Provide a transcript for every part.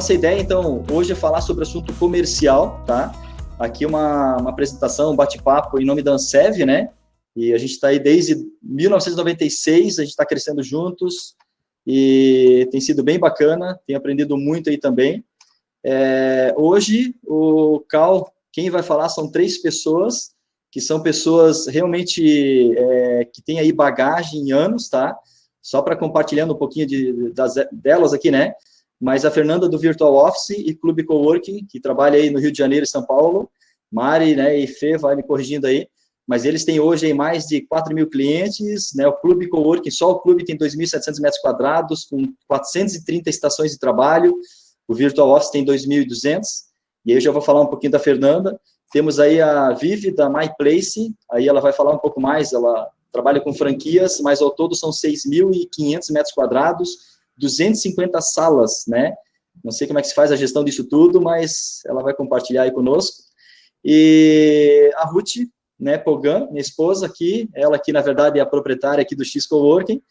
nossa ideia, então, hoje é falar sobre o assunto comercial, tá? Aqui uma apresentação, um bate-papo em nome da Ansev, né? E a gente está aí desde 1996, a gente está crescendo juntos e tem sido bem bacana, tenho aprendido muito aí também. Hoje, o Cal, quem vai falar são 3 pessoas, que são pessoas realmente que têm aí bagagem em anos, tá? Só para compartilhando um pouquinho delas aqui, né? Mas a Fernanda do Virtual Office e Clube Coworking, que trabalha aí no Rio de Janeiro e São Paulo, Mari, né, e Fê, vai me corrigindo aí, mas eles têm hoje aí mais de 4 mil clientes, né, o Clube Coworking, só o clube tem 2.700 metros quadrados, com 430 estações de trabalho, o Virtual Office tem 2.200, e aí eu já vou falar um pouquinho da Fernanda. Temos aí a Vivi, da MyPlace, aí ela vai falar um pouco mais, ela trabalha com franquias, mas ao todo são 6.500 metros quadrados, 250 salas, né? Não sei como é que se faz a gestão disso tudo, mas ela vai compartilhar aí conosco. E a Ruth, né, Pogan, minha esposa aqui, ela aqui, na verdade, é a proprietária aqui do X Coworking,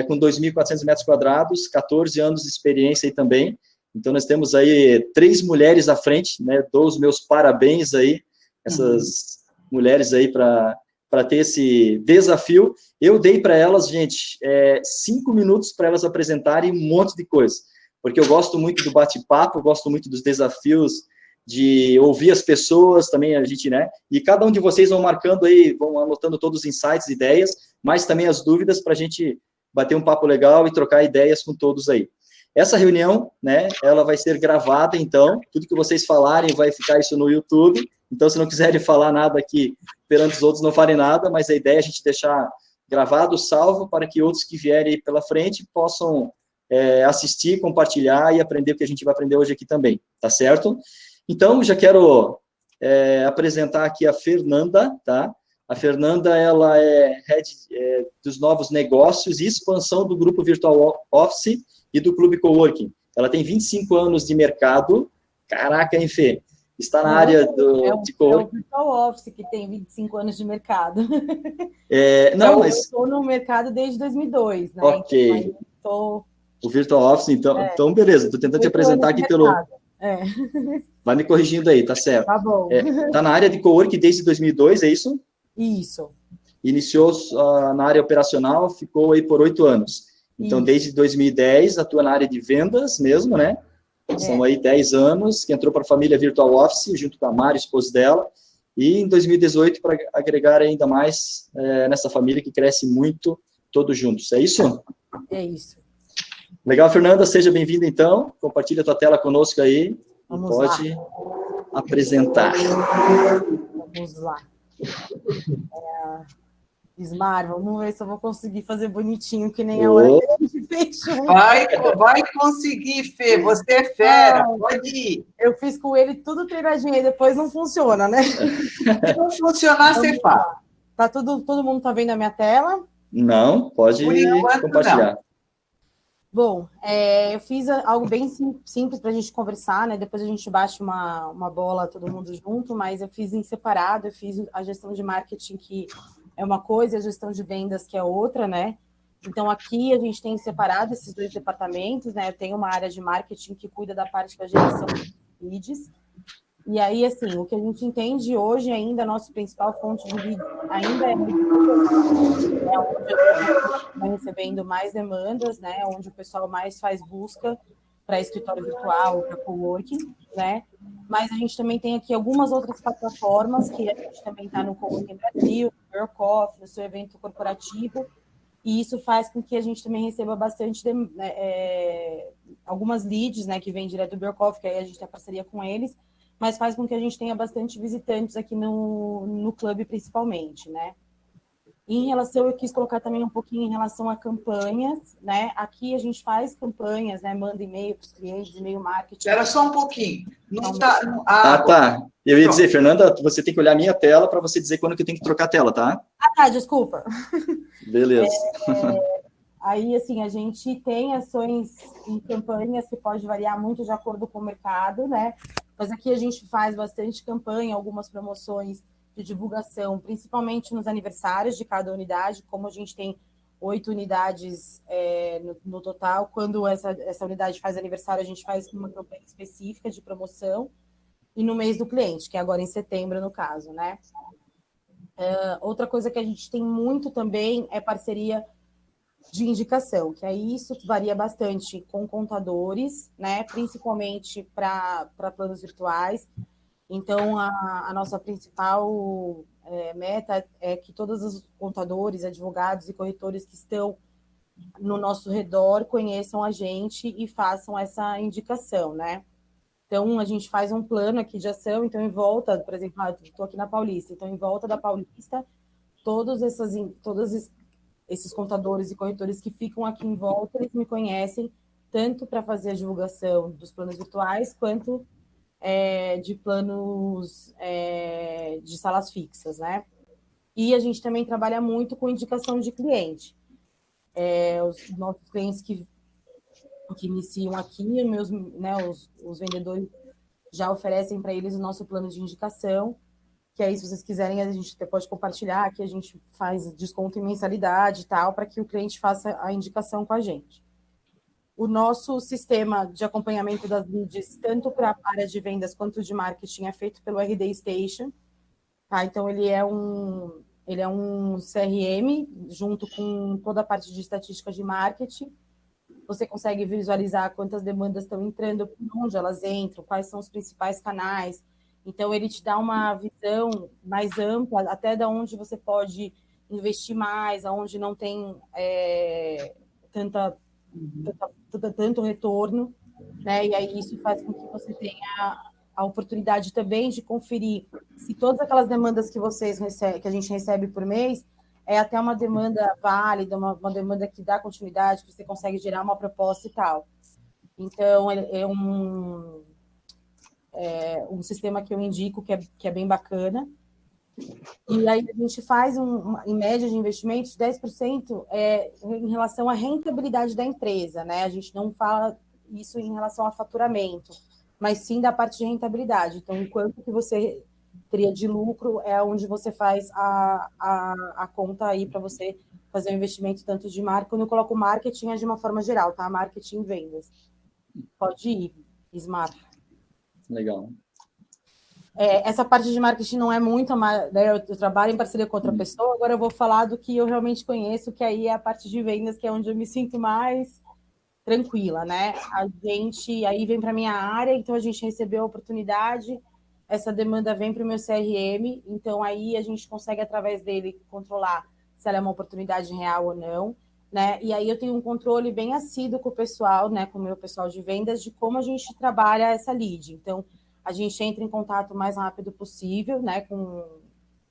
com 2.400 metros quadrados, 14 anos de experiência aí também. Então, nós temos aí 3 mulheres à frente, né? Dou os meus parabéns aí, essas mulheres aí para ter esse desafio. Eu dei para elas, gente, 5 minutos para elas apresentarem um monte de coisa, porque eu gosto muito do bate-papo, gosto muito dos desafios, de ouvir as pessoas também, a gente, né? E cada um de vocês vão marcando aí, vão anotando todos os insights, ideias, mas também as dúvidas para a gente bater um papo legal e trocar ideias com todos aí. Essa reunião, né, ela vai ser gravada, então, tudo que vocês falarem vai ficar isso no YouTube, então, se não quiserem falar nada aqui perante os outros, não falem nada, mas a ideia é a gente deixar gravado, salvo, para que outros que vierem pela frente possam assistir, compartilhar e aprender o que a gente vai aprender hoje aqui também, tá certo? Então, já quero apresentar aqui a Fernanda, tá? A Fernanda, ela é head dos novos negócios e expansão do Grupo Virtual Office e do Clube Coworking. Ela tem 25 anos de mercado. Caraca, hein, Fê? Está na área de coworking. É o Virtual Office que tem 25 anos de mercado. Não, mas... Eu estou no mercado desde 2002, né? Ok. Então, o Virtual Office, então beleza. Estou tentando te apresentar aqui pelo... Vai me corrigindo aí, tá certo. Tá bom. Tá na área de coworking desde 2002, é isso? Isso. Iniciou na área operacional, ficou aí por 8 anos. Então, desde 2010, atua na área de vendas mesmo, né? São aí 10 anos, que entrou para a família Virtual Office, junto com a Mari, esposa dela, e em 2018, para agregar ainda mais nessa família que cresce muito, todos juntos. É isso? É isso. Legal, Fernanda, seja bem-vinda, então. Compartilha a tua tela conosco aí. Vamos pode apresentar. Vamos lá. Ismar, vamos ver se eu vou conseguir fazer bonitinho, que nem a hora que a gente fechou. Vai conseguir, Fê, você é fera, pode ir. Eu fiz com ele tudo treinadinho, e depois não funciona, né? Se não funcionar, você fala. Tá todo mundo tá vendo a minha tela? Não, pode compartilhar. Não. Bom, eu fiz algo bem simples para a gente conversar, né? Depois a gente baixa uma bola todo mundo junto, mas eu fiz em separado, eu fiz a gestão de marketing, que é uma coisa, e a gestão de vendas, que é outra, né? Então, aqui a gente tem separado esses 2 departamentos, né? Eu tenho uma área de marketing que cuida da parte da geração de leads. E aí, assim, o que a gente entende hoje ainda, a nossa principal fonte de leads ainda é onde está recebendo mais demandas, né? Onde o pessoal mais faz busca para escritório virtual, para coworking, né? Mas a gente também tem aqui algumas outras plataformas, que a gente também está no Coworking Brasil, no Workoff, no seu evento corporativo, e isso faz com que a gente também receba bastante, algumas leads, né, que vêm direto do Workoff, que aí a gente tem parceria com eles, mas faz com que a gente tenha bastante visitantes aqui no clube, principalmente, né? Em relação, eu quis colocar também um pouquinho em relação a campanhas, né? Aqui a gente faz campanhas, né? Manda e-mail para os clientes, e-mail marketing. Espera só um pouquinho. Tá. Eu ia dizer, Fernanda, você tem que olhar a minha tela para você dizer quando que eu tenho que trocar a tela, tá? Tá, desculpa. Beleza. Aí, assim, a gente tem ações e campanhas que pode variar muito de acordo com o mercado, né? Mas aqui a gente faz bastante campanha, algumas promoções de divulgação, principalmente nos aniversários de cada unidade, como a gente tem 8 unidades no total. Quando essa unidade faz aniversário, a gente faz uma campanha específica de promoção, e no mês do cliente, que é agora em setembro, no caso, né? Outra coisa que a gente tem muito também é parceria de indicação, que aí isso varia bastante com contadores, né? Principalmente para planos virtuais. Então, a nossa principal meta é que todos os contadores, advogados e corretores que estão no nosso redor conheçam a gente e façam essa indicação, né? Então, a gente faz um plano aqui de ação, então, em volta, por exemplo, estou aqui na Paulista, então, em volta da Paulista, todos esses contadores e corretores que ficam aqui em volta, eles me conhecem, tanto para fazer a divulgação dos planos virtuais, quanto de planos de salas fixas, né? E a gente também trabalha muito com indicação de cliente. Os nossos clientes que iniciam aqui, os vendedores já oferecem para eles o nosso plano de indicação, que aí, se vocês quiserem, a gente até pode compartilhar, que a gente faz desconto em mensalidade e tal, para que o cliente faça a indicação com a gente. O nosso sistema de acompanhamento das leads, tanto para a área de vendas quanto de marketing, é feito pelo RD Station. Tá? Então, ele é um CRM, junto com toda a parte de estatística de marketing. Você consegue visualizar quantas demandas estão entrando, por onde elas entram, quais são os principais canais. Então, ele te dá uma visão mais ampla, até de onde você pode investir mais, aonde não tem tanto retorno, né? E aí isso faz com que você tenha a oportunidade também de conferir se todas aquelas demandas que que a gente recebe por mês é até uma demanda válida, uma demanda que dá continuidade, que você consegue gerar uma proposta e tal. Então, é um sistema que eu indico que é bem bacana. E aí a gente faz, em média de investimentos, 10% em relação à rentabilidade da empresa, né? A gente não fala isso em relação a faturamento, mas sim da parte de rentabilidade. Então, o quanto que você teria de lucro é onde você faz a conta aí para você fazer um investimento tanto de marca. Quando eu coloco marketing, é de uma forma geral, tá? Marketing e vendas. Pode ir, Smart. Legal. Essa parte de marketing não é muito, né? Eu trabalho em parceria com outra pessoa, agora eu vou falar do que eu realmente conheço, que aí é a parte de vendas, que é onde eu me sinto mais tranquila, né? A gente aí vem para a minha área, então a gente recebeu a oportunidade, essa demanda vem para o meu CRM, então aí a gente consegue, através dele, controlar se ela é uma oportunidade real ou não, né? E aí eu tenho um controle bem assíduo com o pessoal, né? Com o meu pessoal de vendas, de como a gente trabalha essa lead. Então, a gente entra em contato o mais rápido possível, né, com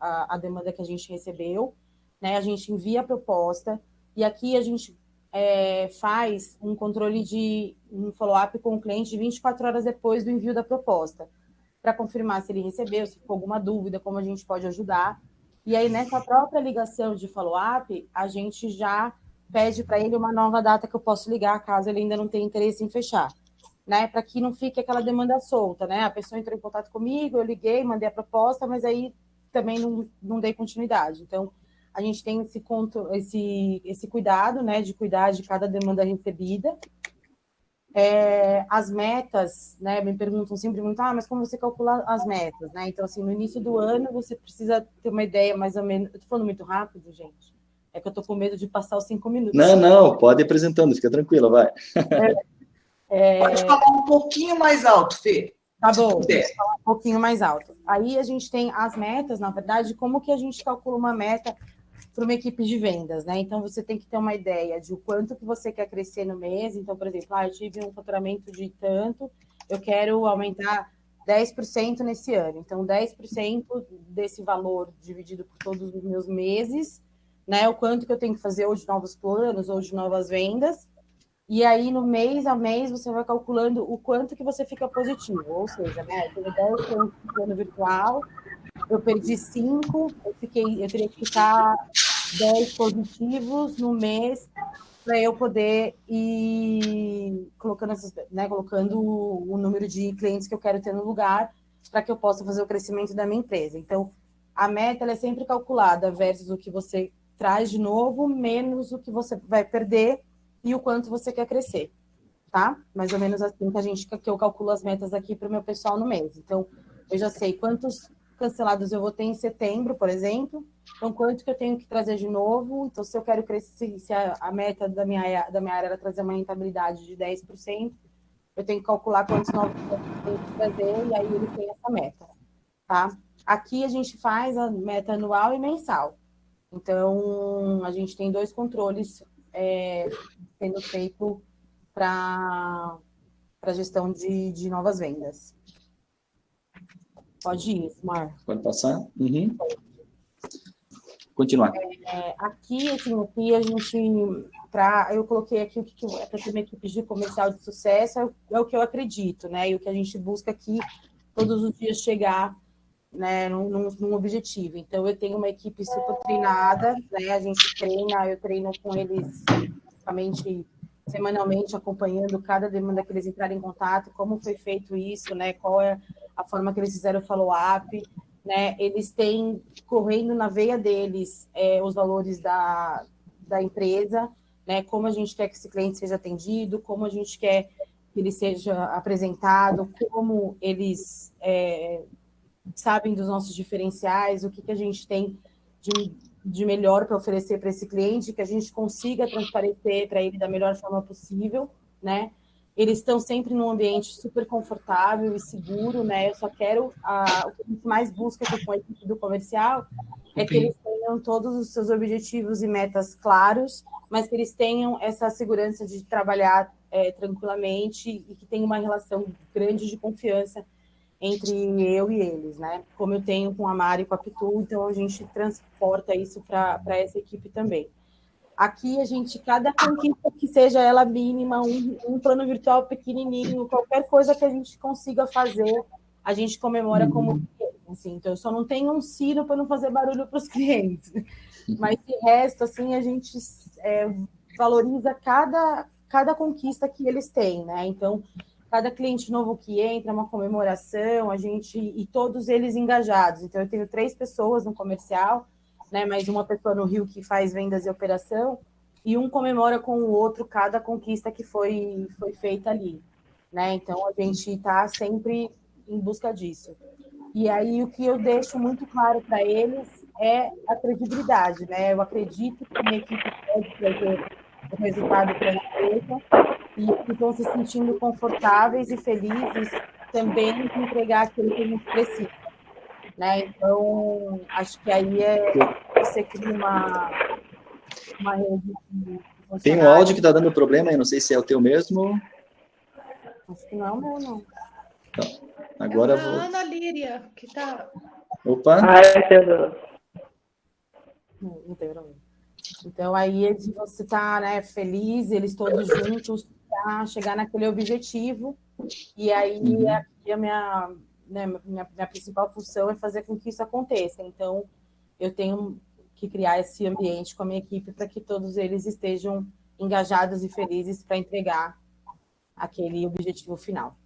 a demanda que a gente recebeu, né, a gente envia a proposta, e aqui a gente faz um controle um follow-up com o cliente 24 horas depois do envio da proposta, para confirmar se ele recebeu, se ficou alguma dúvida, como a gente pode ajudar. E aí, nessa própria ligação de follow-up, a gente já pede para ele uma nova data que eu posso ligar, caso ele ainda não tenha interesse em fechar, né, para que não fique aquela demanda solta, né? A pessoa entrou em contato comigo, eu liguei, mandei a proposta, mas aí também não dei continuidade. Então, a gente tem esse cuidado, né, de cuidar de cada demanda recebida. As metas, né, me perguntam sempre muito, mas como você calcula as metas, né? Então, assim, no início do ano, você precisa ter uma ideia mais ou menos... Eu tô falando muito rápido, gente? É que eu tô com medo de passar os 5 minutos. Não, pode ir apresentando, fica tranquila, vai. Pode falar um pouquinho mais alto, Fê. Tá bom, vou falar um pouquinho mais alto. Aí a gente tem as metas, na verdade, como que a gente calcula uma meta para uma equipe de vendas, né? Então, você tem que ter uma ideia de o quanto que você quer crescer no mês. Então, por exemplo, eu tive um faturamento de tanto, eu quero aumentar 10% nesse ano. Então, 10% desse valor dividido por todos os meus meses, né? O quanto que eu tenho que fazer ou de novos planos ou de novas vendas. E aí, no mês a mês, você vai calculando o quanto que você fica positivo. Ou seja, né, eu tenho 10 pontos no plano virtual, eu perdi 5, eu teria que ficar 10 positivos no mês para eu poder ir colocando, colocando o número de clientes que eu quero ter no lugar para que eu possa fazer o crescimento da minha empresa. Então, a meta ela é sempre calculada versus o que você traz de novo, menos o que você vai perder e o quanto você quer crescer, tá? Mais ou menos assim que eu calculo as metas aqui para o meu pessoal no mês. Então, eu já sei quantos cancelados eu vou ter em setembro, por exemplo, então quanto que eu tenho que trazer de novo. Então, se eu quero crescer, se a meta da minha área era trazer uma rentabilidade de 10%, eu tenho que calcular quantos novos eu tenho que trazer, e aí eles têm essa meta, tá? Aqui a gente faz a meta anual e mensal. Então, a gente tem 2 controles sendo feito para gestão de novas vendas. Pode ir, Mar. Pode passar? Uhum. Continuar. Aqui a gente, eu coloquei aqui o que é para ter uma equipe de comercial de sucesso, é o que eu acredito, né? E o que a gente busca aqui todos os dias chegar, né, num objetivo. Então, eu tenho uma equipe super treinada, né? A gente treina, eu treino com eles praticamente semanalmente, acompanhando cada demanda que eles entrarem em contato, como foi feito isso, né? Qual é a forma que eles fizeram o follow-up, né? Eles têm correndo na veia deles os valores da empresa, né? Como a gente quer que esse cliente seja atendido, como a gente quer que ele seja apresentado, como eles sabem dos nossos diferenciais, o que a gente tem de melhor para oferecer para esse cliente, que a gente consiga transparecer para ele da melhor forma possível, né? Eles estão sempre num ambiente super confortável e seguro, né? Eu só quero, o que a gente mais busca aqui com a equipe do comercial é que eles tenham todos os seus objetivos e metas claros, mas que eles tenham essa segurança de trabalhar tranquilamente e que tenham uma relação grande de confiança entre eu e eles, né? Como eu tenho com a Mari e com a Pitu, então a gente transporta isso para essa equipe também. Aqui cada conquista que seja ela mínima, um plano virtual pequenininho, qualquer coisa que a gente consiga fazer, a gente comemora como assim. Então, eu só não tenho um sino para não fazer barulho para os clientes. Mas de resto, assim, a gente valoriza cada conquista que eles têm, né? Então, cada cliente novo que entra, uma comemoração, e todos eles engajados. Então, eu tenho 3 pessoas no comercial, né, mais uma pessoa no Rio que faz vendas e operação, e um comemora com o outro cada conquista que foi feita ali, né? Então, a gente está sempre em busca disso. E aí, o que eu deixo muito claro para eles é a credibilidade, né? Eu acredito que a minha equipe pode trazer o resultado para a empresa, e eles estão se sentindo confortáveis e felizes também de entregar aquilo que a gente precisa, né? Então, acho que aí você cria uma rede de funcionários. Tem um áudio que está dando problema aí, não sei se é o teu mesmo. Acho que não é o meu, não. Então, agora vou... Ana Líria, que está... Opa! Não tem problema. Então, aí você está, né, feliz, eles todos juntos, para chegar naquele objetivo. E aí, a minha principal função é fazer com que isso aconteça. Então, eu tenho que criar esse ambiente com a minha equipe para que todos eles estejam engajados e felizes para entregar aquele objetivo final.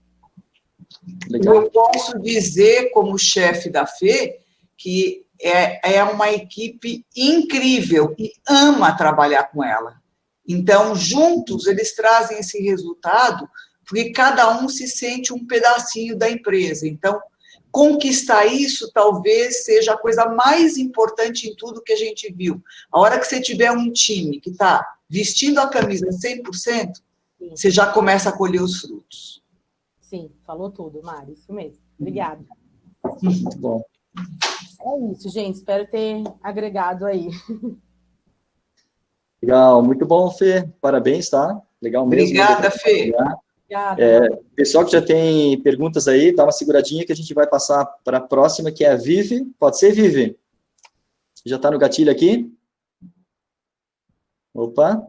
Legal. Eu posso dizer, como chefe da Fê, que é uma equipe incrível e ama trabalhar com ela. Então, juntos, eles trazem esse resultado, porque cada um se sente um pedacinho da empresa. Então, conquistar isso talvez seja a coisa mais importante em tudo que a gente viu. A hora que você tiver um time que está vestindo a camisa 100%, você já começa a colher os frutos. Sim, falou tudo, Mari, isso mesmo. Obrigada. Muito bom. É isso, gente. Espero ter agregado aí. Legal, muito bom, Fê. Parabéns, tá? Legal mesmo. Obrigada, Fê. Obrigada. Pessoal que já tem perguntas aí, dá uma seguradinha que a gente vai passar para a próxima, que é a Vivi. Pode ser, Vivi? Já está no gatilho aqui? Opa.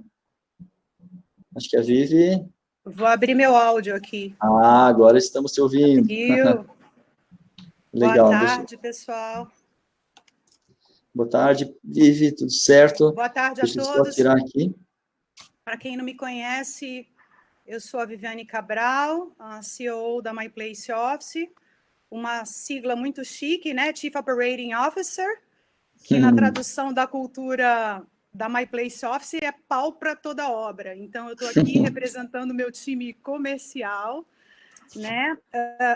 Acho que a Vivi... Vou abrir meu áudio aqui. Ah, agora estamos te ouvindo. Legal. Boa tarde, pessoal. Boa tarde, Vivi, tudo certo? Boa tarde a todos. Deixa eu só tirar aqui. Para quem não me conhece, eu sou a Viviane Cabral, a CEO da My Place Office, uma sigla muito chique, né? Chief Operating Officer, que na tradução da cultura da My Place Office é pau para toda obra. Então, eu estou aqui representando o meu time comercial, né?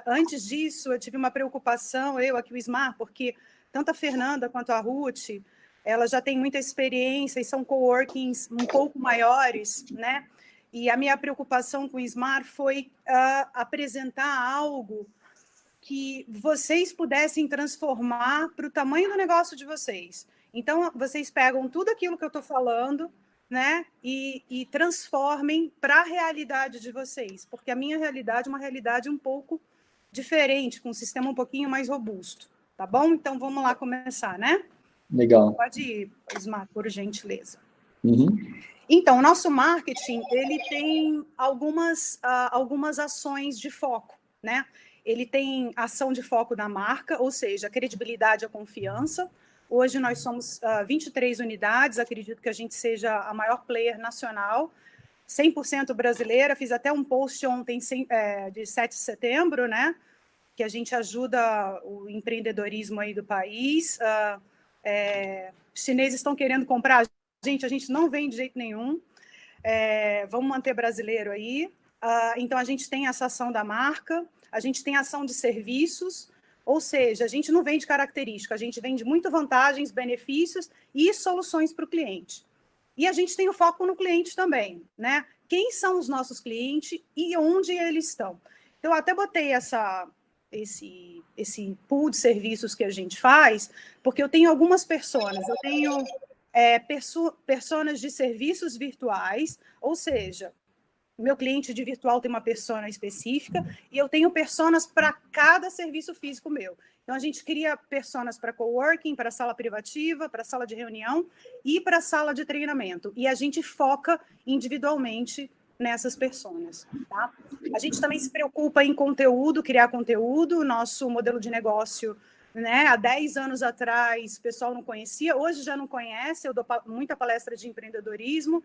Antes disso, eu tive uma preocupação, eu aqui o Smart, porque tanto a Fernanda quanto a Ruth, elas já têm muita experiência e são coworkings um pouco maiores, né? E a minha preocupação com o Smart foi apresentar algo que vocês pudessem transformar para o tamanho do negócio de vocês. Então, vocês pegam tudo aquilo que eu estou falando, né, e transformem para a realidade de vocês, porque a minha realidade é uma realidade um pouco diferente, com um sistema um pouquinho mais robusto, tá bom? Então, vamos lá começar, né? Legal. Pode ir, Smart, por gentileza. Uhum. Então, o nosso marketing, ele tem algumas ações de foco, né? Ele tem ação de foco da marca, ou seja, a credibilidade e a confiança. Hoje nós somos 23 unidades, acredito que a gente seja a maior player nacional, 100% brasileira. Fiz até um post ontem de 7 de setembro, né? Que a gente ajuda o empreendedorismo aí do país. Os chineses estão querendo comprar a gente não vende de jeito nenhum. Vamos manter brasileiro aí. Então, a gente tem essa ação da marca, a gente tem ação de serviços, ou seja, a gente não vende característica, a gente vende muito vantagens, benefícios e soluções para o cliente. E a gente tem o foco no cliente também, né? Quem são os nossos clientes e onde eles estão. Então, eu até botei esse pool de serviços que a gente faz, porque eu tenho algumas personas. Eu tenho personas de serviços virtuais, ou seja, meu cliente de virtual tem uma persona específica e eu tenho personas para cada serviço físico meu. Então, a gente cria personas para coworking, para sala privativa, para sala de reunião e para sala de treinamento. E a gente foca individualmente nessas personas, tá? A gente também se preocupa em conteúdo, criar conteúdo. Nosso modelo de negócio, né, há 10 anos atrás, o pessoal não conhecia, hoje já não conhece. Eu dou muita palestra de empreendedorismo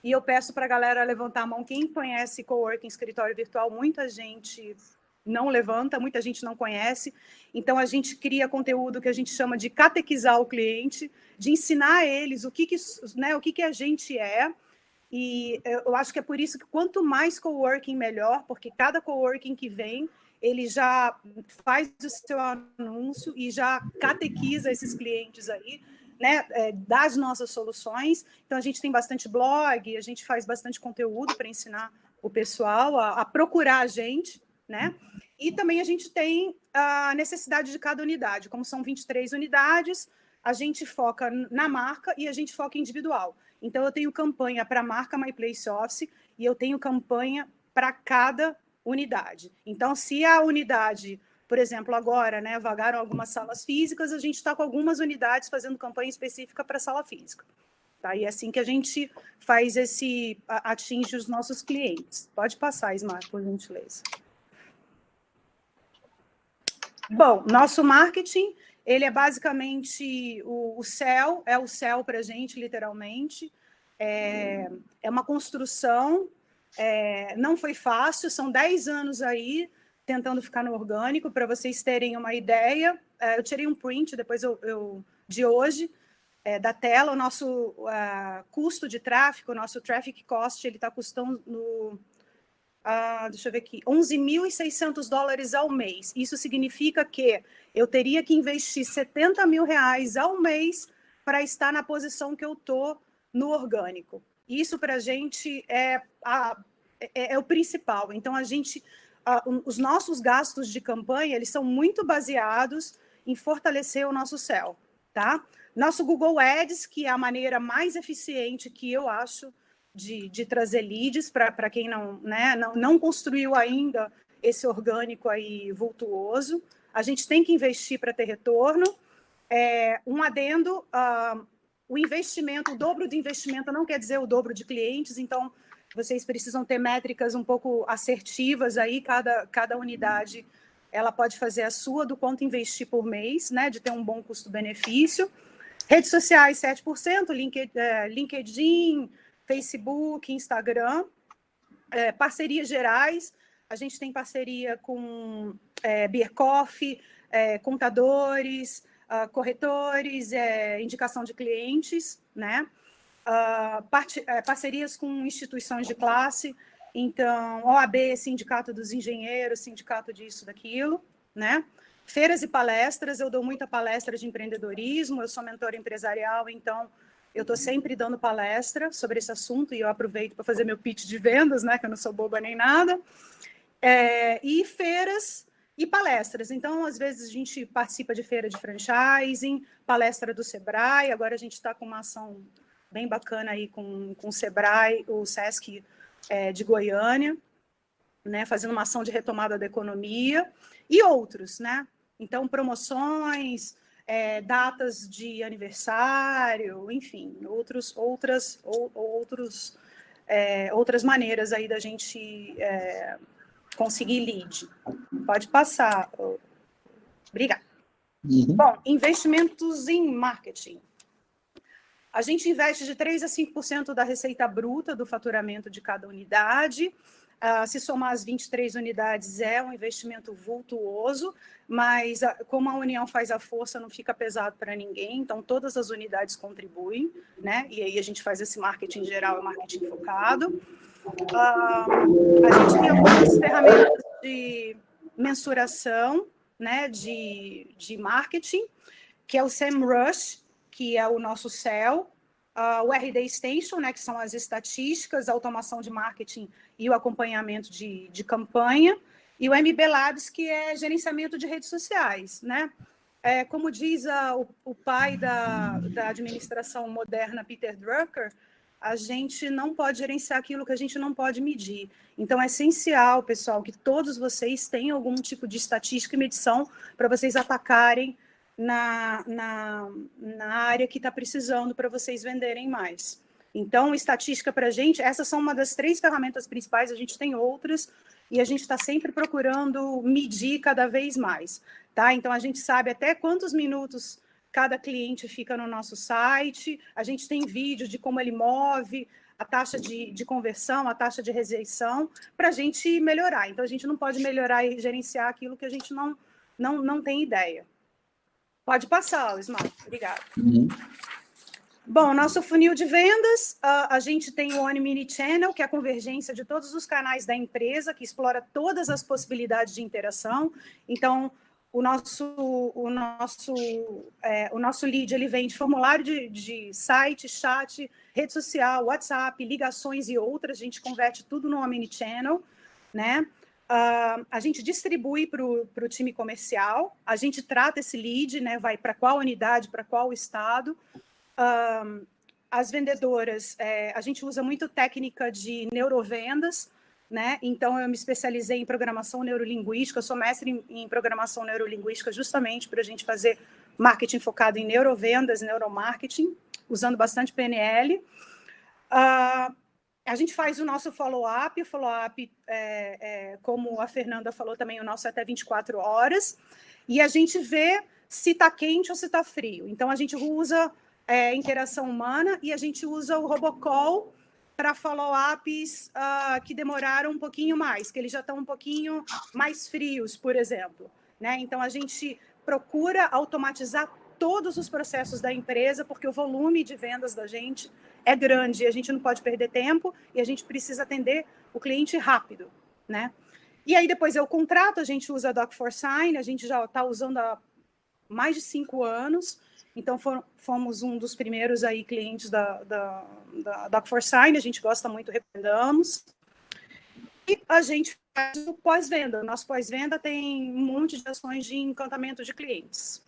e eu peço para a galera levantar a mão. Quem conhece coworking, escritório virtual, muita gente não levanta, muita gente não conhece. Então, a gente cria conteúdo que a gente chama de catequizar o cliente, de ensinar eles o que a gente é. E eu acho que é por isso que quanto mais coworking, melhor, porque cada coworking que vem, ele já faz o seu anúncio e já catequiza esses clientes aí, né, das nossas soluções. Então, a gente tem bastante blog, a gente faz bastante conteúdo para ensinar o pessoal a procurar a gente, né? E também a gente tem a necessidade de cada unidade. Como são 23 unidades, a gente foca na marca e a gente foca individual. Então, eu tenho campanha para a marca My Place Office e eu tenho campanha para cada unidade. Então, se a unidade, por exemplo, agora, né, vagaram algumas salas físicas, a gente está com algumas unidades fazendo campanha específica para a sala física. Tá? E é assim que a gente faz atinge os nossos clientes. Pode passar, Smart, por gentileza. Bom, nosso marketing, ele é basicamente o céu, é o céu para a gente, literalmente. É uma construção, não foi fácil, são 10 anos aí tentando ficar no orgânico. Para vocês terem uma ideia, eu tirei um print depois de hoje, da tela. O nosso custo de tráfego, o nosso traffic cost, ele está custando deixa eu ver aqui, $11.600 ao mês. Isso significa que eu teria que investir R$70 mil ao mês para estar na posição que eu estou no orgânico. Isso para a gente é o principal. Então, os nossos gastos de campanha, eles são muito baseados em fortalecer o nosso céu, tá? Nosso Google Ads, que é a maneira mais eficiente que eu acho de trazer leads para quem não construiu ainda esse orgânico aí vultuoso. A gente tem que investir para ter retorno. Um adendo, o investimento, o dobro do investimento não quer dizer o dobro de clientes, então vocês precisam ter métricas um pouco assertivas aí, cada unidade ela pode fazer a sua do quanto investir por mês, né, de ter um bom custo-benefício. Redes sociais, 7%, LinkedIn, Facebook, Instagram. Parcerias gerais, a gente tem parceria com Beer Coffee, contadores, corretores, indicação de clientes, né? parcerias com instituições de classe, então, OAB, Sindicato dos Engenheiros, Sindicato disso, daquilo, né? Feiras e palestras, eu dou muita palestra de empreendedorismo, eu sou mentora empresarial, então eu estou sempre dando palestra sobre esse assunto e eu aproveito para fazer meu pitch de vendas, né? Que eu não sou boba nem nada. E feiras e palestras. Então, às vezes, a gente participa de feira de franchising, palestra do Sebrae, agora a gente está com uma ação bem bacana aí com o Sebrae, o Sesc de Goiânia, né, fazendo uma ação de retomada da economia, e outros, né? Então, promoções, datas de aniversário, enfim, outras maneiras aí da gente conseguir lead. Pode passar. Obrigada. Uhum. Bom, investimentos em marketing. A gente investe de 3% a 5% da receita bruta do faturamento de cada unidade. Se somar as 23 unidades, é um investimento vultuoso, mas como a união faz a força, não fica pesado para ninguém, então todas as unidades contribuem, né? E aí a gente faz esse marketing geral, marketing focado. A gente tem algumas ferramentas de mensuração, né, de marketing, que é o SEMrush, que é o nosso CEL, o RD Station, né, que são as estatísticas, a automação de marketing e o acompanhamento de campanha, e o MB Labs, que é gerenciamento de redes sociais, né? Como diz o pai da administração moderna, Peter Drucker, a gente não pode gerenciar aquilo que a gente não pode medir. Então, é essencial, pessoal, que todos vocês tenham algum tipo de estatística e medição para vocês atacarem na área que está precisando para vocês venderem mais. Então, estatística para a gente, essas são uma das 3 ferramentas principais, a gente tem outras, e a gente está sempre procurando medir cada vez mais, tá? Então, a gente sabe até quantos minutos cada cliente fica no nosso site, a gente tem vídeos de como ele move, a taxa de conversão, a taxa de rejeição, para a gente melhorar. Então, a gente não pode melhorar e gerenciar aquilo que a gente não tem ideia. Pode passar, Ismael. Obrigada. Uhum. Bom, nosso funil de vendas, a gente tem o Omni Channel, que é a convergência de todos os canais da empresa, que explora todas as possibilidades de interação. Então, o nosso lead ele vem de formulário de site, chat, rede social, WhatsApp, ligações e outras. A gente converte tudo no Omnichannel, né? A gente distribui para o time comercial, a gente trata esse lead, né? Vai para qual unidade, para qual estado. As vendedoras, a gente usa muito técnica de neurovendas, né? Então, eu me especializei em programação neurolinguística, eu sou mestre em programação neurolinguística justamente para a gente fazer marketing focado em neurovendas, neuromarketing, usando bastante PNL. A gente faz o nosso follow-up, como a Fernanda falou também, o nosso é até 24 horas, e a gente vê se está quente ou se está frio. Então, a gente usa interação humana e a gente usa o robocall para follow-ups que demoraram um pouquinho mais, que eles já estão um pouquinho mais frios, por exemplo, né? Então, a gente procura automatizar todos os processos da empresa, porque o volume de vendas da gente é grande, e a gente não pode perder tempo, e a gente precisa atender o cliente rápido, né? E aí, depois é o contrato, a gente usa a Doc4Sign, a gente já está usando há mais de 5 anos, então fomos um dos primeiros aí clientes da Doc4Sign, a gente gosta muito, recomendamos. E a gente faz o pós-venda. Nosso pós-venda tem um monte de ações de encantamento de clientes.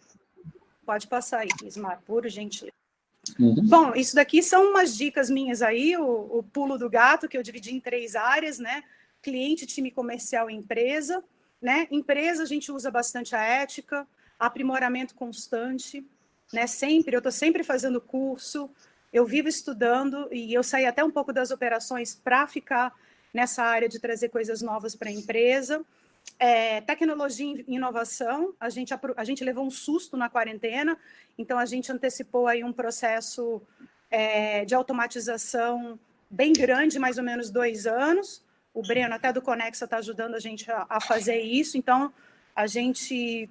Pode passar aí, Ismar, por gentileza. Uhum. Bom, isso daqui são umas dicas minhas aí, o pulo do gato, que eu dividi em 3 áreas, né? Cliente, time comercial e empresa, né? Empresa, a gente usa bastante a ética, aprimoramento constante, né? Eu estou sempre fazendo curso, eu vivo estudando, e eu saí até um pouco das operações para ficar nessa área de trazer coisas novas para a empresa. Tecnologia e inovação, a gente levou um susto na quarentena, então a gente antecipou aí um processo de automatização bem grande, mais ou menos 2 anos. O Breno, até do Conexa, está ajudando a gente a fazer isso, então a gente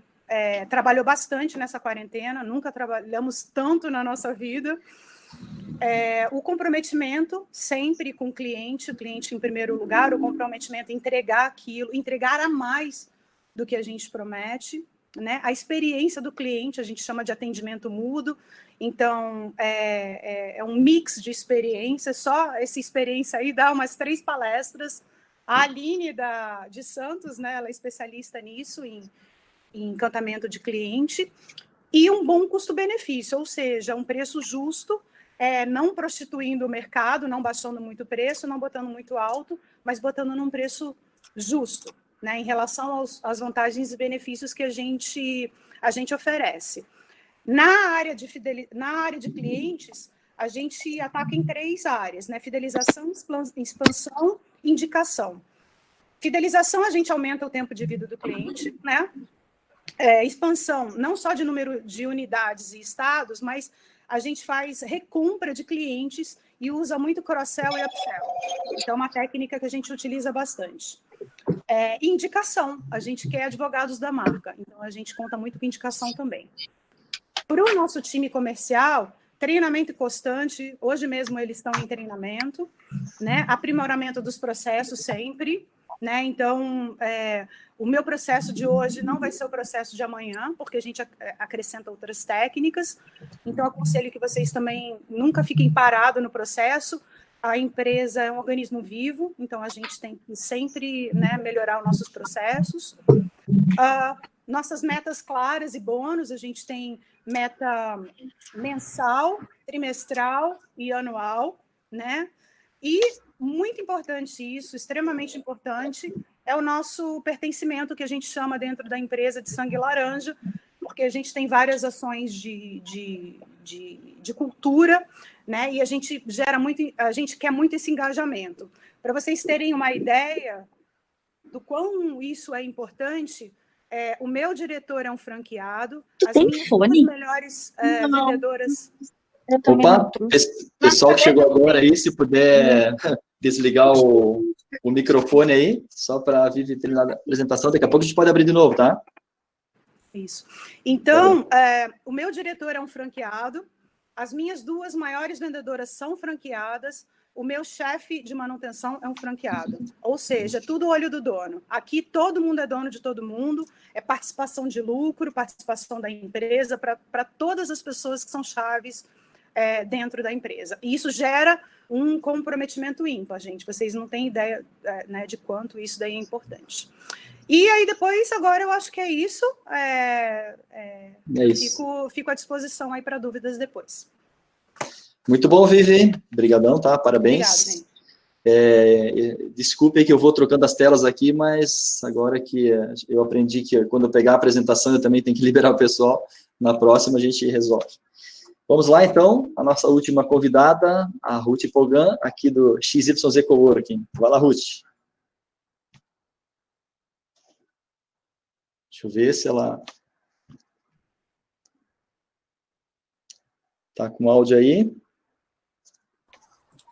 trabalhou bastante nessa quarentena, nunca trabalhamos tanto na nossa vida. O comprometimento sempre com o cliente em primeiro lugar, o comprometimento em entregar aquilo, entregar a mais do que a gente promete, né? A experiência do cliente, a gente chama de atendimento mudo, então é um mix de experiências, só essa experiência aí dá umas 3 palestras. A Aline de Santos, né, ela é especialista nisso, em encantamento de cliente, e um bom custo-benefício, ou seja, um preço justo, não prostituindo o mercado, não baixando muito o preço, não botando muito alto, mas botando num preço justo, né, em relação às vantagens e benefícios que a gente oferece. Na área de clientes, a gente ataca em 3 áreas, né? Fidelização, expansão e indicação. Fidelização, a gente aumenta o tempo de vida do cliente, né? Expansão, não só de número de unidades e estados, mas a gente faz recompra de clientes e usa muito cross-sell e upsell. Então, é uma técnica que a gente utiliza bastante. Indicação, a gente quer advogados da marca, então a gente conta muito com indicação também. Para o nosso time comercial, treinamento constante, hoje mesmo eles estão em treinamento, né? Aprimoramento dos processos sempre, né? Então, o meu processo de hoje não vai ser o processo de amanhã, porque a gente acrescenta outras técnicas. Então, aconselho que vocês também nunca fiquem parados no processo. A empresa é um organismo vivo, então a gente tem que sempre, né, melhorar os nossos processos. Nossas metas claras e bônus, a gente tem meta mensal, trimestral e anual, né? E muito importante isso, extremamente importante, é o nosso pertencimento, que a gente chama dentro da empresa de sangue laranja, porque a gente tem várias ações de cultura, né? E a gente quer muito esse engajamento. Para vocês terem uma ideia do quão isso é importante, o meu diretor é um franqueado, as minhas duas melhores vendedoras... Opa, pessoal que chegou agora aí, se puder desligar o microfone aí, só para a Vivi terminar a apresentação, daqui a pouco a gente pode abrir de novo, tá? Isso. Então, o meu diretor é um franqueado, as minhas 2 maiores vendedoras são franqueadas, o meu chefe de manutenção é um franqueado. Ou seja, tudo olho do dono. Aqui todo mundo é dono de todo mundo, é participação de lucro, participação da empresa para todas as pessoas que são chaves dentro da empresa. E isso gera um comprometimento ímpar, gente. Vocês não têm ideia, né, de quanto isso daí é importante. E aí depois, agora eu acho que é isso. Fico à disposição aí para dúvidas depois. Muito bom, Vivi. Obrigadão, tá? Parabéns. Obrigada, gente. Desculpe que eu vou trocando as telas aqui, mas agora que eu aprendi que quando eu pegar a apresentação eu também tenho que liberar o pessoal, na próxima a gente resolve. Vamos lá, então, a nossa última convidada, a Ruth Pogan, aqui do XYZ Coworking. Vai lá, Ruth. Deixa eu ver se ela... Tá com áudio aí?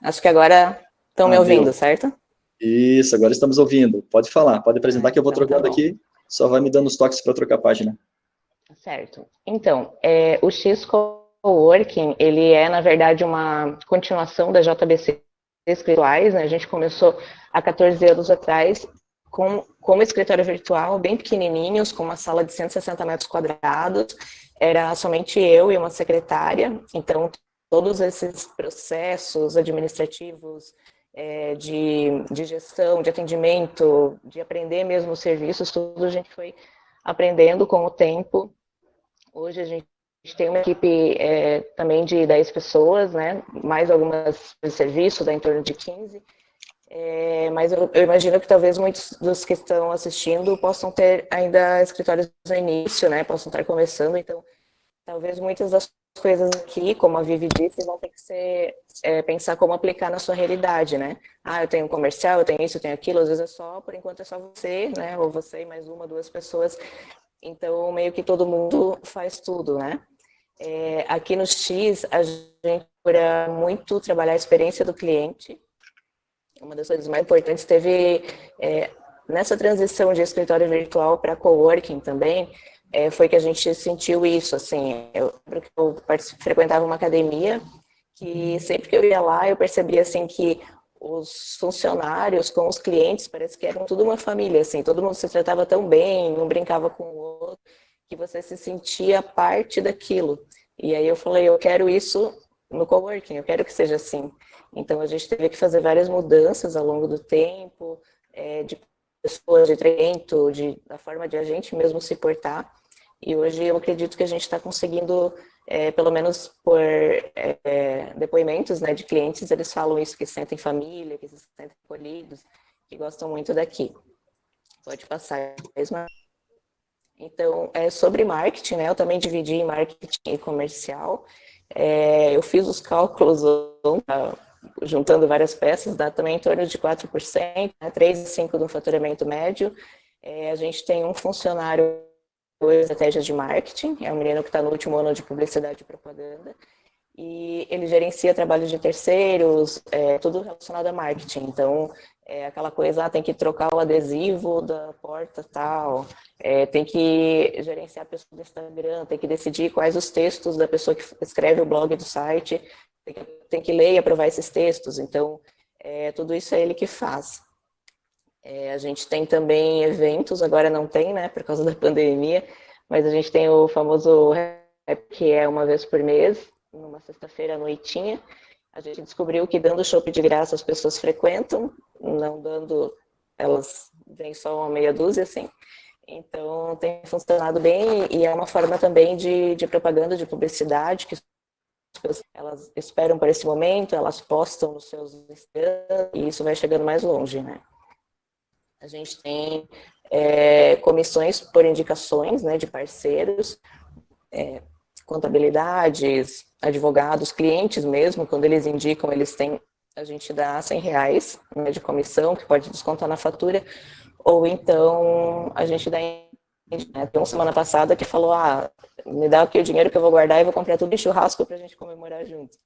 Acho que agora estão me ouvindo, certo? Isso, agora estamos ouvindo. Pode falar, pode apresentar que eu vou então, trocando aqui, só vai me dando os toques para trocar a página. Certo. Então, o X Coworking, ele é, na verdade, uma continuação da JBC Escrituais, né? A gente começou há 14 anos atrás como escritório virtual, bem pequenininhos, com uma sala de 160 metros quadrados. Era somente eu e uma secretária, então todos esses processos administrativos, de gestão, de atendimento, de aprender mesmo os serviços, tudo a gente foi aprendendo com o tempo. Hoje a gente tem uma equipe também de 10 pessoas, né? Mais algumas de serviço, dá em torno de 15. Mas eu imagino que talvez muitos dos que estão assistindo possam ter ainda escritórios no início, né? Possam estar começando, então talvez muitas das coisas aqui, como a Vivi disse, vão ter que ser pensar como aplicar na sua realidade, né? Eu tenho um comercial, eu tenho isso, eu tenho aquilo, às vezes por enquanto é só você, né? Ou você e mais 1, 2 pessoas. Então, meio que todo mundo faz tudo, né? Aqui no X, a gente procura muito trabalhar a experiência do cliente. Uma das coisas mais importantes teve, nessa transição de escritório virtual para coworking também, foi que a gente sentiu isso, assim, eu frequentava uma academia que sempre que eu ia lá, eu percebia, assim, que os funcionários com os clientes, parece que eram tudo uma família, assim, todo mundo se tratava tão bem, um brincava com o outro, que você se sentia parte daquilo. E aí eu falei, eu quero isso no coworking, eu quero que seja assim. Então a gente teve que fazer várias mudanças ao longo do tempo, de pessoas, de treinamento, da forma de a gente mesmo se portar. E hoje eu acredito que a gente está conseguindo, pelo menos por depoimentos, né, de clientes, eles falam isso, que se sentem família, que se sentem acolhidos, que gostam muito daqui. Pode passar. Então, sobre marketing, né, eu também dividi em marketing e comercial. Eu fiz os cálculos juntando várias peças, dá também em torno de 4%, né, 3 a 5% do faturamento médio. A gente tem um funcionário estratégias de marketing, é um menino que está no último ano de publicidade e propaganda, e ele gerencia trabalhos de terceiros, tudo relacionado a marketing. Então, aquela coisa, tem que trocar o adesivo da porta tal, tem que gerenciar a pessoa do Instagram, tem que decidir quais os textos da pessoa que escreve o blog do site, tem que ler e aprovar esses textos. Então, tudo isso é ele que faz. A gente tem também eventos, agora não tem, né, por causa da pandemia, mas a gente tem o famoso Rap, que é uma vez por mês, numa sexta-feira à noitinha. A gente descobriu que dando chopp de graça as pessoas frequentam, não dando, elas vêm só uma meia dúzia, assim. Então, tem funcionado bem e é uma forma também de propaganda, de publicidade, que elas esperam por esse momento, elas postam nos seus Instagram e isso vai chegando mais longe, né? A gente tem comissões por indicações, né, de parceiros, contabilidades, advogados, clientes mesmo, quando eles indicam, a gente dá R$100, né, de comissão, que pode descontar na fatura, ou então a gente dá, né, tem uma semana passada que falou, me dá aqui o dinheiro que eu vou guardar e vou comprar tudo em churrasco para a gente comemorar junto.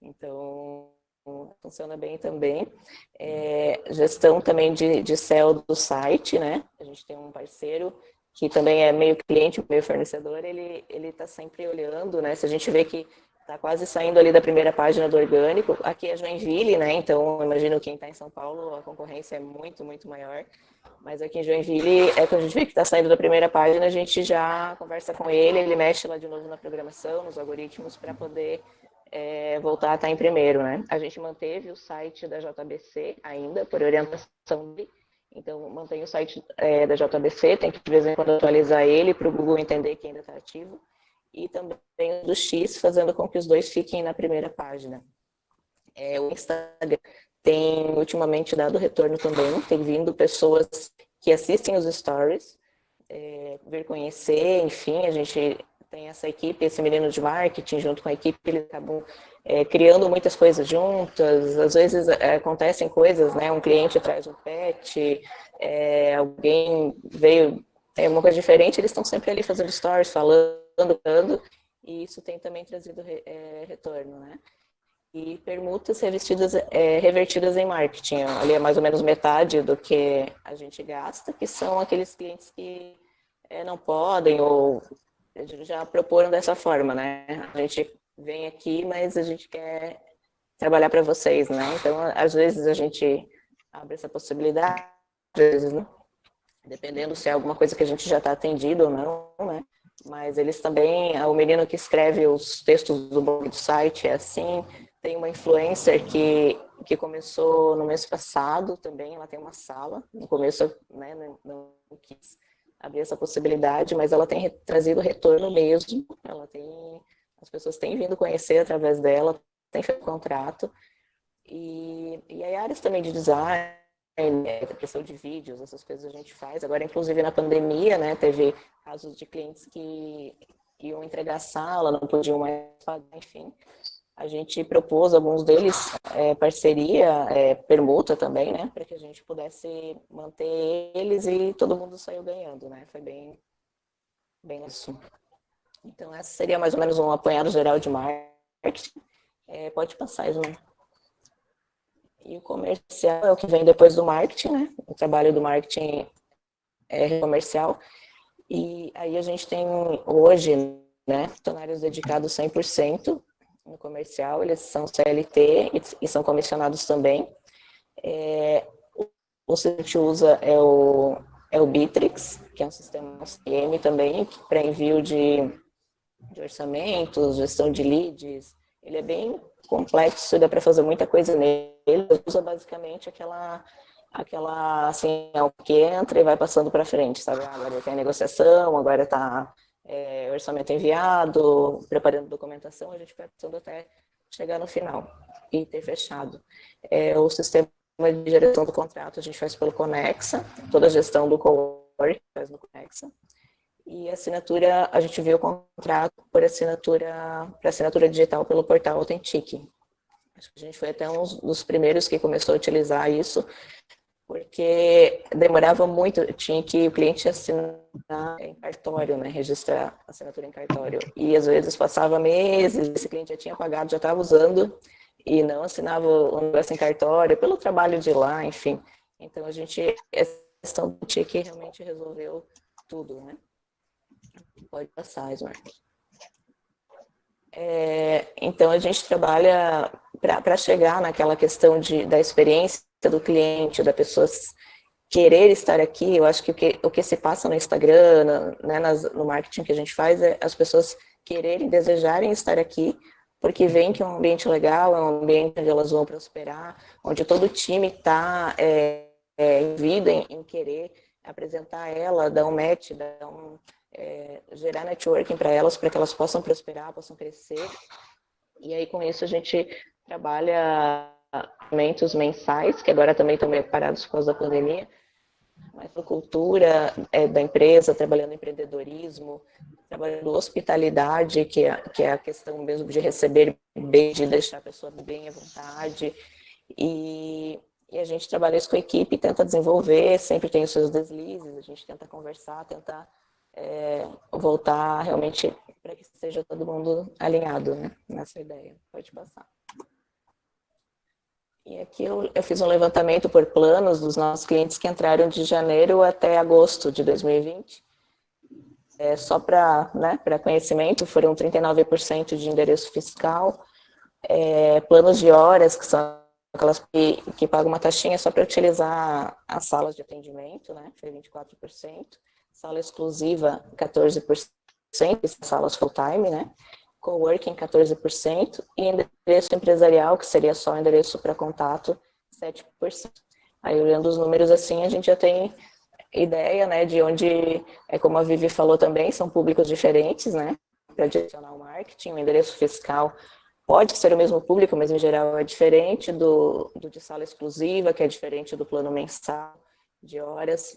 Então, funciona bem também. Gestão também de SEO do site, né? A gente tem um parceiro que também é meio cliente, meio fornecedor, ele está sempre olhando, né? Se a gente vê que está quase saindo ali da primeira página do orgânico, aqui é Joinville, né? Então, imagino quem está em São Paulo, a concorrência é muito, muito maior. Mas aqui em Joinville, quando a gente vê que está saindo da primeira página, a gente já conversa com ele mexe lá de novo na programação, nos algoritmos, para poder voltar a estar em primeiro, né? A gente manteve o site da JBC ainda, por orientação dele. Então, mantém o site da JBC, tem que de vez em quando atualizar ele para o Google entender que ainda está ativo. E também o do X, fazendo com que os dois fiquem na primeira página. O Instagram tem ultimamente dado retorno também, tem vindo pessoas que assistem os stories, vir conhecer, enfim, a gente tem essa equipe, esse menino de marketing junto com a equipe, eles acabam criando muitas coisas juntas, às vezes acontecem coisas, né, um cliente traz um pet, alguém veio, uma coisa diferente, eles estão sempre ali fazendo stories, falando, e isso tem também trazido retorno, né. E permutas revertidas em marketing, ali é mais ou menos metade do que a gente gasta, que são aqueles clientes que não podem ou já proporam dessa forma, né? A gente vem aqui, mas a gente quer trabalhar para vocês, né? Então, às vezes a gente abre essa possibilidade, às vezes não, dependendo se é alguma coisa que a gente já está atendido ou não, né? Mas eles também, o menino que escreve os textos do blog do site é assim, tem uma influencer que começou no mês passado também, ela tem uma sala, no começo, né, não quis abrir essa possibilidade, mas ela tem trazido retorno mesmo, as pessoas têm vindo conhecer através dela, tem feito contrato, e aí áreas também de design, criação de vídeos, essas coisas a gente faz. Agora, inclusive na pandemia, né, teve casos de clientes que iam entregar a sala, não podiam mais pagar, enfim. A gente propôs, alguns deles, parceria, permuta também, né, para que a gente pudesse manter eles e todo mundo saiu ganhando, né, foi bem isso. Então, essa seria mais ou menos um apanhado geral de marketing. Pode passar, João. E o comercial é o que vem depois do marketing, né, o trabalho do marketing comercial. E aí a gente tem hoje, né, funcionários dedicados 100%, no comercial, eles são CLT e são comissionados também. O que a gente usa é o Bitrix, que é um sistema CM também, para envio de orçamentos, gestão de leads. Ele é bem complexo, dá para fazer muita coisa nele. Ele usa basicamente aquela assim, é o que entra e vai passando para frente, sabe? Agora tem a negociação, agora está orçamento enviado, preparando documentação, a gente vai passando até chegar no final e ter fechado. O sistema de geração do contrato a gente faz pelo Conexa, toda a gestão do cowork faz no Conexa. E a assinatura, a gente vê o contrato por assinatura digital pelo portal Authentic. Acho que a gente foi até um dos primeiros que começou a utilizar isso, porque demorava muito, o cliente assinar em cartório, né, registrar a assinatura em cartório. E às vezes passava meses, esse cliente já tinha pagado, já estava usando, e não assinava o negócio em cartório, pelo trabalho de lá, enfim. Então essa questão do TIC realmente resolveu tudo, né? Pode passar, Smart. Então, a gente trabalha para chegar naquela questão da experiência do cliente, da pessoa querer estar aqui. Eu acho que o que se passa no Instagram, né, no marketing que a gente faz, é as pessoas quererem, desejarem estar aqui, porque veem que é um ambiente legal, é um ambiente onde elas vão prosperar, onde todo o time está em vida, em querer apresentar ela, dar um match, gerar networking para elas, para que elas possam prosperar, possam crescer. E aí, com isso, a gente trabalha eventos mensais, que agora também estão meio parados por causa da pandemia, mas a cultura da empresa, trabalhando empreendedorismo, trabalhando hospitalidade, que é a questão mesmo de receber bem, de deixar a pessoa bem à vontade. E a gente trabalha isso com a equipe, tenta desenvolver, sempre tem os seus deslizes, a gente tenta conversar, tentar voltar realmente para que esteja todo mundo alinhado, né, nessa ideia. Pode passar. E aqui eu fiz um levantamento por planos dos nossos clientes que entraram de janeiro até agosto de 2020. Só para conhecimento, foram 39% de endereço fiscal, planos de horas, que são aquelas que pagam uma taxinha só para utilizar as salas de atendimento, né, foi 24%. Sala exclusiva, 14%, salas full-time, né? Coworking, 14%, e endereço empresarial, que seria só endereço para contato, 7%. Aí, olhando os números assim, a gente já tem ideia, né, de onde, como a Vivi falou também, são públicos diferentes, né, para direcionar o marketing. O endereço fiscal pode ser o mesmo público, mas em geral é diferente do de sala exclusiva, que é diferente do plano mensal de horas.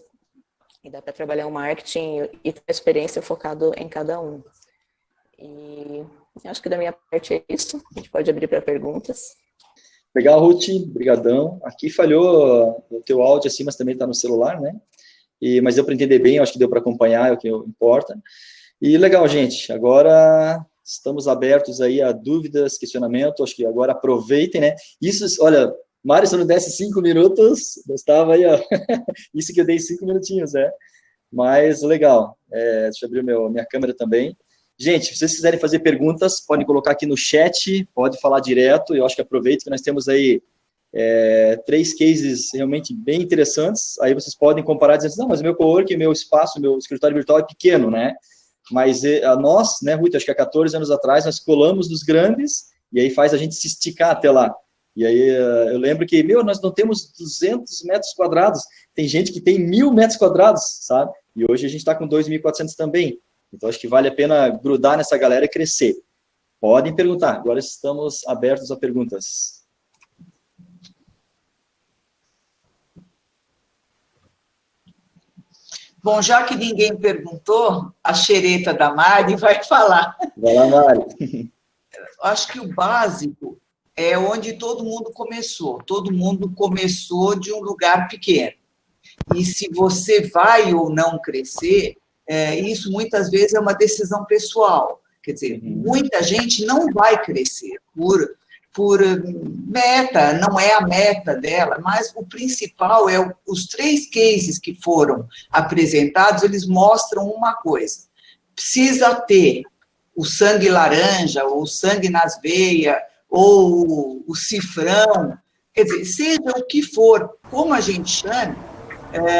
E dá para trabalhar o marketing e ter experiência focado em cada um. E acho que da minha parte é isso. A gente pode abrir para perguntas. Legal, Ruth. Brigadão. Aqui falhou o teu áudio assim, mas também está no celular, né? Mas deu para entender bem, acho que deu para acompanhar, é o que importa. E legal, gente. Agora estamos abertos aí a dúvidas, questionamento. Acho que agora aproveitem, né? Isso, olha... Mário, se eu não desse 5 minutos, eu estava aí, ó. Isso que eu dei 5 minutinhos, né? Mas legal. Deixa eu abrir minha câmera também. Gente, se vocês quiserem fazer perguntas, podem colocar aqui no chat, pode falar direto. Eu acho que aproveito que nós temos aí 3 cases realmente bem interessantes. Aí vocês podem comparar, dizendo assim, não, mas o meu coworking, meu espaço, meu escritório virtual é pequeno, né? Mas nós, né, Ruth, acho que há 14 anos atrás, nós colamos dos grandes, e aí faz a gente se esticar até lá. E aí eu lembro que, nós não temos 200 metros quadrados, tem gente que tem 1.000 metros quadrados, sabe? E hoje a gente está com 2.400 também. Então, acho que vale a pena grudar nessa galera e crescer. Podem perguntar, agora estamos abertos a perguntas. Bom, já que ninguém perguntou, a xereta da Mari vai falar. Vai lá, Mari. Acho que o básico é onde todo mundo começou. Todo mundo começou de um lugar pequeno. E se você vai ou não crescer, isso muitas vezes é uma decisão pessoal. Quer dizer, muita gente não vai crescer por meta, não é a meta dela, mas o principal é os 3 cases que foram apresentados, eles mostram uma coisa. Precisa ter o sangue laranja, ou o sangue nas veias, ou o cifrão, quer dizer, seja o que for, como a gente chame,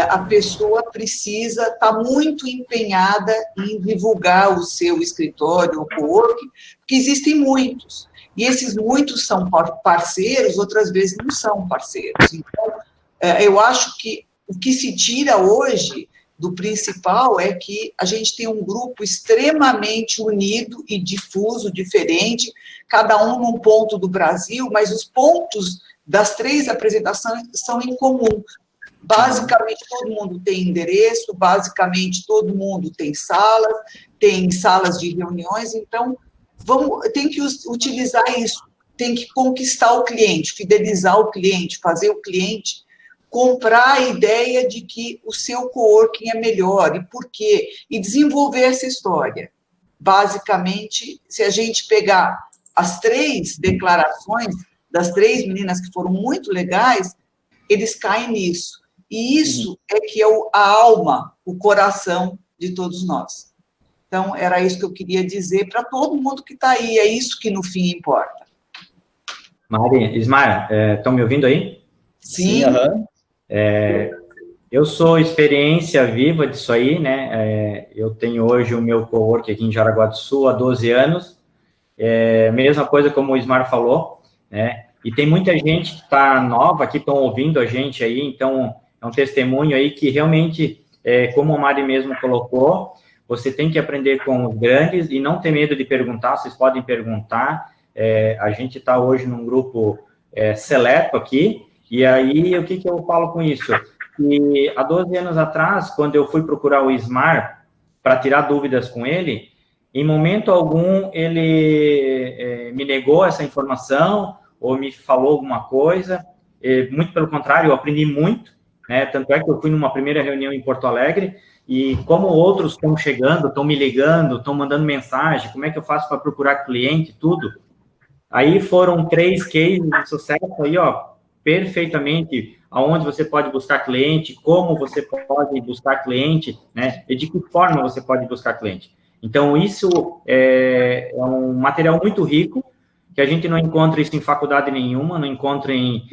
a pessoa precisa estar muito empenhada em divulgar o seu escritório, o coworking, porque existem muitos, e esses muitos são parceiros, outras vezes não são parceiros. Então, eu acho que o que se tira hoje do principal é que a gente tem um grupo extremamente unido e difuso, diferente, cada um num ponto do Brasil, mas os pontos das 3 apresentações são em comum. Basicamente, todo mundo tem endereço, basicamente, todo mundo tem salas de reuniões, então, tem que utilizar isso, tem que conquistar o cliente, fidelizar o cliente, fazer o cliente comprar a ideia de que o seu coworking é melhor, e por quê? E desenvolver essa história. Basicamente, se a gente pegar as 3 declarações das 3 meninas que foram muito legais, eles caem nisso. E isso é que é a alma, o coração de todos nós. Então, era isso que eu queria dizer para todo mundo que está aí, é isso que no fim importa. Mari, Ismar, estão me ouvindo aí? Sim. Eu sou experiência viva disso aí, né? Eu tenho hoje o meu coworking aqui em Jaraguá do Sul há 12 anos. Mesma coisa como o Ismar falou, né? E tem muita gente que está nova aqui, estão ouvindo a gente aí, então é um testemunho aí que realmente, como a Mari mesmo colocou, você tem que aprender com os grandes e não ter medo de perguntar, vocês podem perguntar. A gente está hoje num grupo seleto aqui, e aí o que eu falo com isso? Que há 12 anos atrás, quando eu fui procurar o Ismar para tirar dúvidas com ele, em momento algum ele me negou essa informação ou me falou alguma coisa, muito pelo contrário, eu aprendi muito, né? Tanto é que eu fui numa primeira reunião em Porto Alegre, e como outros estão chegando, estão me ligando, estão mandando mensagem, como é que eu faço para procurar cliente, tudo. Aí foram 3 cases de sucesso aí, ó, perfeitamente, aonde você pode buscar cliente, como você pode buscar cliente, né? E de que forma você pode buscar cliente. Então, isso é um material muito rico, que a gente não encontra isso em faculdade nenhuma, não encontra em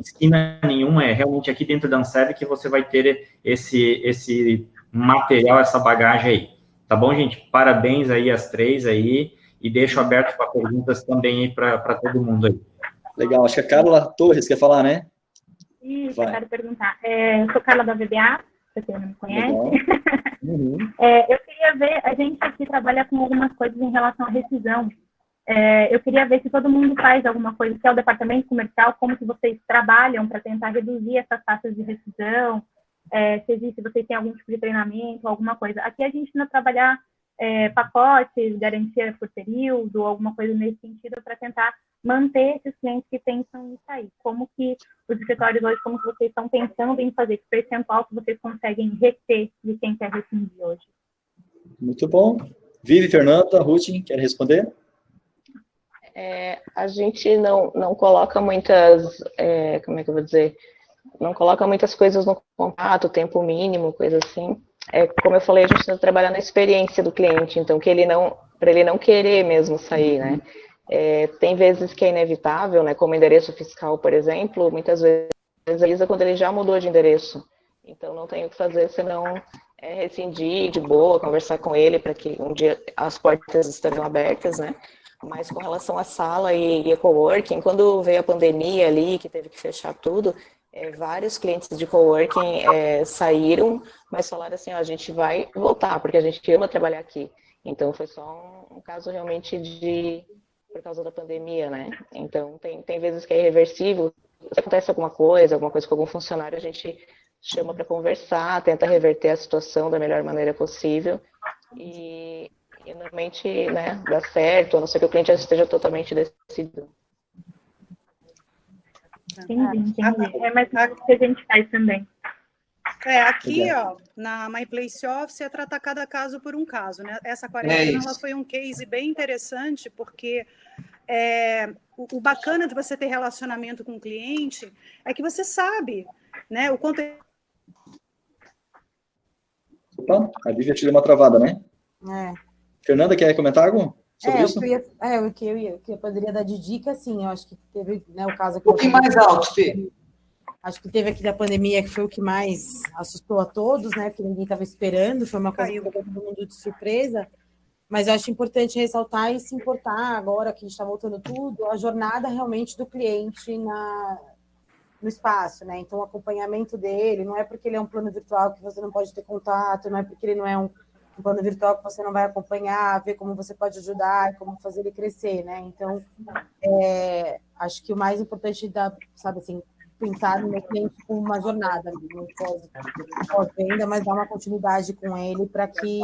esquina nenhuma, é realmente aqui dentro da Ansev que você vai ter esse material, essa bagagem aí. Tá bom, gente? Parabéns aí às 3 aí, e deixo aberto para perguntas também aí para todo mundo aí. Legal, acho que a Carla Torres quer falar, né? Isso, eu quero perguntar. Eu sou Carla da VBA, se você não me conhece. Uhum. Eu queria ver, a gente aqui trabalha com algumas coisas em relação à rescisão. Eu queria ver se todo mundo faz alguma coisa, se é o departamento comercial, como que vocês trabalham para tentar reduzir essas taxas de rescisão, se vocês têm algum tipo de treinamento, alguma coisa. Aqui a gente não trabalhar pacotes, garantia por período, alguma coisa nesse sentido, para tentar manter esses clientes que pensam em sair. Como que os escritórios hoje, como que vocês estão pensando em fazer, que percentual que vocês conseguem reter de quem quer rescindir hoje? Muito bom. Vivi, Fernanda, Ruth, quer responder? A gente não coloca muitas, como é que eu vou dizer, não coloca muitas coisas no contrato, tempo mínimo, coisa assim. Como eu falei, a gente está trabalhando na experiência do cliente, então para ele não querer mesmo sair, né? Tem vezes que é inevitável, né? Como endereço fiscal, por exemplo, muitas vezes avisa quando ele já mudou de endereço. Então não tem o que fazer senão rescindir de boa, conversar com ele para que um dia as portas estejam abertas, né? Mas com relação à sala e coworking, quando veio a pandemia ali, que teve que fechar tudo, vários clientes de coworking saíram, mas falaram assim, ó, a gente vai voltar, porque a gente ama trabalhar aqui. Então foi só um caso realmente por causa da pandemia, né? Então tem vezes que é irreversível, se acontece alguma coisa com algum funcionário, a gente chama para conversar, tenta reverter a situação da melhor maneira possível e normalmente, né, dá certo, a não ser que o cliente já esteja totalmente decidido. Entendi. Mas o que a gente faz também. Aqui, ó, na My Place Office é tratar cada caso por um caso, né? Essa quarentena ela foi um case bem interessante, porque o bacana de você ter relacionamento com o cliente é que você sabe, né, o quanto... Opa, a Vivi tirou uma travada, né? Fernanda, quer comentar algo sobre isso? O que eu poderia dar de dica, assim, eu acho que teve, né, o caso aqui... Um pouquinho mais alto, Fê. Acho que teve aqui da pandemia, que foi o que mais assustou a todos, né? Que ninguém estava esperando, foi uma coisa que pegou todo mundo de surpresa. Mas eu acho importante ressaltar e se importar agora que a gente está voltando tudo, a jornada realmente do cliente no espaço, né? Então, o acompanhamento dele, não é porque ele é um plano virtual que você não pode ter contato, não é porque ele não é um plano virtual que você não vai acompanhar, ver como você pode ajudar, como fazer ele crescer, né? Então, acho que o mais importante da, sabe assim, pensar no meu cliente como uma jornada, não pós-venda, mas dar uma continuidade com ele para que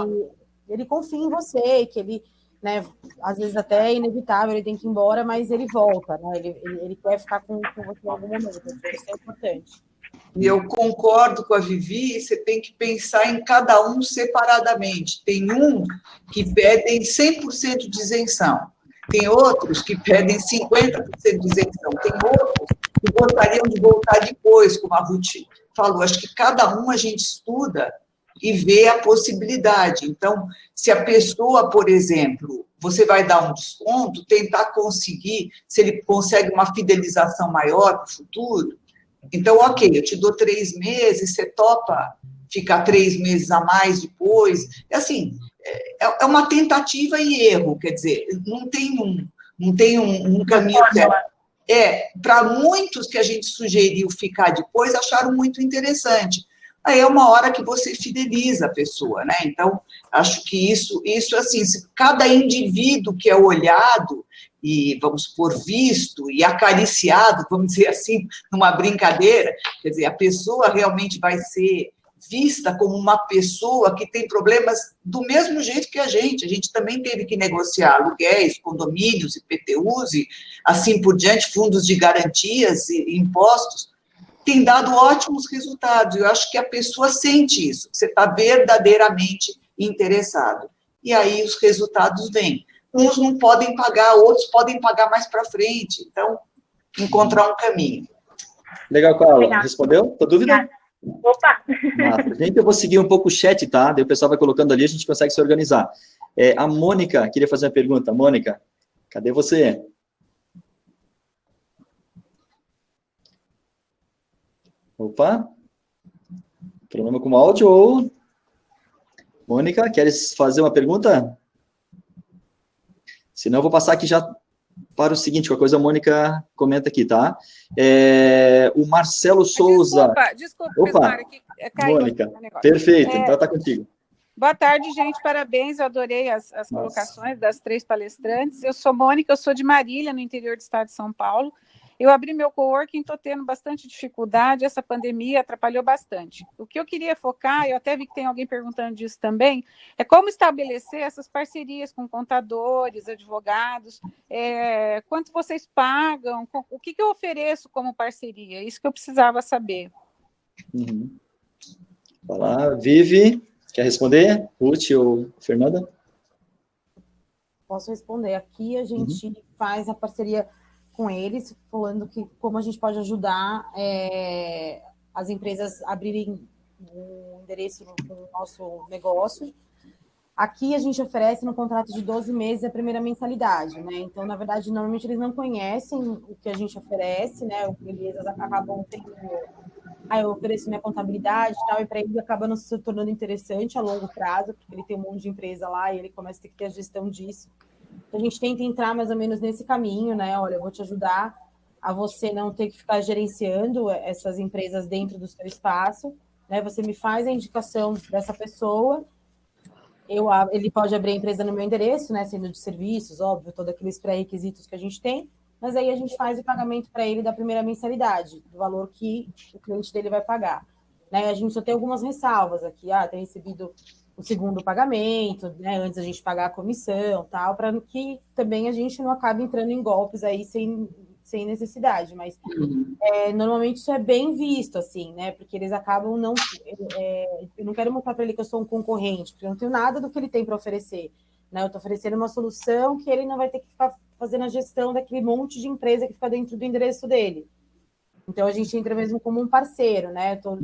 ele confie em você, que ele, né, às vezes até é inevitável, ele tem que ir embora, mas ele volta, né? Ele quer ficar com você em algum momento, isso é importante. E eu concordo com a Vivi, você tem que pensar em cada um separadamente. Tem um que pedem 100% de isenção, tem outros que pedem 50% de isenção, tem outros que gostariam de voltar depois, como a Ruth falou. Acho que cada um a gente estuda e vê a possibilidade. Então, se a pessoa, por exemplo, você vai dar um desconto, tentar conseguir, se ele consegue uma fidelização maior para o futuro, então, ok, eu te dou 3 meses, você topa ficar 3 meses a mais depois. É assim, é uma tentativa e erro, quer dizer, não tem um caminho certo. Para muitos que a gente sugeriu ficar depois, acharam muito interessante. Aí é uma hora que você fideliza a pessoa, né? Então, acho que isso assim, se cada indivíduo que é olhado e, vamos supor, visto e acariciado, vamos dizer assim, numa brincadeira, quer dizer, a pessoa realmente vai ser vista como uma pessoa que tem problemas do mesmo jeito que a gente também teve que negociar aluguéis, condomínios, IPTUs e assim por diante, fundos de garantias e impostos, tem dado ótimos resultados. Eu acho que a pessoa sente isso, você está verdadeiramente interessado. E aí os resultados vêm. Uns não podem pagar, outros podem pagar mais para frente. Então, encontrar um caminho. Legal, Carla. Respondeu? Tá dúvida? Obrigada. Opa! Massa. Gente, eu vou seguir um pouco o chat, tá? Daí o pessoal vai colocando ali, a gente consegue se organizar. A Mônica queria fazer uma pergunta. Mônica, cadê você? Opa! Problema com o áudio ou... Mônica, queres fazer uma pergunta? Senão eu vou passar aqui já para o seguinte, qualquer coisa a Mônica comenta aqui, tá? O Marcelo Souza... Desculpa, Opa, aqui, caiu Mônica, perfeito, então tá contigo. Boa tarde, gente, parabéns, eu adorei as colocações das 3 palestrantes. Eu sou Mônica, eu sou de Marília, no interior do estado de São Paulo. Eu abri meu coworking, estou tendo bastante dificuldade, essa pandemia atrapalhou bastante. O que eu queria focar, eu até vi que tem alguém perguntando disso também, é como estabelecer essas parcerias com contadores, advogados, quanto vocês pagam, o que eu ofereço como parceria, isso que eu precisava saber. Vai lá, Vivi, quer responder? Ruth ou Fernanda? Posso responder. Aqui a gente faz a parceria com eles, falando que como a gente pode ajudar as empresas a abrirem um endereço no nosso negócio. Aqui a gente oferece no contrato de 12 meses a primeira mensalidade, né? Então, na verdade, normalmente eles não conhecem o que a gente oferece, né? Eles acabam tendo... eu ofereço minha contabilidade e tal, e para ele acaba não se tornando interessante a longo prazo, porque ele tem um monte de empresa lá e ele começa a ter que ter a gestão disso. A gente tenta entrar mais ou menos nesse caminho, né? Olha, eu vou te ajudar a você não ter que ficar gerenciando essas empresas dentro do seu espaço, né? Você me faz a indicação dessa pessoa, ele pode abrir a empresa no meu endereço, né? Sendo de serviços, óbvio, todos aqueles pré-requisitos que a gente tem, mas aí a gente faz o pagamento para ele da primeira mensalidade, do valor que o cliente dele vai pagar. Né? A gente só tem algumas ressalvas aqui, tem recebido o segundo pagamento, né, antes a gente pagar a comissão, tal, para que também a gente não acabe entrando em golpes aí sem necessidade, mas normalmente isso é bem visto, assim, né, porque eles acabam não... eu não quero mostrar para ele que eu sou um concorrente, porque eu não tenho nada do que ele tem para oferecer, né, eu estou oferecendo uma solução que ele não vai ter que ficar fazendo a gestão daquele monte de empresa que fica dentro do endereço dele. Então, a gente entra mesmo como um parceiro, né, estou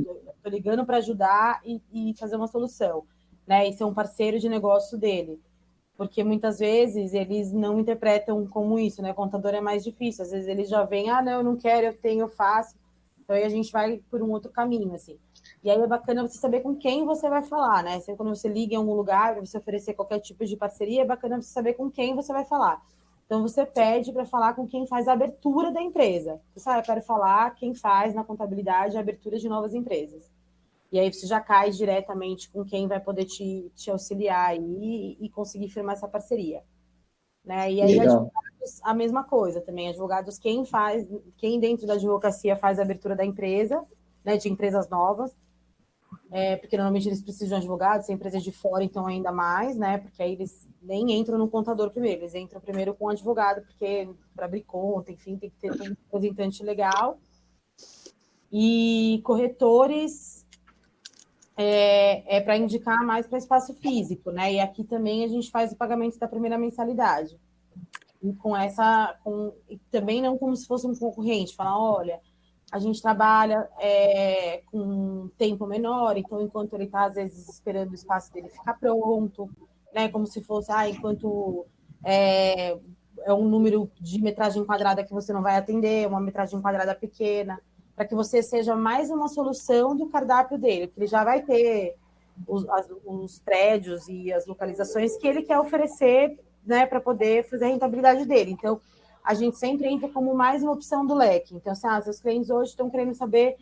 ligando para ajudar e fazer uma solução. Né, e ser um parceiro de negócio dele. porque muitas vezes eles não interpretam como isso, né? Contador é mais difícil, às vezes eles já vêm, não, eu não quero, eu tenho, eu faço, então aí a gente vai por um outro caminho, assim. E aí é bacana você saber com quem você vai falar, né? Quando você liga em algum lugar, para você oferecer qualquer tipo de parceria, é bacana você saber com quem você vai falar. Então, você pede para falar com quem faz a abertura da empresa. Você sabe, eu quero falar quem faz na contabilidade a abertura de novas empresas. E aí você já cai diretamente com quem vai poder te auxiliar aí e conseguir firmar essa parceria. Né? E aí, advogados, a mesma coisa também. Advogados, quem dentro da advocacia faz a abertura da empresa, né, de empresas novas, porque normalmente eles precisam de um advogado, se é empresas de fora, então ainda mais, né? Porque aí eles nem entram no contador primeiro, eles entram primeiro com o advogado, porque para abrir conta, enfim, tem que ter um representante legal. E corretores para indicar mais para espaço físico, né? E aqui também a gente faz o pagamento da primeira mensalidade. E e também não como se fosse um concorrente, falar, olha, a gente trabalha com um tempo menor, então enquanto ele está, às vezes, esperando o espaço dele ficar pronto, né? Como se fosse, enquanto é um número de metragem quadrada que você não vai atender, uma metragem quadrada pequena, para que você seja mais uma solução do cardápio dele, porque ele já vai ter os prédios e as localizações que ele quer oferecer, né, para poder fazer a rentabilidade dele. Então, a gente sempre entra como mais uma opção do leque. Então, assim, seus clientes hoje estão querendo saber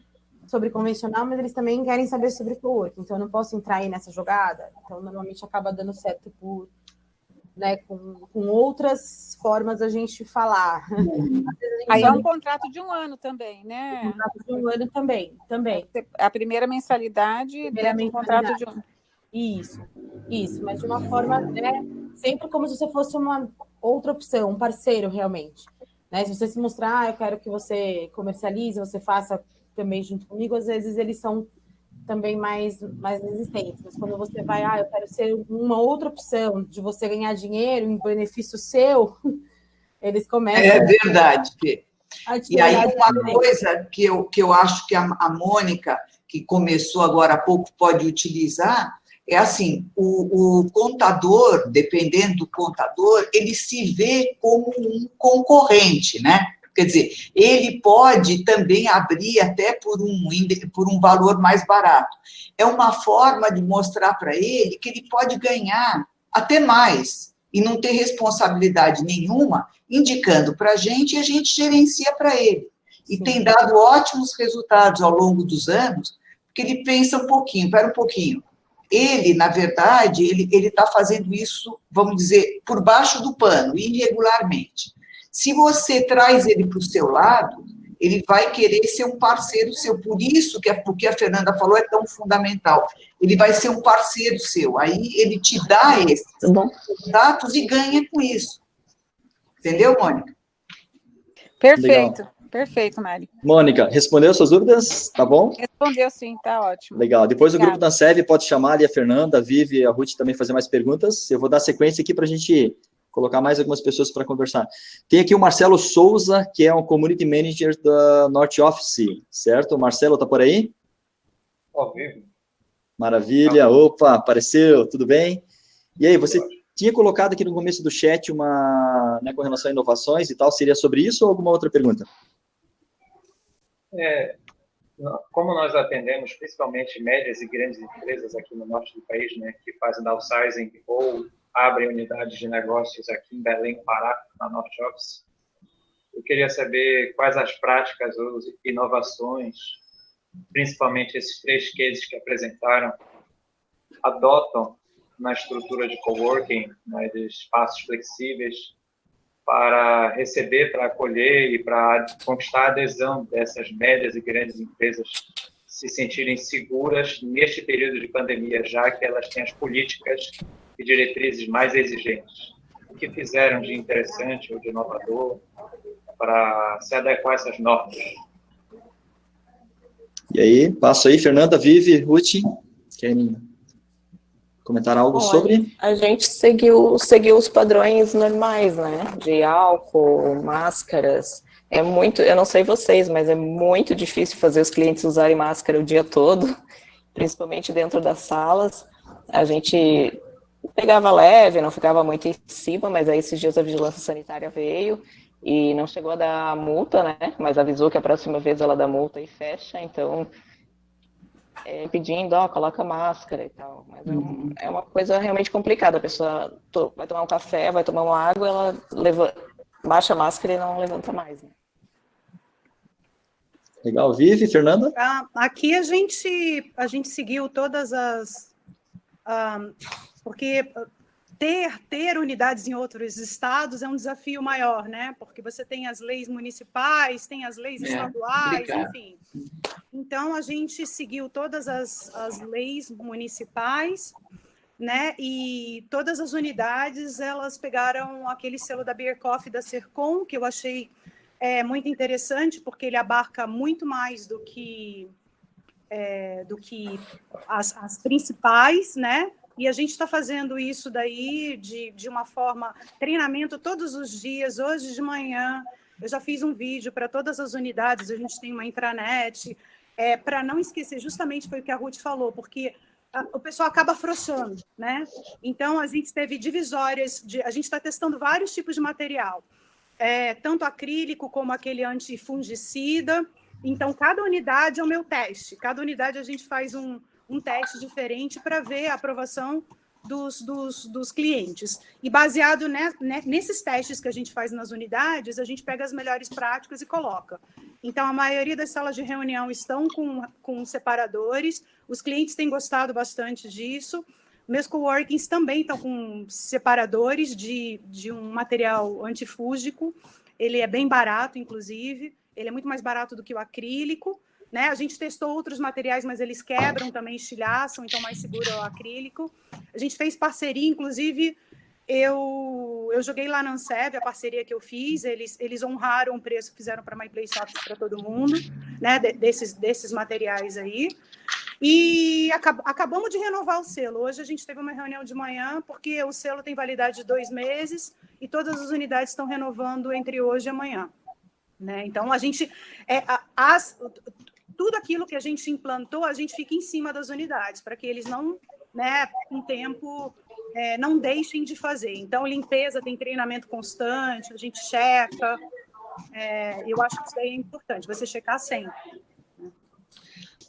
sobre convencional, mas eles também querem saber sobre coworking. Então, eu não posso entrar aí nessa jogada. Então, normalmente acaba dando certo com outras formas a gente falar. Aí é um contrato de 1 ano também, né? Um contrato de 1 ano também. A primeira mensalidade dentro do contrato de 1 ano. Isso, mas de uma forma, né, sempre como se você fosse uma outra opção, um parceiro realmente. Né? Se você se mostrar, eu quero que você comercialize, você faça também junto comigo, às vezes eles são também mais resistentes. Mas quando você vai, eu quero ser uma outra opção de você ganhar dinheiro em benefício seu, eles começam... É verdade, Fê. E aí uma coisa que eu acho que a Mônica, que começou agora há pouco, pode utilizar, é assim, o contador, dependendo do contador, ele se vê como um concorrente, né? Quer dizer, ele pode também abrir até por um valor mais barato. É uma forma de mostrar para ele que ele pode ganhar até mais e não ter responsabilidade nenhuma, indicando para a gente e a gente gerencia para ele. E Sim. Tem dado ótimos resultados ao longo dos anos, porque ele pensa um pouquinho, espera um pouquinho. Ele, na verdade, ele está fazendo isso, vamos dizer, por baixo do pano, irregularmente. Se você traz ele para o seu lado, ele vai querer ser um parceiro seu. Por isso que o que a Fernanda falou é tão fundamental. Ele vai ser um parceiro seu. Aí ele te dá esses contatos e ganha com isso. Entendeu, Mônica? Perfeito. Legal. Perfeito, Mari. Mônica, respondeu suas dúvidas? Tá bom? Respondeu sim, tá ótimo. Legal. Depois Obrigada. O grupo da SEV pode chamar ali a Fernanda, a Vivi e a Ruth também fazer mais perguntas. Eu vou dar sequência aqui para a gente colocar mais algumas pessoas para conversar. Tem aqui o Marcelo Souza, que é um Community Manager da Norte Office, certo? O Marcelo, tá por aí? Ao vivo. Maravilha. Opa, apareceu, tudo bem? E aí, você tinha colocado aqui no começo do chat uma, né, com relação a inovações e tal, seria sobre isso ou alguma outra pergunta? Como nós atendemos principalmente médias e grandes empresas aqui no norte do país, né, que fazem downsizing ou abrem unidades de negócios aqui em Belém, Pará, na Norte Office, eu queria saber quais as práticas ou inovações, principalmente esses 3 cases que apresentaram, adotam na estrutura de coworking, né, de espaços flexíveis, para receber, para acolher e para conquistar a adesão dessas médias e grandes empresas se sentirem seguras neste período de pandemia, já que elas têm as políticas e diretrizes mais exigentes. O que fizeram de interessante ou de inovador para se adequar a essas normas? E aí, passo aí, Fernanda, Vivi, Ruth, querem comentar algo sobre? A gente seguiu os padrões normais, né? De álcool, máscaras. É muito, eu não sei vocês, mas é muito difícil fazer os clientes usarem máscara o dia todo, principalmente dentro das salas. A gente pegava leve, não ficava muito em cima, mas aí esses dias a vigilância sanitária veio e não chegou a dar multa, né? Mas avisou que a próxima vez ela dá multa e fecha, então pedindo, coloca máscara e tal. Mas é uma coisa realmente complicada. A pessoa vai tomar um café, vai tomar uma água, ela baixa a máscara e não levanta mais, né? Legal. Vivi, Fernanda? Aqui a gente seguiu todas as... porque ter unidades em outros estados é um desafio maior, né? Porque você tem as leis municipais, tem as leis estaduais, enfim. Então, a gente seguiu todas as leis municipais, né? E todas as unidades, elas pegaram aquele selo da Bircoff e da Sercom, que eu achei muito interessante, porque ele abarca muito mais do que as principais, né? E a gente está fazendo isso daí de uma forma, treinamento todos os dias. Hoje de manhã eu já fiz um vídeo para todas as unidades, a gente tem uma intranet, para não esquecer, justamente foi o que a Ruth falou, porque o pessoal acaba afrouxando, né? Então a gente teve divisórias, a gente está testando vários tipos de material, tanto acrílico como aquele antifungicida. Então cada unidade é o meu teste, cada unidade a gente faz um teste diferente para ver a aprovação dos clientes. E baseado nesses testes que a gente faz nas unidades, a gente pega as melhores práticas e coloca. Então, a maioria das salas de reunião estão com separadores, os clientes têm gostado bastante disso, meus coworkings também estão com separadores de um material antifúngico, ele é bem barato, inclusive, ele é muito mais barato do que o acrílico, né? A gente testou outros materiais, mas eles quebram também, estilhaçam, então mais seguro é o acrílico. A gente fez parceria, inclusive, eu joguei lá na Ansev, a parceria que eu fiz, eles honraram o preço que fizeram para MyPlace Office para todo mundo, né? Desses materiais aí. E acabamos de renovar o selo. Hoje a gente teve uma reunião de manhã, porque o selo tem validade de 2 meses e todas as unidades estão renovando entre hoje e amanhã, né? Então, a gente... tudo aquilo que a gente implantou, a gente fica em cima das unidades, para que eles não, né, com o tempo, não deixem de fazer. Então, limpeza tem treinamento constante, a gente checa. Eu acho que isso aí é importante, você checar sempre.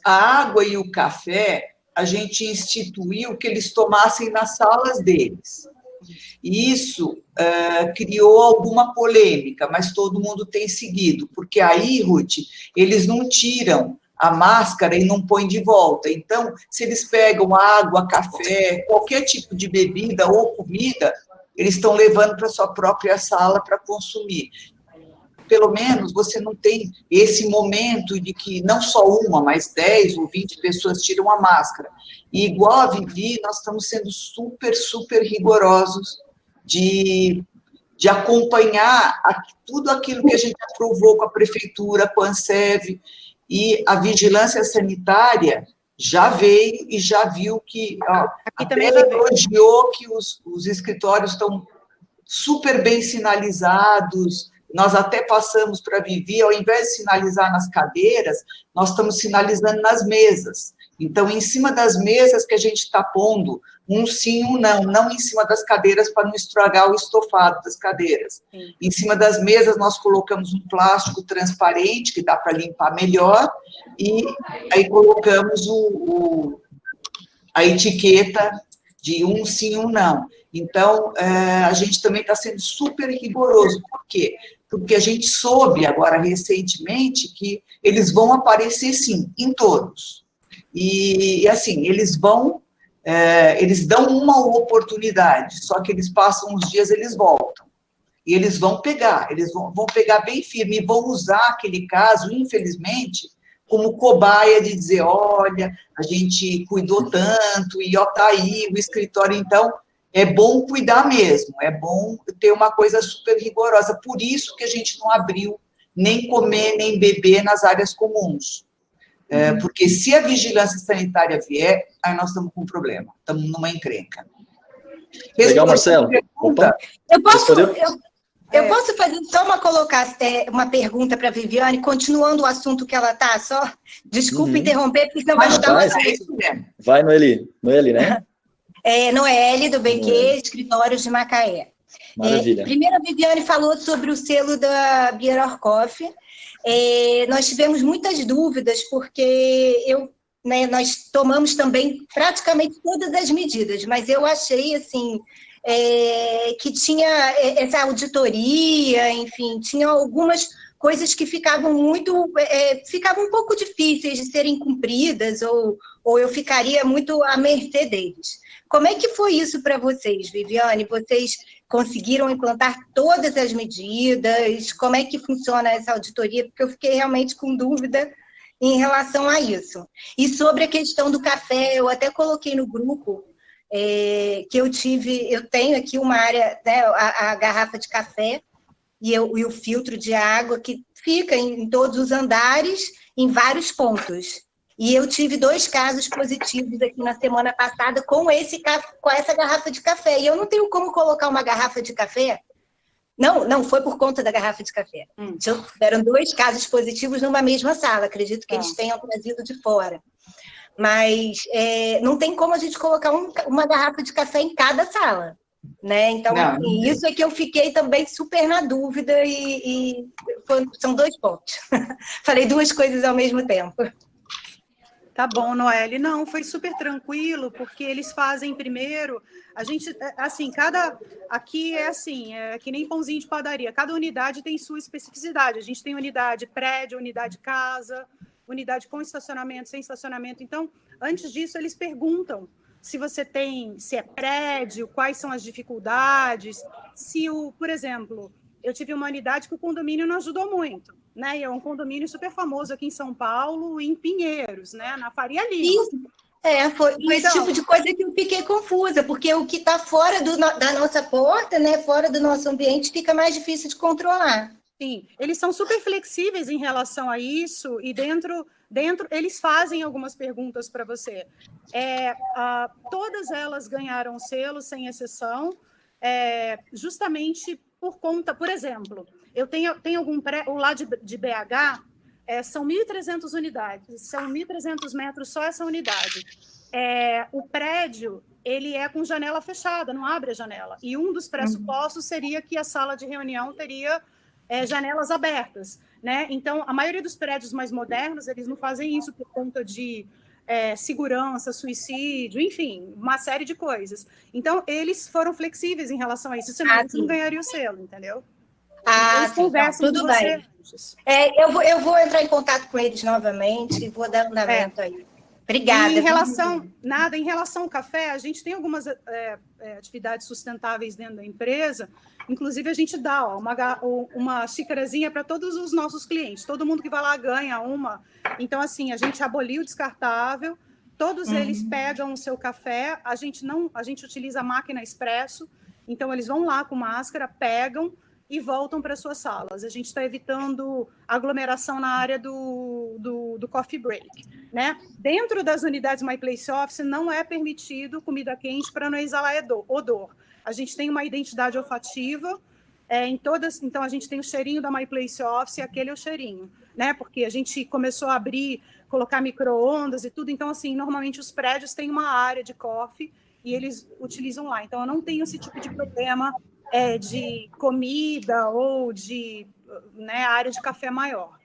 A água e o café, a gente instituiu que eles tomassem nas salas deles. E isso criou alguma polêmica, mas todo mundo tem seguido, porque aí, Ruth, eles não tiram a máscara e não põem de volta. Então, se eles pegam água, café, qualquer tipo de bebida ou comida, eles estão levando para a sua própria sala para consumir. Pelo menos você não tem esse momento de que não só uma, mas 10 ou 20 pessoas tiram a máscara. E igual a Vivi, nós estamos sendo super, super rigorosos de acompanhar tudo aquilo que a gente aprovou com a prefeitura, com a Ansev, e a vigilância sanitária já veio e já viu que... até elogiou que os escritórios estão super bem sinalizados. Nós até passamos para a Vivi, ao invés de sinalizar nas cadeiras, nós estamos sinalizando nas mesas. Então, em cima das mesas que a gente está pondo, um sim, um não em cima das cadeiras para não estragar o estofado das cadeiras. Sim. Em cima das mesas, nós colocamos um plástico transparente, que dá para limpar melhor, e aí colocamos a etiqueta de um sim, um não. Então, a gente também está sendo super rigoroso. Por quê? Porque a gente soube agora recentemente que eles vão aparecer, sim, em todos. E assim, eles dão uma oportunidade, só que eles passam uns dias, eles voltam. E eles vão pegar bem firme, e vão usar aquele caso, infelizmente, como cobaia de dizer, olha, a gente cuidou tanto, e ó, tá aí o escritório, então... É bom cuidar mesmo, é bom ter uma coisa super rigorosa. Por isso que a gente não abriu nem comer, nem beber nas áreas comuns. Porque se a vigilância sanitária vier, aí nós estamos com um problema, estamos numa encrenca. Legal, Marcelo. Eu posso fazer só uma pergunta para a Viviane, continuando o assunto que ela está, só? Desculpa interromper, porque senão vai ajudar mais. Vai, Noeli, né? Noelle, do BQ, Noelle. Escritórios de Macaé. Maravilha. Primeiro, a Viviane falou sobre o selo da Beer Coffee. Nós tivemos muitas dúvidas, porque nós tomamos também praticamente todas as medidas, mas eu achei assim, que tinha essa auditoria, enfim, tinha algumas coisas que ficavam ficavam um pouco difíceis de serem cumpridas, ou eu ficaria muito à mercê deles. Como é que foi isso para vocês, Viviane? Vocês conseguiram implantar todas as medidas? Como é que funciona essa auditoria? Porque eu fiquei realmente com dúvida em relação a isso. E sobre a questão do café, eu até coloquei no grupo que eu tenho aqui uma área, né, a garrafa de café e o filtro de água que fica em todos os andares, em vários pontos. E eu tive 2 casos positivos aqui na semana passada com essa garrafa de café. E eu não tenho como colocar uma garrafa de café. Não foi por conta da garrafa de café. Tiveram 2 casos positivos numa mesma sala. Acredito que eles tenham trazido de fora. Mas não tem como a gente colocar uma garrafa de café em cada sala, né? Então, assim, isso é que eu fiquei também super na dúvida e são 2 pontos. Falei 2 coisas ao mesmo tempo. Tá bom, Noelle. Não, foi super tranquilo, porque eles fazem primeiro, a gente, assim, aqui é assim, é que nem pãozinho de padaria, cada unidade tem sua especificidade, a gente tem unidade prédio, unidade casa, unidade com estacionamento, sem estacionamento, então, antes disso, eles perguntam se é prédio, quais são as dificuldades, por exemplo, eu tive uma unidade que o condomínio não ajudou muito, né? E é um condomínio super famoso aqui em São Paulo, em Pinheiros, né? Na Faria Lima. Isso. Foi esse tipo de coisa que eu fiquei confusa, porque o que está fora da nossa porta, né, fora do nosso ambiente, fica mais difícil de controlar. Sim, eles são super flexíveis em relação a isso, e dentro eles fazem algumas perguntas para você. Todas elas ganharam selo, sem exceção, justamente por conta, por exemplo, eu tenho o lá de BH, são 1.300 unidades, são 1.300 metros só essa unidade. O prédio, ele é com janela fechada, não abre a janela. E um dos pressupostos seria que a sala de reunião teria janelas abertas, né? Então, a maioria dos prédios mais modernos, eles não fazem isso por conta de segurança, suicídio, enfim, uma série de coisas. Então, eles foram flexíveis em relação a isso, senão eles não ganhariam o selo, entendeu? Eles conversam tudo com bem. você antes. Eu vou entrar em contato com eles novamente e vou dar um andamento aí. Obrigada. E em relação ao café, a gente tem algumas atividades sustentáveis dentro da empresa. Inclusive, a gente dá uma xícarazinha para todos os nossos clientes. Todo mundo que vai lá ganha uma. Então, assim, a gente aboliu o descartável. Todos eles pegam o seu café. A gente utiliza a máquina expresso. Então, eles vão lá com máscara, pegam e voltam para suas salas. A gente está evitando aglomeração na área do coffee break, né? Dentro das unidades My Place Office não é permitido comida quente para não exalar odor. A gente tem uma identidade olfativa em todas, então a gente tem o cheirinho da My Place Office, e aquele é o cheirinho, né? Porque a gente começou a colocar micro-ondas e tudo, então assim, normalmente os prédios têm uma área de coffee e eles utilizam lá. Então eu não tenho esse tipo de problema de comida ou de área de café maior.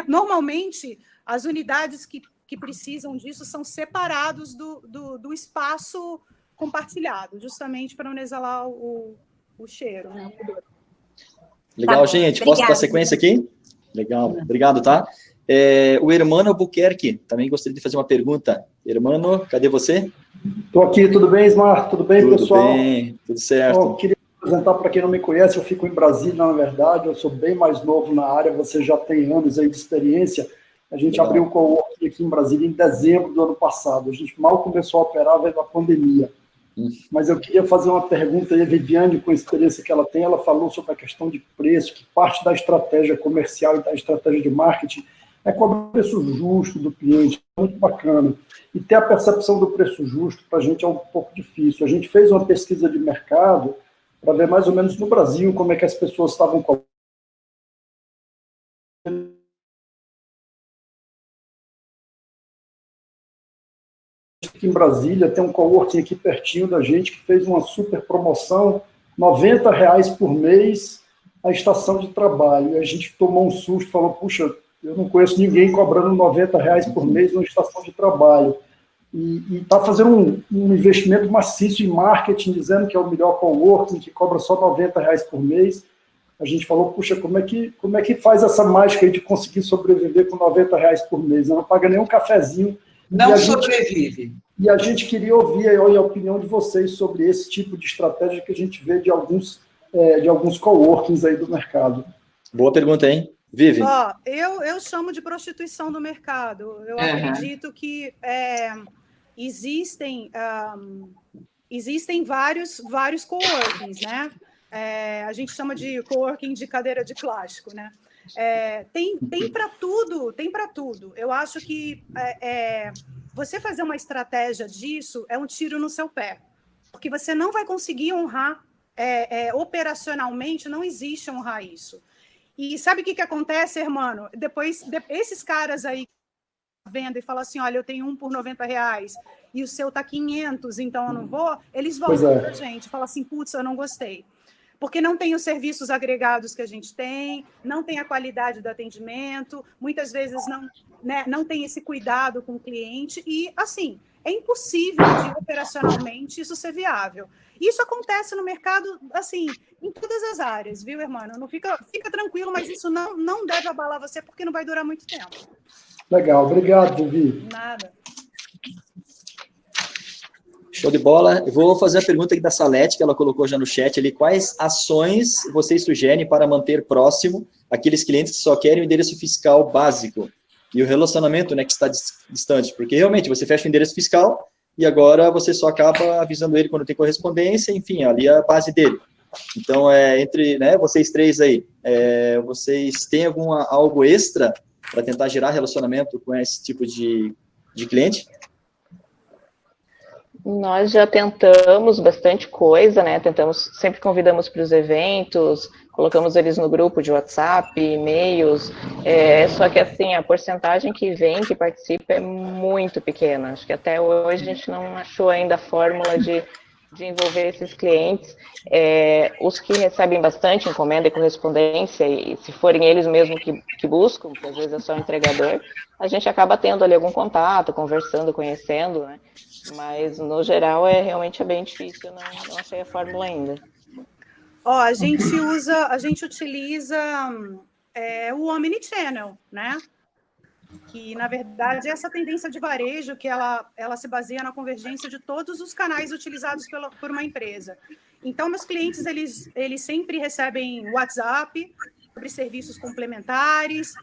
Normalmente, as unidades que precisam disso são separados do espaço compartilhado, justamente para não exalar o cheiro, né? Legal, gente. Posso dar sequência aqui? Legal, obrigado, tá? O Hermano Albuquerque também gostaria de fazer uma pergunta. Hermano, cadê você? Estou aqui, tudo bem, Ismar? Tudo bem, pessoal? Tudo bem, tudo certo. Eu queria apresentar para quem não me conhece, eu fico em Brasília, na verdade, eu sou bem mais novo na área, você já tem anos aí de experiência. A gente abriu o coworking aqui em Brasília em dezembro do ano passado. A gente mal começou a operar, veio a pandemia. Mas eu queria fazer uma pergunta aí, a Viviane, com a experiência que ela tem, ela falou sobre a questão de preço, que parte da estratégia comercial e da estratégia de marketing é cobrar o preço justo do cliente, muito bacana. E ter a percepção do preço justo, para a gente, é um pouco difícil. A gente fez uma pesquisa de mercado para ver mais ou menos no Brasil como é que as pessoas estavam cobrando. aqui em Brasília, tem um coworking aqui pertinho da gente que fez uma super promoção, R$90 por mês a estação de trabalho. E a gente tomou um susto, falou, puxa, eu não conheço ninguém cobrando R$90 por mês numa estação de trabalho. E está fazendo um investimento maciço em marketing, dizendo que é o melhor coworking, que cobra só R$90 por mês. A gente falou, puxa, como é que faz essa mágica aí de conseguir sobreviver com R$90 por mês? Não paga nem um cafezinho. Não sobrevive. E a gente queria ouvir a opinião de vocês sobre esse tipo de estratégia que a gente vê de alguns coworkings aí do mercado. Boa pergunta, hein? Vivi? Eu chamo de prostituição do mercado. Eu acredito que existem vários coworkings, né? A gente chama de coworking de cadeira de plástico, né? Tem para tudo. Eu acho que você fazer uma estratégia disso é um tiro no seu pé, porque você não vai conseguir honrar operacionalmente, não existe honrar isso. E sabe o que acontece, irmão? Depois, esses caras aí vendo e falam assim, olha, eu tenho um por R$90 e o seu tá 500, então eu não vou, eles voltam pra gente, falam assim, putz, eu não gostei. Porque não tem os serviços agregados que a gente tem, não tem a qualidade do atendimento, muitas vezes não tem esse cuidado com o cliente e, assim, é impossível de operacionalmente isso ser viável. Isso acontece no mercado, assim, em todas as áreas, viu, irmã? Não fica tranquilo, mas isso não deve abalar você porque não vai durar muito tempo. Legal, obrigado, Vivi. Nada. Show de bola. Eu vou fazer a pergunta aqui da Salete, que ela colocou já no chat ali. Quais ações vocês sugerem para manter próximo aqueles clientes que só querem o endereço fiscal básico e o relacionamento, né, que está distante? Porque realmente você fecha o endereço fiscal e agora você só acaba avisando ele quando tem correspondência, enfim, ali é a base dele. Então, entre vocês três aí, vocês têm algo extra para tentar gerar relacionamento com esse tipo de cliente? Nós já tentamos bastante coisa, né? Sempre convidamos para os eventos, colocamos eles no grupo de WhatsApp, e-mails, só que assim, a porcentagem que participa é muito pequena. Acho que até hoje a gente não achou ainda a fórmula de envolver esses clientes. Os que recebem bastante encomenda e correspondência, e se forem eles mesmos que buscam, porque às vezes é só entregador, a gente acaba tendo ali algum contato, conversando, conhecendo, né? Mas, no geral, realmente é bem difícil, não achei a fórmula ainda. A gente utiliza o Omnichannel, né? Que, na verdade, é essa tendência de varejo que ela se baseia na convergência de todos os canais utilizados por uma empresa. Então, meus clientes, eles sempre recebem WhatsApp sobre serviços complementares,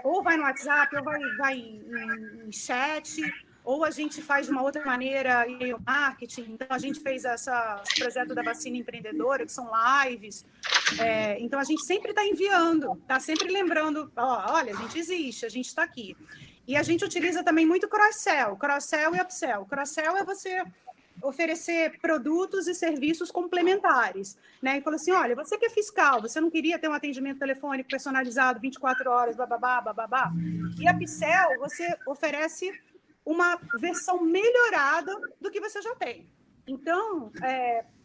ou vai no WhatsApp, ou vai em chat, ou a gente faz de uma outra maneira e-mail marketing. Então, a gente fez esse projeto da vacina empreendedora, que são lives. Então, a gente sempre está enviando, está sempre lembrando, olha, a gente existe, a gente está aqui. E a gente utiliza também muito cross-sell e upsell. Cross-sell é você oferecer produtos e serviços complementares, né? E falou assim, olha, você que é fiscal, você não queria ter um atendimento telefônico personalizado 24 horas, bababá. E upsell, você oferece uma versão melhorada do que você já tem. Então,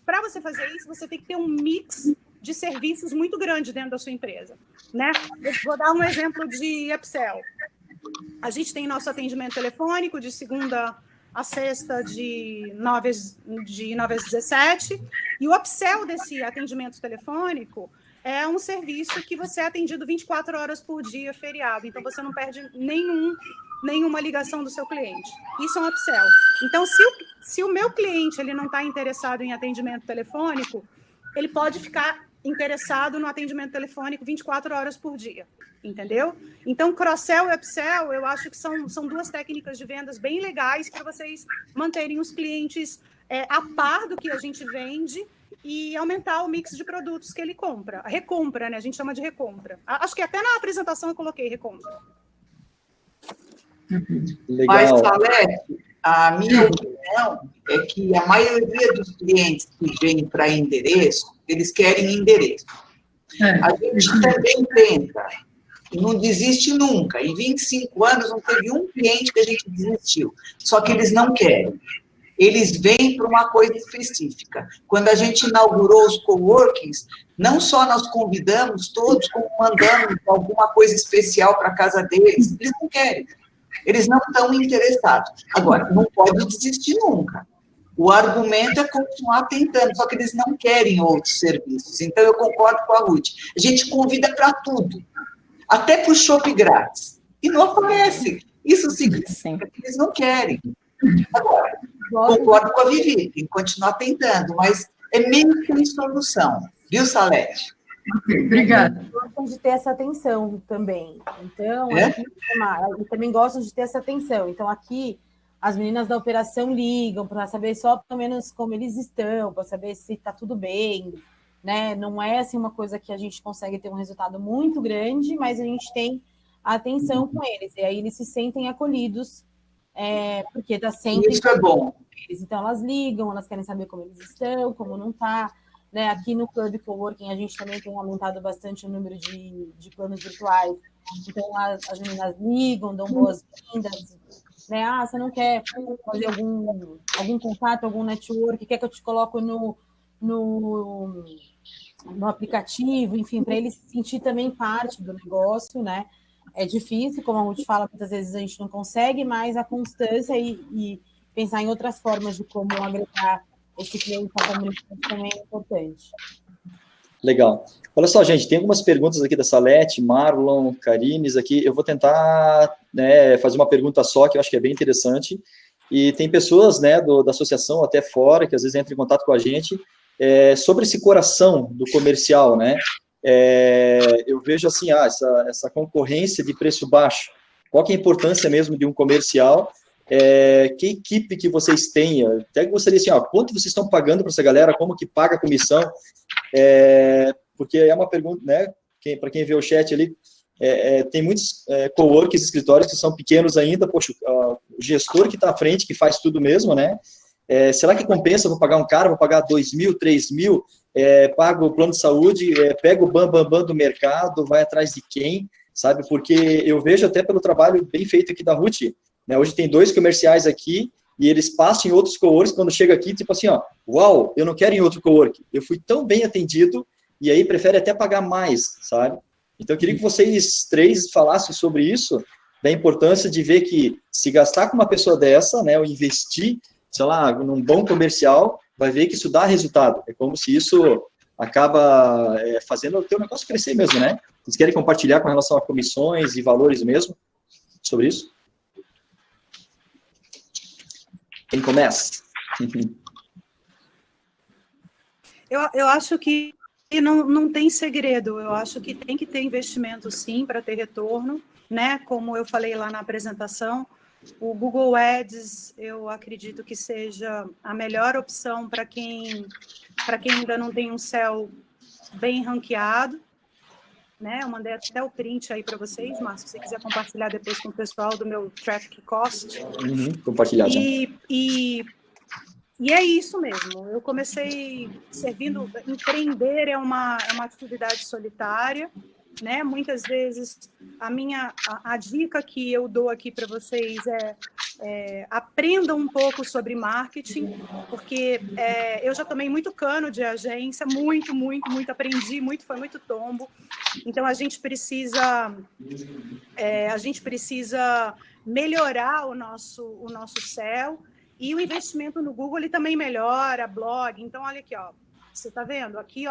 para você fazer isso, você tem que ter um mix de serviços muito grande dentro da sua empresa, né? Eu vou dar um exemplo de upsell. A gente tem nosso atendimento telefônico de segunda a sexta, de 9 às 17, e o upsell desse atendimento telefônico é um serviço que você é atendido 24 horas por dia, feriado, então você não perde nenhuma ligação do seu cliente. Isso é um upsell. Então, se o meu cliente ele não está interessado em atendimento telefônico, ele pode ficar interessado no atendimento telefônico 24 horas por dia, entendeu? Então, cross-sell e upsell, eu acho que são duas técnicas de vendas bem legais para vocês manterem os clientes a par do que a gente vende e aumentar o mix de produtos que ele compra. A recompra, né? A gente chama de recompra. Acho que até na apresentação eu coloquei recompra. Legal. Mas, Salete, a minha opinião é que a maioria dos clientes que vêm para endereço, eles querem endereço. A gente também tenta não desiste nunca. Em 25 anos, não teve um cliente que a gente desistiu. Só que eles não querem. Eles vêm para uma coisa específica. Quando a gente inaugurou os coworkings, não só nós convidamos todos, como mandamos alguma coisa especial para a casa deles. Eles não querem. Eles não estão interessados. Agora, não pode desistir nunca. O argumento é continuar tentando, só que eles não querem outros serviços. Então, eu concordo com a Ruth. A gente convida para tudo, até para o shopping grátis. E não aparece. Isso significa que eles não querem. Agora, concordo com a Vivi, tem que continuar tentando, mas é meio que uma solução. Viu, Salete? Obrigada. Gostam de ter essa atenção também. Então, aqui, eu também gosto de ter essa atenção. Então, aqui, as meninas da operação ligam para saber só pelo menos como eles estão, para saber se está tudo bem, né? Não é assim uma coisa que a gente consegue ter um resultado muito grande, mas a gente tem a atenção com eles, e aí eles se sentem acolhidos, porque está sempre... Isso é bom. Eles. Então, elas ligam, elas querem saber como eles estão, como não está. Né? Aqui no Club Coworking, a gente também tem aumentado bastante o número de planos virtuais. Então, as meninas ligam, dão boas-vindas, né? Ah, você não quer fazer algum contato, algum network, quer que eu te coloque no aplicativo, enfim, para ele se sentir também parte do negócio, né? É difícil, como a Ruth fala, muitas vezes a gente não consegue, mas a constância e pensar em outras formas de como agregar esse cliente à comunidade também é importante. Legal. Olha só, gente, tem algumas perguntas aqui da Salete, Marlon, Karines aqui. Eu vou tentar, né, fazer uma pergunta só, que eu acho que é bem interessante. E tem pessoas, né, da associação até fora, que às vezes entram em contato com a gente, sobre esse coração do comercial, né? Eu vejo assim, essa concorrência de preço baixo. Qual que é a importância mesmo de um comercial? Que equipe que vocês têm? Até gostaria assim, quanto vocês estão pagando para essa galera? Como que paga a comissão? Porque é uma pergunta, né? Para quem vê o chat ali, tem muitos coworks, escritórios que são pequenos ainda. Poxa, o gestor que está à frente, que faz tudo mesmo, né? Será que compensa? Vou pagar um cara, vou pagar 2 mil, 3 mil, pago o plano de saúde, pego o bam do mercado, vai atrás de quem, sabe? Porque eu vejo até pelo trabalho bem feito aqui da Ruth, né? Hoje tem 2 comerciais aqui, e eles passam em outros coworks, quando chega aqui, tipo assim, uau, eu não quero ir em outro cowork, eu fui tão bem atendido, e aí prefere até pagar mais, sabe? Então, eu queria que vocês 3 falassem sobre isso, da importância de ver que, se gastar com uma pessoa dessa, né, ou investir, sei lá, num bom comercial, vai ver que isso dá resultado. É como se isso acaba fazendo o teu negócio crescer mesmo, né? Vocês querem compartilhar com relação a comissões e valores mesmo sobre isso? Quem começa? Eu acho que não tem segredo. Eu acho que tem que ter investimento, sim, para ter retorno, né? Como eu falei lá na apresentação, o Google Ads, eu acredito que seja a melhor opção para quem ainda não tem um SEO bem ranqueado, né? Eu mandei até o print aí para vocês, mas se você quiser compartilhar depois com o pessoal do meu Traffic Cost. Compartilhar. E é isso mesmo. Eu comecei servindo. Empreender é uma atividade solitária, né? Muitas vezes a dica que eu dou aqui para vocês aprendam um pouco sobre marketing, porque eu já tomei muito cano de agência, muito aprendi, foi muito tombo. Então a gente precisa melhorar o nosso SEO, e o investimento no Google ele também melhora, blog. Então olha aqui, você está vendo aqui,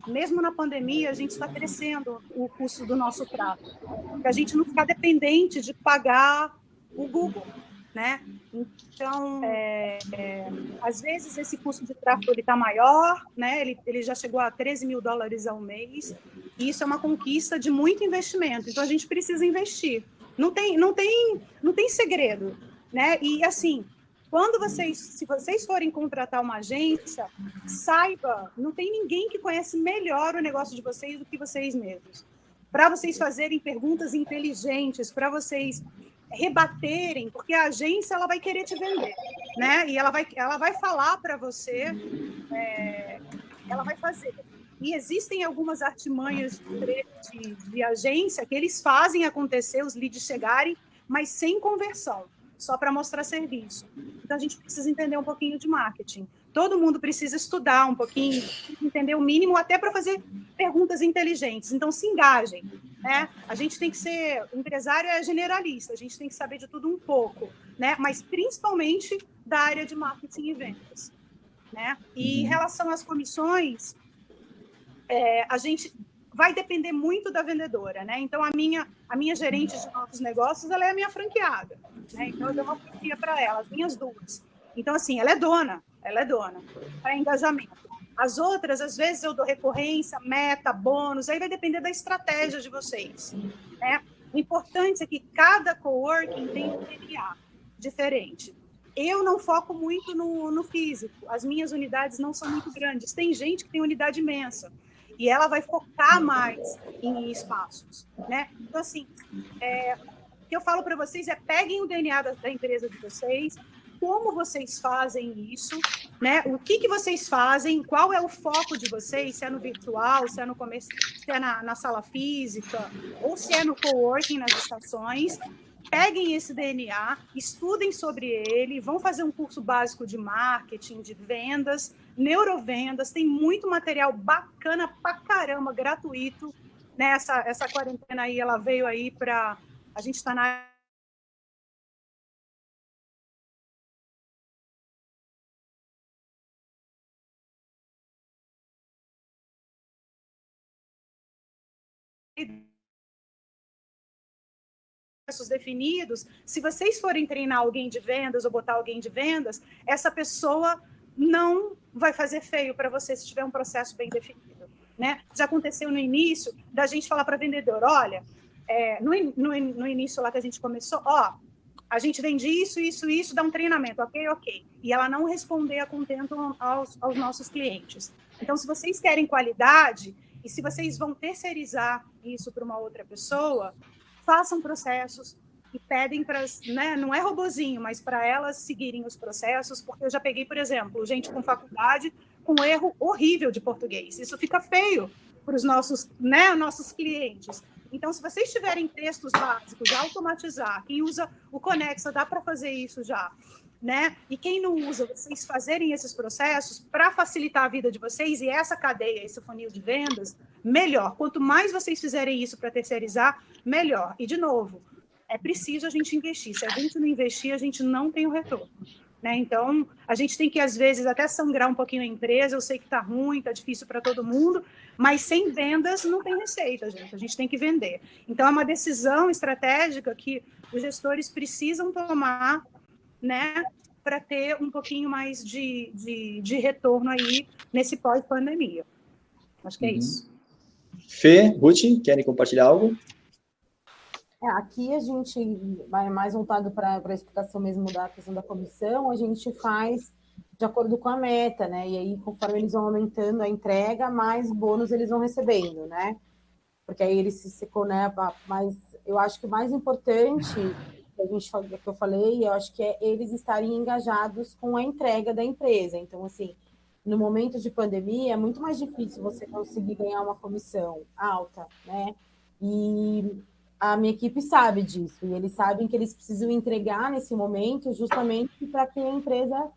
mesmo na pandemia, a gente está crescendo o custo do nosso tráfego, para a gente não ficar dependente de pagar o Google, né? Então, às vezes esse custo de tráfego está maior, né? Ele já chegou a $13 mil ao mês, e isso é uma conquista de muito investimento. Então, a gente precisa investir. Não tem segredo, né? E assim, se vocês forem contratar uma agência, saiba, não tem ninguém que conhece melhor o negócio de vocês do que vocês mesmos. Para vocês fazerem perguntas inteligentes, para vocês rebaterem, porque a agência ela vai querer te vender, né? E ela vai falar para você, ela vai fazer. E existem algumas artimanhas de agência que eles fazem acontecer os leads chegarem, mas sem conversão, só para mostrar serviço. Então, a gente precisa entender um pouquinho de marketing. Todo mundo precisa estudar um pouquinho, entender o mínimo, até para fazer perguntas inteligentes. Então, se engajem, né? A gente tem que ser... O empresário é generalista, a gente tem que saber de tudo um pouco, né? Mas, principalmente, da área de marketing e vendas, né? E em relação às comissões, a gente vai depender muito da vendedora, né? Então, a minha gerente de novos negócios, ela é a minha franqueada, né? Então, eu dou uma franquia para ela, as minhas duas. Então, assim, ela é dona para engajamento. As outras, às vezes, eu dou recorrência, meta, bônus, aí vai depender da estratégia de vocês, né? O importante é que cada coworking tem um DNA diferente. Eu não foco muito no físico, as minhas unidades não são muito grandes. Tem gente que tem unidade imensa, e ela vai focar mais em espaços, né? Então, assim, o que eu falo para vocês é peguem o DNA da empresa de vocês, como vocês fazem isso, né? O que vocês fazem, qual é o foco de vocês, se é no virtual, se é no comércio, se é na sala física, ou se é no coworking, nas estações. Peguem esse DNA, estudem sobre ele, vão fazer um curso básico de marketing, de vendas, neurovendas, tem muito material bacana pra caramba, gratuito, né? Essa quarentena aí, ela veio aí para... A gente está na... definidos, se vocês forem treinar alguém de vendas ou botar alguém de vendas, essa pessoa não vai fazer feio para você se tiver um processo bem definido, né? Já aconteceu no início da gente falar para vendedor, olha, no início lá que a gente começou, a gente vende isso, dá um treinamento, ok. E ela não responder a contento aos nossos clientes. Então, se vocês querem qualidade e se vocês vão terceirizar isso para uma outra pessoa, façam processos e pedem para, né, não é robozinho, mas para elas seguirem os processos, porque eu já peguei, por exemplo, gente com faculdade com erro horrível de português. Isso fica feio para os nossos clientes. Então, se vocês tiverem textos básicos, já automatizar, quem usa o Conexa, dá para fazer isso já, né? E quem não usa, vocês fazerem esses processos para facilitar a vida de vocês e essa cadeia, esse funil de vendas, melhor. Quanto mais vocês fizerem isso para terceirizar, melhor. E, de novo, é preciso a gente investir. Se a gente não investir, a gente não tem o retorno, né? Então, a gente tem que, às vezes, até sangrar um pouquinho a empresa. Eu sei que está ruim, está difícil para todo mundo, mas sem vendas não tem receita, gente. A gente tem que vender. Então, é uma decisão estratégica que os gestores precisam tomar, né, para ter um pouquinho mais de retorno aí nesse pós-pandemia. Acho que é isso. Fê, Ruth, querem compartilhar algo? Aqui a gente vai mais voltado para a explicação mesmo da questão da comissão, a gente faz de acordo com a meta, né? E aí, conforme eles vão aumentando a entrega, mais bônus eles vão recebendo, né? Porque aí eles se conectam, mas eu acho que o mais importante que eu falei, eu acho que é eles estarem engajados com a entrega da empresa. Então, assim, no momento de pandemia, é muito mais difícil você conseguir ganhar uma comissão alta, né? E a minha equipe sabe disso, e eles sabem que eles precisam entregar nesse momento justamente para que a empresa,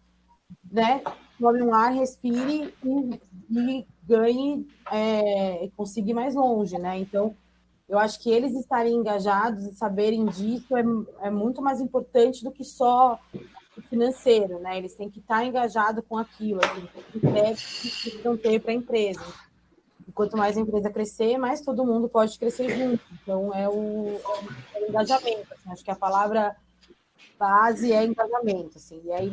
né, tome um ar, respire e ganhe, consiga ir mais longe, né? Então, eu acho que eles estarem engajados e saberem disso é muito mais importante do que só o financeiro, né? Eles têm que estar engajados com aquilo, assim, que precisam ter para a empresa. E quanto mais a empresa crescer, mais todo mundo pode crescer junto. Então, é o engajamento. Assim, acho que a palavra base é engajamento. Assim. E aí,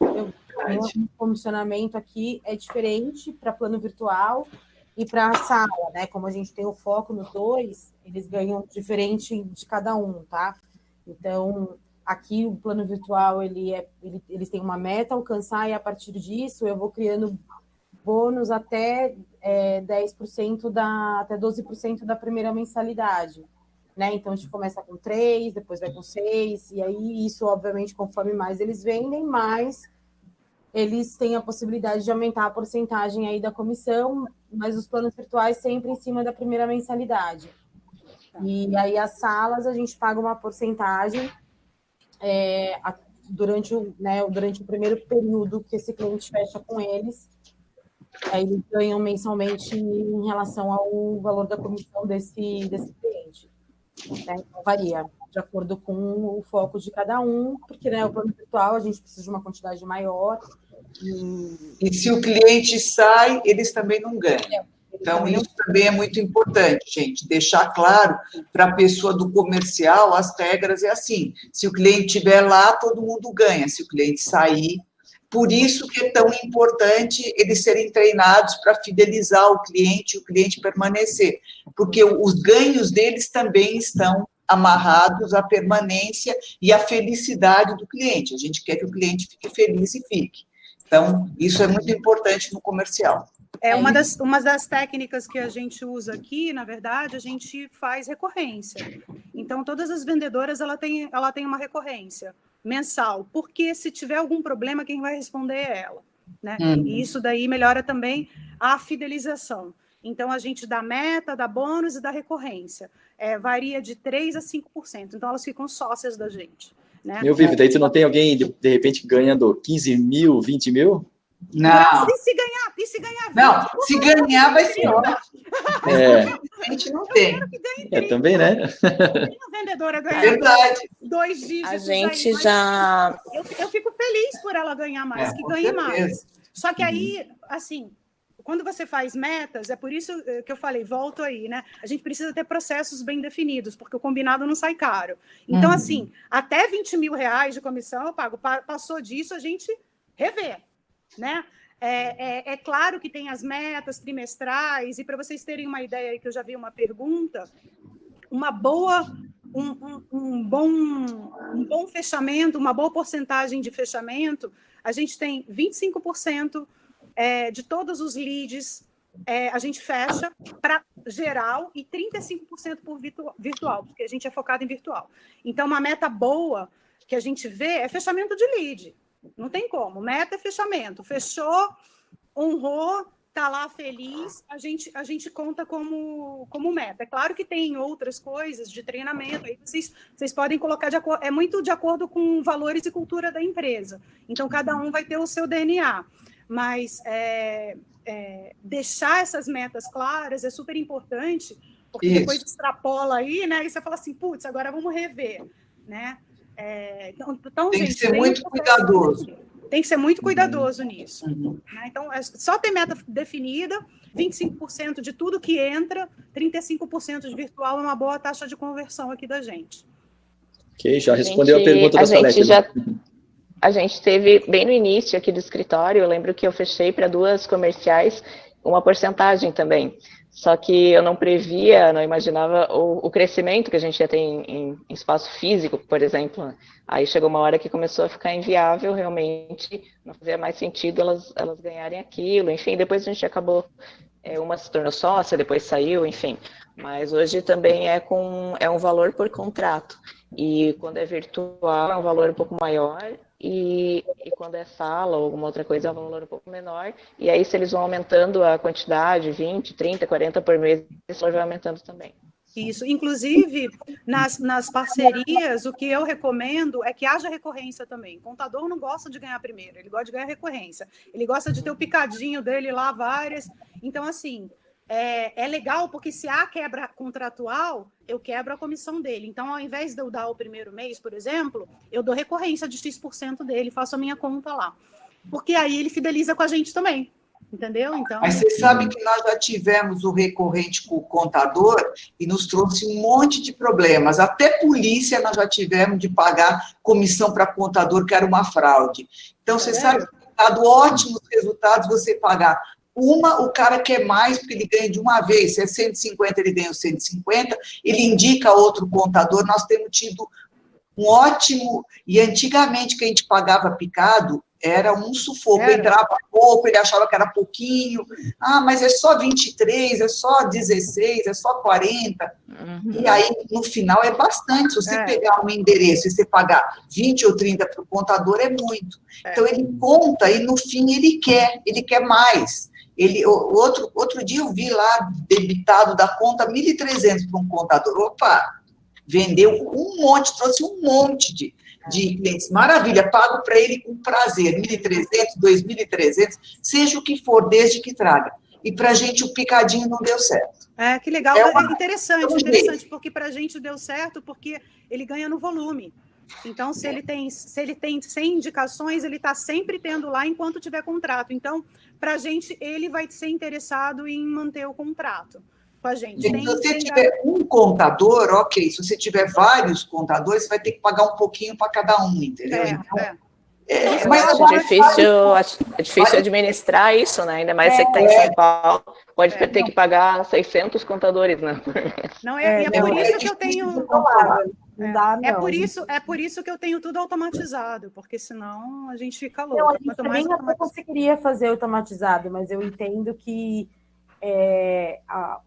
o comissionamento aqui é diferente para plano virtual e para a sala, né? Como a gente tem o foco nos dois, eles ganham diferente de cada um, tá? Então, aqui o plano virtual, eles têm uma meta a alcançar e a partir disso eu vou criando bônus até 10% até 12% da primeira mensalidade, né? Então, a gente começa com 3, depois vai com 6, e aí isso, obviamente, conforme mais eles vendem, mais eles têm a possibilidade de aumentar a porcentagem aí da comissão, mas os planos virtuais sempre em cima da primeira mensalidade. E aí as salas a gente paga uma porcentagem durante o primeiro período que esse cliente fecha com eles. Aí eles ganham mensalmente em relação ao valor da comissão desse cliente. Né? Então, varia de acordo com o foco de cada um, porque o plano virtual a gente precisa de uma quantidade maior. E se o cliente sai, eles também não ganham. Então, isso também é muito importante, gente, deixar claro para a pessoa do comercial, as regras é assim, se o cliente estiver lá, todo mundo ganha, se o cliente sair, por isso que é tão importante eles serem treinados para fidelizar o cliente permanecer, porque os ganhos deles também estão amarrados à permanência e à felicidade do cliente, a gente quer que o cliente fique feliz e fique. Então, isso é muito importante no comercial. Uma das técnicas que a gente usa aqui, na verdade, a gente faz recorrência. Então, todas as vendedoras, ela tem uma recorrência mensal, porque se tiver algum problema, quem vai responder é ela. Né? E isso daí melhora também a fidelização. Então, a gente dá meta, dá bônus e dá recorrência. Varia de 3% a 5%. Então, elas ficam sócias da gente. Né? Meu Vivi, daí tu não tem alguém, de repente, ganhando 15 mil, 20 mil? Não. E se ganhar 20, não, se ganhar vai ser ótimo. A gente não tem. Também, né? Tem uma vendedora ganhando verdade. 2 dígitos. A gente aí, já... Eu fico feliz por ela ganhar mais, que ganhe mais. Só que aí, assim, quando você faz metas, é por isso que eu falei, volto aí, né? A gente precisa ter processos bem definidos, porque o combinado não sai caro. Então, assim, até 20 mil reais de comissão eu pago. Passou disso, a gente revê, né? É claro que tem as metas trimestrais, e para vocês terem uma ideia aí, que eu já vi uma pergunta, um bom fechamento, uma boa porcentagem de fechamento, a gente tem 25% de todos os leads a gente fecha para geral e 35% por virtual, porque a gente é focado em virtual. Então, uma meta boa que a gente vê é fechamento de lead. Não tem como. Meta é fechamento. Fechou, honrou, está lá feliz, a gente conta como meta. É claro que tem outras coisas de treinamento, aí vocês podem colocar é muito de acordo com valores e cultura da empresa. Então, cada um vai ter o seu DNA. Mas deixar essas metas claras é super importante, porque depois extrapola aí, né? E você fala assim, putz, agora vamos rever, né? Então, tem que ser muito cuidadoso. Tem que ser muito cuidadoso nisso. Né? Então, só ter meta definida, 25% de tudo que entra, 35% de virtual é uma boa taxa de conversão aqui da gente. Ok, já respondeu a pergunta da Salete. A gente teve, bem no início aqui do escritório, eu lembro que eu fechei para 2 comerciais uma porcentagem também. Só que eu não previa, não imaginava o crescimento que a gente ia ter em espaço físico, por exemplo. Aí chegou uma hora que começou a ficar inviável, realmente não fazia mais sentido elas ganharem aquilo. Enfim, depois a gente acabou, uma se tornou sócia, depois saiu, enfim. Mas hoje também é um valor por contrato. E quando é virtual é um valor um pouco maior. E quando é sala ou alguma outra coisa é um valor um pouco menor, e aí se eles vão aumentando a quantidade, 20, 30, 40 por mês, esse valor vai aumentando também. Isso, inclusive nas parcerias, o que eu recomendo é que haja recorrência também. O contador não gosta de ganhar primeiro, ele gosta de ganhar recorrência, ele gosta de ter o picadinho dele lá, várias, então assim, é legal porque se há quebra contratual, eu quebro a comissão dele. Então, ao invés de eu dar o primeiro mês, por exemplo, eu dou recorrência de X% dele, faço a minha conta lá. Porque aí ele fideliza com a gente também, entendeu? Então, mas você sabe que nós já tivemos o recorrente com o contador e nos trouxe um monte de problemas. Até polícia nós já tivemos de pagar comissão para contador, que era uma fraude. Então, você sabe que dado ótimos resultados você pagar. O cara quer mais, porque ele ganha de uma vez, se é 150, ele ganha os 150, ele indica outro contador, nós temos tido um ótimo, e antigamente que a gente pagava picado, era um sufoco, entrava pouco, ele achava que era pouquinho, mas é só 23, é só 16, é só 40, e aí, no final, é bastante, se você pegar um endereço e você pagar 20 ou 30 para o contador, é muito. Então, ele conta e, no fim, ele quer mais. Outro dia eu vi lá, debitado da conta, 1.300 para um contador, opa, vendeu um monte, trouxe um monte de clientes, maravilha, pago para ele com prazer, 1.300, 2.300, seja o que for, desde que traga. E para a gente o picadinho não deu certo. Que legal, é interessante, porque para a gente deu certo, porque ele ganha no volume. Então, se ele tem 100 indicações, ele está sempre tendo lá enquanto tiver contrato. Então, para a gente, ele vai ser interessado em manter o contrato com a gente. Se você tiver um contador, ok. Se você tiver vários contadores, você vai ter que pagar um pouquinho para cada um, entendeu? Mas é difícil administrar isso, né? Ainda mais você que está em São Paulo, pode ter que pagar 600 contadores, né? Não, é por isso que eu tenho... É por isso que eu tenho tudo automatizado, porque senão a gente fica louco. A gente também até conseguiria fazer automatizado, mas eu entendo que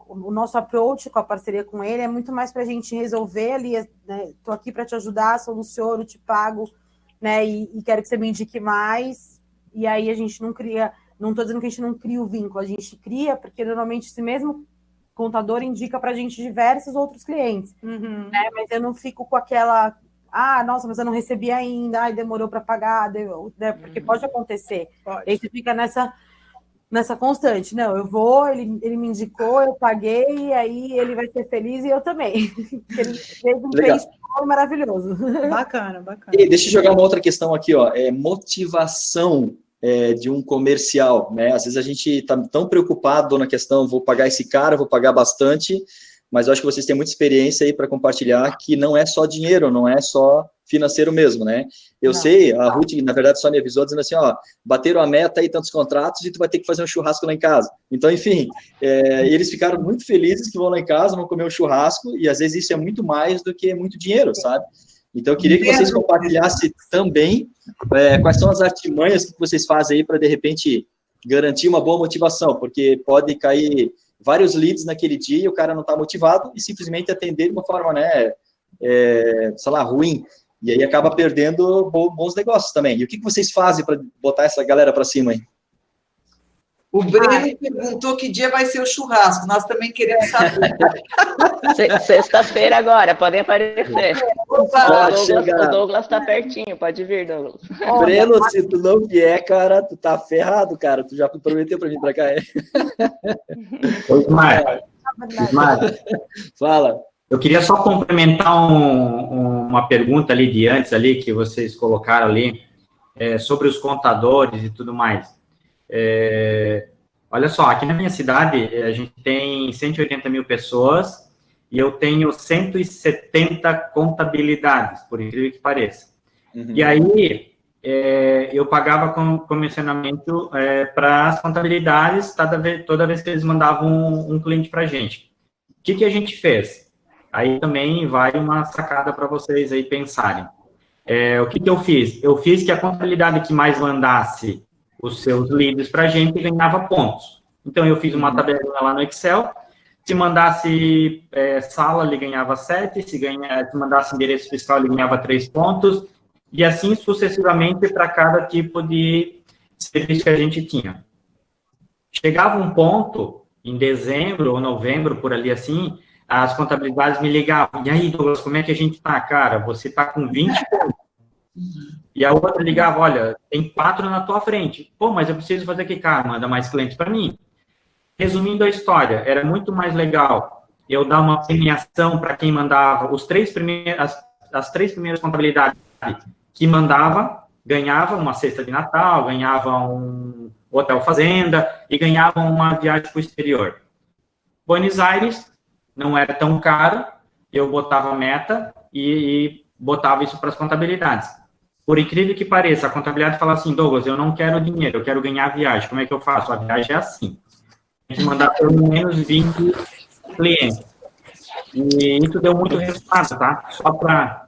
o nosso approach com a parceria com ele é muito mais para a gente resolver ali, né? Estou aqui para te ajudar, soluciono, te pago, né? E quero que você me indique mais. E aí a gente não cria, não estou dizendo que a gente não cria o vínculo, a gente cria, porque normalmente esse mesmo contador indica para a gente diversos outros clientes, né? Mas eu não fico com aquela, nossa, mas eu não recebi ainda, demorou para pagar, né? Porque pode acontecer. E aí você fica nessa constante, não, eu vou, ele me indicou, eu paguei, e aí ele vai ser feliz e eu também. Ele fez um peixe maravilhoso. Bacana. E deixa eu jogar uma outra questão aqui, motivação de um comercial, né? Às vezes a gente está tão preocupado na questão, vou pagar esse cara, vou pagar bastante, mas eu acho que vocês têm muita experiência aí para compartilhar que não é só dinheiro, não é só financeiro mesmo, né? Sei, a Ruth, na verdade, só me avisou dizendo assim, bateram a meta aí, tantos contratos, e tu vai ter que fazer um churrasco lá em casa. Então, enfim, eles ficaram muito felizes que vão lá em casa, vão comer um churrasco, e às vezes isso é muito mais do que muito dinheiro, sabe? Então, eu queria que vocês compartilhassem também quais são as artimanhas que vocês fazem aí para, de repente, garantir uma boa motivação, porque pode cair vários leads naquele dia e o cara não está motivado e simplesmente atender de uma forma, né, sei lá, ruim. E aí acaba perdendo bons negócios também. E o que vocês fazem para botar essa galera para cima aí? O Breno perguntou que dia vai ser o churrasco. Nós também queremos saber. Sexta-feira agora, podem aparecer. O Douglas está pertinho, pode vir, Douglas. Breno, se tu não vier, cara, tu tá ferrado, cara. Tu já prometeu para vir para cá. Ismar. Fala. Eu queria só complementar uma pergunta ali de antes, ali, que vocês colocaram ali, sobre os contadores e tudo mais. Olha só, aqui na minha cidade, a gente tem 180 mil pessoas e eu tenho 170 contabilidades, por incrível que pareça. E aí, eu pagava comissionamento para as contabilidades toda vez que eles mandavam um cliente para a gente. O que a gente fez? Aí também vai uma sacada para vocês aí pensarem. O que eu fiz? Eu fiz que a contabilidade que mais mandasse os seus leads para a gente ganhava pontos. Então, eu fiz uma tabela lá no Excel. Se mandasse sala, ele ganhava 7. Se mandasse endereço fiscal, ele ganhava 3 pontos. E assim sucessivamente para cada tipo de serviço que a gente tinha. Chegava um ponto, em dezembro ou novembro, por ali assim, as contabilidades me ligavam. E aí, Douglas, como é que a gente tá? Cara, você tá com 20 pontos. E a outra ligava, olha, tem 4 na tua frente. Pô, mas eu preciso fazer o que, cara? Manda mais clientes para mim. Resumindo a história, era muito mais legal eu dar uma premiação para quem mandava as 3 primeiras contabilidades que mandava, ganhava uma cesta de Natal, ganhava um hotel fazenda e ganhava uma viagem para o exterior. Buenos Aires não era tão caro, eu botava a meta e botava isso para as contabilidades. Por incrível que pareça, a contabilidade fala assim, Douglas, eu não quero dinheiro, eu quero ganhar a viagem. Como é que eu faço? A viagem é assim. Tem que mandar pelo menos 20 clientes. E isso deu muito resultado, tá? Só para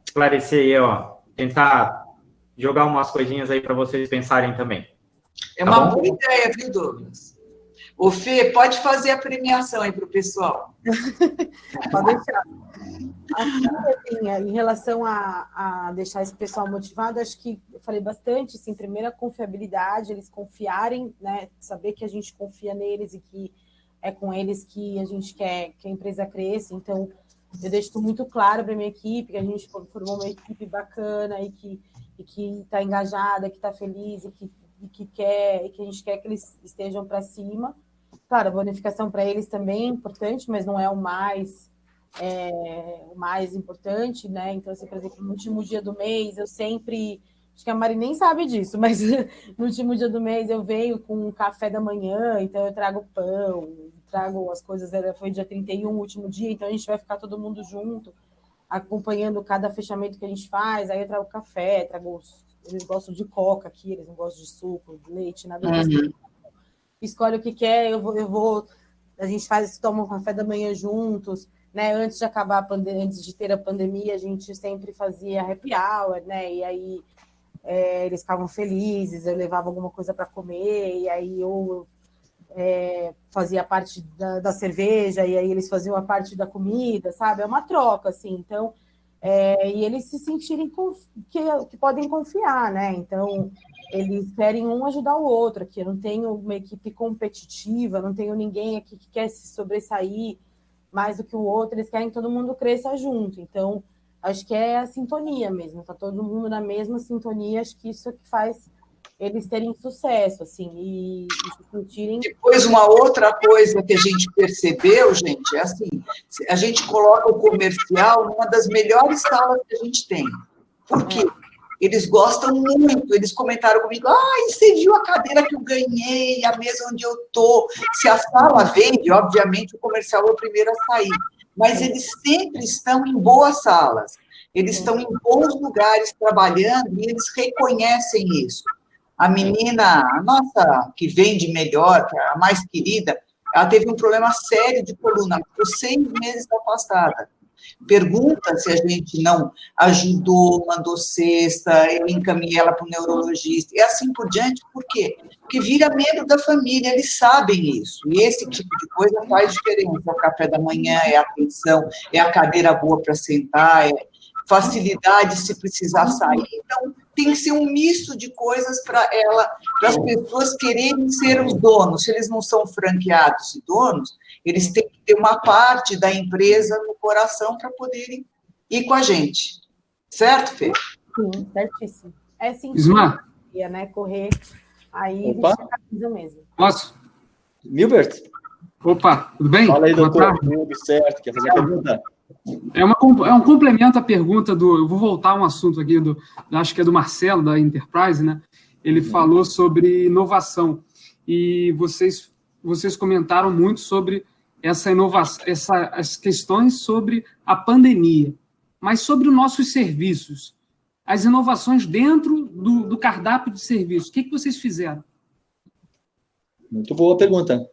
esclarecer aí, tentar jogar umas coisinhas aí para vocês pensarem também. É uma boa ideia, viu, Douglas? Ô, Fê, pode fazer a premiação aí para o pessoal. Pode deixar. Aqui, assim, em relação a deixar esse pessoal motivado, acho que eu falei bastante, assim, primeiro a confiabilidade, eles confiarem, né, saber que a gente confia neles e que é com eles que a gente quer que a empresa cresça. Então, eu deixo tudo muito claro para a minha equipe, que a gente formou uma equipe bacana e que está engajada, que está feliz e que a gente quer que eles estejam para cima. Claro, a bonificação para eles também é importante, mas não é o mais importante, né? Então, assim, por exemplo, no último dia do mês, eu sempre... Acho que a Mari nem sabe disso, mas no último dia do mês eu venho com um café da manhã, então eu trago pão, trago as coisas, foi dia 31, o último dia, então a gente vai ficar todo mundo junto, acompanhando cada fechamento que a gente faz, aí eu trago café, eles gostam de coca aqui, eles não gostam de suco, de leite, nada disso. Escolhe o que quer, a gente toma um café da manhã juntos, né? Antes de acabar antes de ter a pandemia, a gente sempre fazia happy hour, né? E aí eles ficavam felizes, eu levava alguma coisa para comer, e aí eu fazia parte da cerveja, e aí eles faziam a parte da comida, sabe? É uma troca, assim, então, e eles se sentirem que podem confiar, né? Então, eles querem um ajudar o outro aqui. Eu não tenho uma equipe competitiva, não tenho ninguém aqui que quer se sobressair mais do que o outro, eles querem que todo mundo cresça junto. Então, acho que é a sintonia mesmo, tá todo mundo na mesma sintonia, acho que isso é que faz eles terem sucesso, assim, e se sentirem... Depois, uma outra coisa que a gente percebeu, gente, é assim, a gente coloca o comercial numa das melhores salas que a gente tem. Por quê? Eles gostam muito, eles comentaram comigo, você viu a cadeira que eu ganhei, a mesa onde eu estou. Se a sala vende, obviamente, o comercial é o primeiro a sair. Mas eles sempre estão em boas salas, eles estão em bons lugares trabalhando e eles reconhecem isso. A menina, a nossa, que vende melhor, que é a mais querida, ela teve um problema sério de coluna, ficou 6 meses afastada. Pergunta se a gente não ajudou, mandou cesta, eu encaminhei ela para o neurologista, e assim por diante. Por quê? Porque vira membro da família, eles sabem isso, e esse tipo de coisa faz diferença. É o café da manhã, é a atenção, é a cadeira boa para sentar, é facilidade se precisar sair. Então, tem que ser um misto de coisas para as pessoas quererem ser os donos. Se eles não são franqueados e donos, eles têm que ter uma parte da empresa no coração para poderem ir com a gente. Certo, Fê? Sim, certíssimo. É sim, Ismar? Né? Correr, aí vestir a camisa mesmo. Posso? Milbert? Opa, tudo bem? Fala aí, doutor. Tudo certo, quer fazer a pergunta? É um complemento à pergunta eu vou voltar a um assunto aqui, acho que é do Marcelo, da Enterprise, né? Ele falou sobre inovação, e vocês comentaram muito sobre essa inovação, as questões sobre a pandemia, mas sobre os nossos serviços, as inovações dentro do cardápio de serviços, o que vocês fizeram? Muito boa pergunta.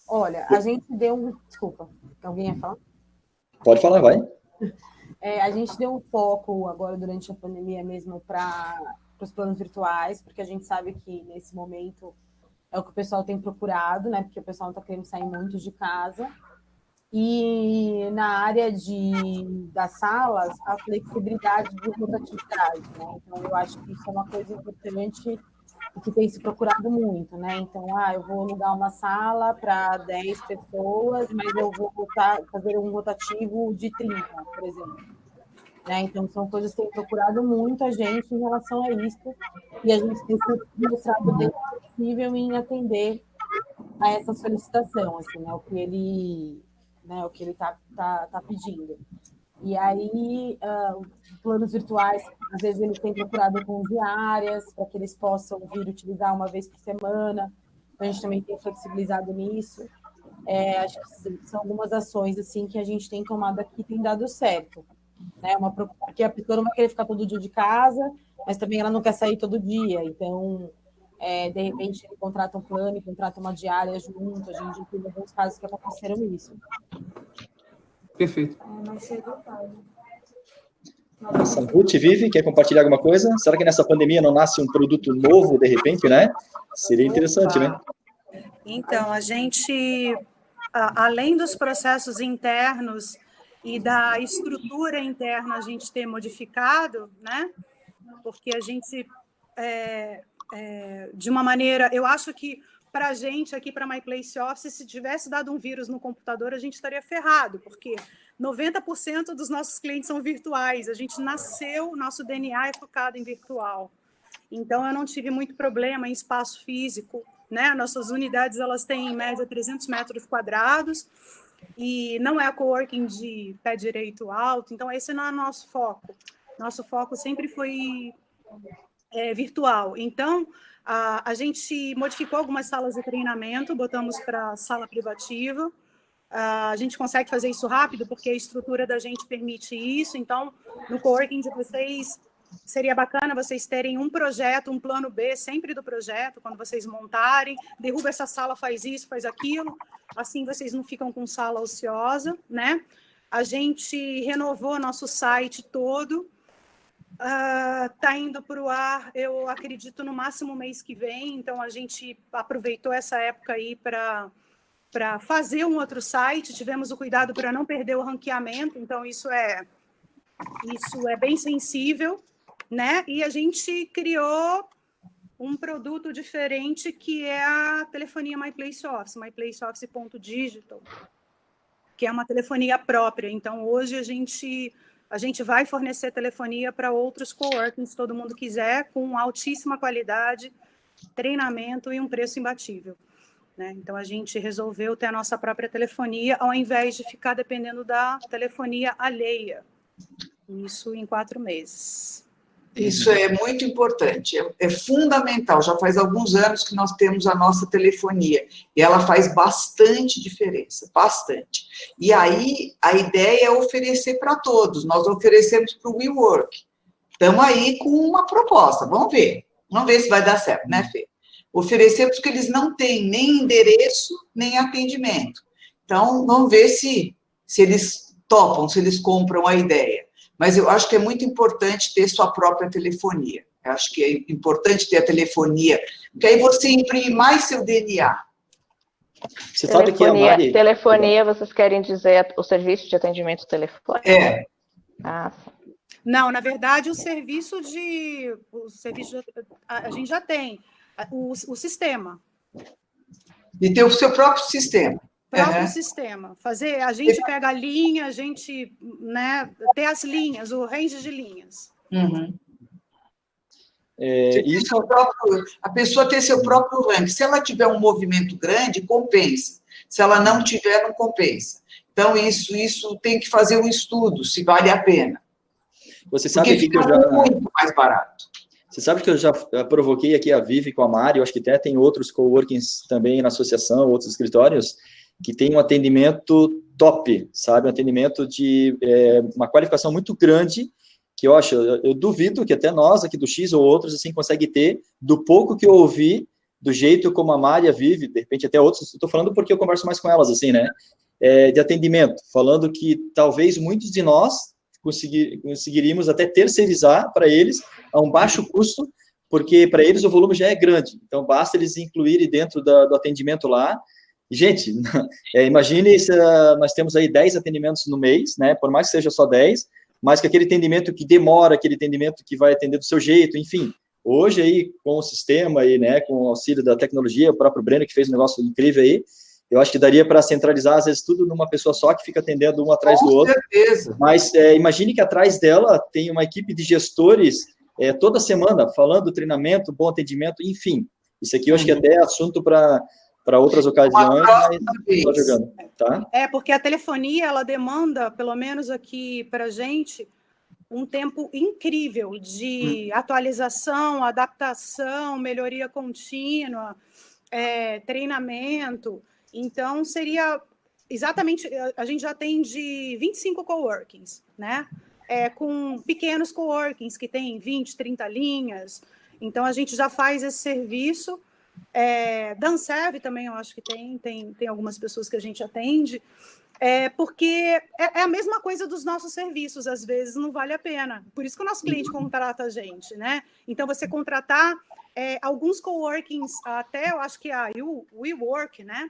Olha, a gente deu Desculpa, alguém ia falar? Pode falar, vai. A gente deu um foco agora, durante a pandemia mesmo, para os planos virtuais, porque a gente sabe que, nesse momento, é o que o pessoal tem procurado, né? Porque o pessoal não está querendo sair muito de casa. E na área das salas, a flexibilidade de rotatividade, né? Então, eu acho que isso é uma coisa importante que tem se procurado muito, né? Então, eu vou alugar uma sala para 10 pessoas, mas eu vou fazer um rotativo de 30, por exemplo. Né? Então, são coisas que tem procurado muito a gente em relação a isso, e a gente tem se mostrado bem possível em atender a essa solicitação, assim, né? O que ele tá pedindo. E aí, planos virtuais, às vezes eles têm procurado com diárias, para que eles possam vir utilizar uma vez por semana. A gente também tem flexibilizado nisso. Acho que são algumas ações assim, que a gente tem tomado aqui e tem dado certo. Né? Porque a pessoa não vai querer ficar todo dia de casa, mas também ela não quer sair todo dia. Então, de repente, ele contrata um plano e contrata uma diária junto. A gente tem alguns casos que aconteceram isso. Perfeito. Nossa, Ruth Vive, quer compartilhar alguma coisa? Será que nessa pandemia não nasce um produto novo, de repente, né? Seria interessante, né? Então, a gente, além dos processos internos e da estrutura interna a gente ter modificado, né? Porque a gente, de uma maneira, eu acho que para a gente aqui, para MyPlace Office, se tivesse dado um vírus no computador, a gente estaria ferrado, porque 90% dos nossos clientes são virtuais. A gente nasceu, nosso DNA é focado em virtual. Então, eu não tive muito problema em espaço físico, né? Nossas unidades, elas têm, em média, 300 metros quadrados, e não é coworking de pé direito alto, então esse não é nosso foco. Nosso foco sempre foi virtual. Então, a gente modificou algumas salas de treinamento, botamos para sala privativa. A gente consegue fazer isso rápido, porque a estrutura da gente permite isso. Então, no coworking de vocês, seria bacana vocês terem um projeto, um plano B, sempre do projeto, quando vocês montarem, derruba essa sala, faz isso, faz aquilo. Assim, vocês não ficam com sala ociosa, né? A gente renovou nosso site todo. Está indo para o ar, eu acredito, no máximo mês que vem. Então, a gente aproveitou essa época aí para fazer um outro site. Tivemos o cuidado para não perder o ranqueamento. Então, isso é bem sensível, né? E a gente criou um produto diferente, que é a telefonia MyPlace Office, myplaceoffice.digital, que é uma telefonia própria. Então, hoje a gente vai fornecer telefonia para outros coworkings, se todo mundo quiser, com altíssima qualidade, treinamento e um preço imbatível, né? Então, a gente resolveu ter a nossa própria telefonia, ao invés de ficar dependendo da telefonia alheia. Isso em 4 meses. Isso é muito importante, é fundamental. Já faz alguns anos que nós temos a nossa telefonia, e ela faz bastante diferença, bastante. E aí, a ideia é oferecer para todos. Nós oferecemos para o WeWork. Estamos aí com uma proposta, vamos ver se vai dar certo, né, Fê? Oferecemos porque eles não têm nem endereço, nem atendimento. Então, vamos ver se eles topam, se eles compram a ideia. Mas eu acho que é muito importante ter sua própria telefonia. Eu acho que é importante ter a telefonia, porque aí você imprime mais seu DNA. Você sabe que a Mari... Telefonia, vocês querem dizer o serviço de atendimento telefônico? É. Não, na verdade, o serviço a gente já tem, o sistema. E ter o seu próprio sistema. Sistema. A gente pega a linha, a gente, né, ter as linhas, o range de linhas. Uhum. A pessoa ter seu próprio ranking. Se ela tiver um movimento grande, compensa. Se ela não tiver, não compensa. Então, isso tem que fazer um estudo, se vale a pena. Você sabe que eu já... muito mais barato. Você sabe que eu já provoquei aqui a Vivi com a Mari, eu acho que até tem outros coworkings também na associação, outros escritórios, que tem um atendimento top, sabe? Um atendimento de uma qualificação muito grande, que eu duvido que até nós aqui do X ou outros, assim, consegue ter, do pouco que eu ouvi, do jeito como a Mária vive, de repente até outros, estou falando porque eu converso mais com elas, assim, né? De atendimento, falando que talvez muitos de nós conseguiríamos até terceirizar para eles a um baixo custo, porque para eles o volume já é grande, então basta eles incluírem dentro do atendimento lá. Gente, imagine se nós temos aí 10 atendimentos no mês, né? Por mais que seja só 10, mas que aquele atendimento que demora, aquele atendimento que vai atender do seu jeito, enfim. Hoje aí, com o sistema aí, né, com o auxílio da tecnologia, o próprio Breno que fez um negócio incrível aí, eu acho que daria para centralizar, às vezes, tudo numa pessoa só que fica atendendo um atrás do outro. Com certeza. Mas imagine que atrás dela tem uma equipe de gestores toda semana falando treinamento, bom atendimento, enfim. Isso aqui eu acho que até é assunto para outras ocasiões, mas estou jogando, tá? Porque a telefonia, ela demanda, pelo menos aqui para a gente, um tempo incrível de atualização, adaptação, melhoria contínua, treinamento. Então, seria exatamente... A gente já tem de 25 coworkings, né? Com pequenos coworkings que têm 20, 30 linhas. Então, a gente já faz esse serviço Danserve também, eu acho que tem algumas pessoas que a gente atende, porque é a mesma coisa dos nossos serviços, às vezes não vale a pena. Por isso que o nosso cliente contrata a gente, né? Então, você contratar alguns coworkings, até eu acho que a WeWork, né?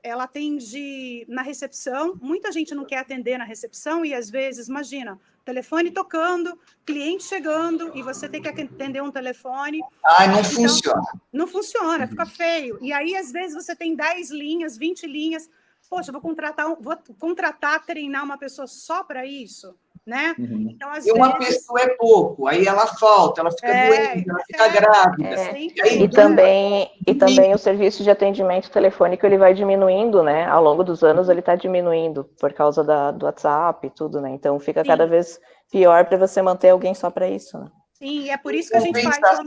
Ela atende na recepção, muita gente não quer atender na recepção e, às vezes, imagina, telefone tocando, cliente chegando e você tem que atender um telefone. Não funciona. Não funciona, fica feio. E aí, às vezes, você tem 10 linhas, 20 linhas. Poxa, vou contratar, treinar uma pessoa só para isso, né? Então, às vezes... uma pessoa é pouco, aí ela falta, ela fica doente, ela fica grávida. E também o serviço de atendimento telefônico, ele vai diminuindo, né? Ao longo dos anos, ele está diminuindo por causa do WhatsApp e tudo, né? Então, fica cada vez pior para você manter alguém só para isso, né? Sim, é por isso que a gente faz...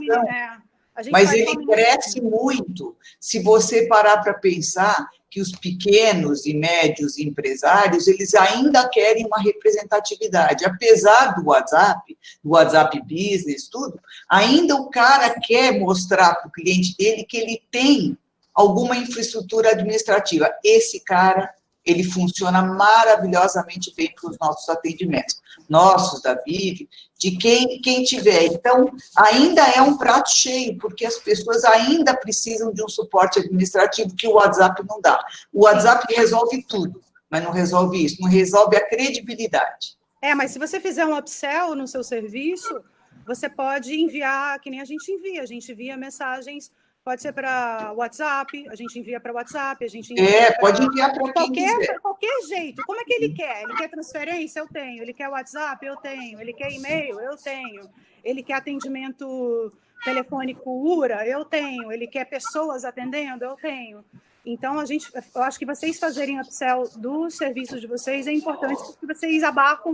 Mas ele cresce muito se você parar para pensar que os pequenos e médios empresários, eles ainda querem uma representatividade. Apesar do WhatsApp Business, tudo, ainda o cara quer mostrar para o cliente dele que ele tem alguma infraestrutura administrativa. Esse cara, ele funciona maravilhosamente bem para os nossos atendimentos. Nossos, da Vive, de quem tiver. Então, ainda é um prato cheio, porque as pessoas ainda precisam de um suporte administrativo que o WhatsApp não dá. O WhatsApp resolve tudo, mas não resolve isso, não resolve a credibilidade. Mas se você fizer um upsell no seu serviço, você pode enviar, que nem a gente envia mensagens. Pode ser para WhatsApp, a gente envia para WhatsApp, a gente envia pode enviar para quem quiser. Qualquer jeito. Como é que ele quer? Ele quer transferência? Eu tenho. Ele quer WhatsApp? Eu tenho. Ele quer e-mail? Eu tenho. Ele quer atendimento telefônico URA? Eu tenho. Ele quer pessoas atendendo? Eu tenho. Então, eu acho que vocês fazerem upsell dos serviços de vocês é importante, porque vocês abarcam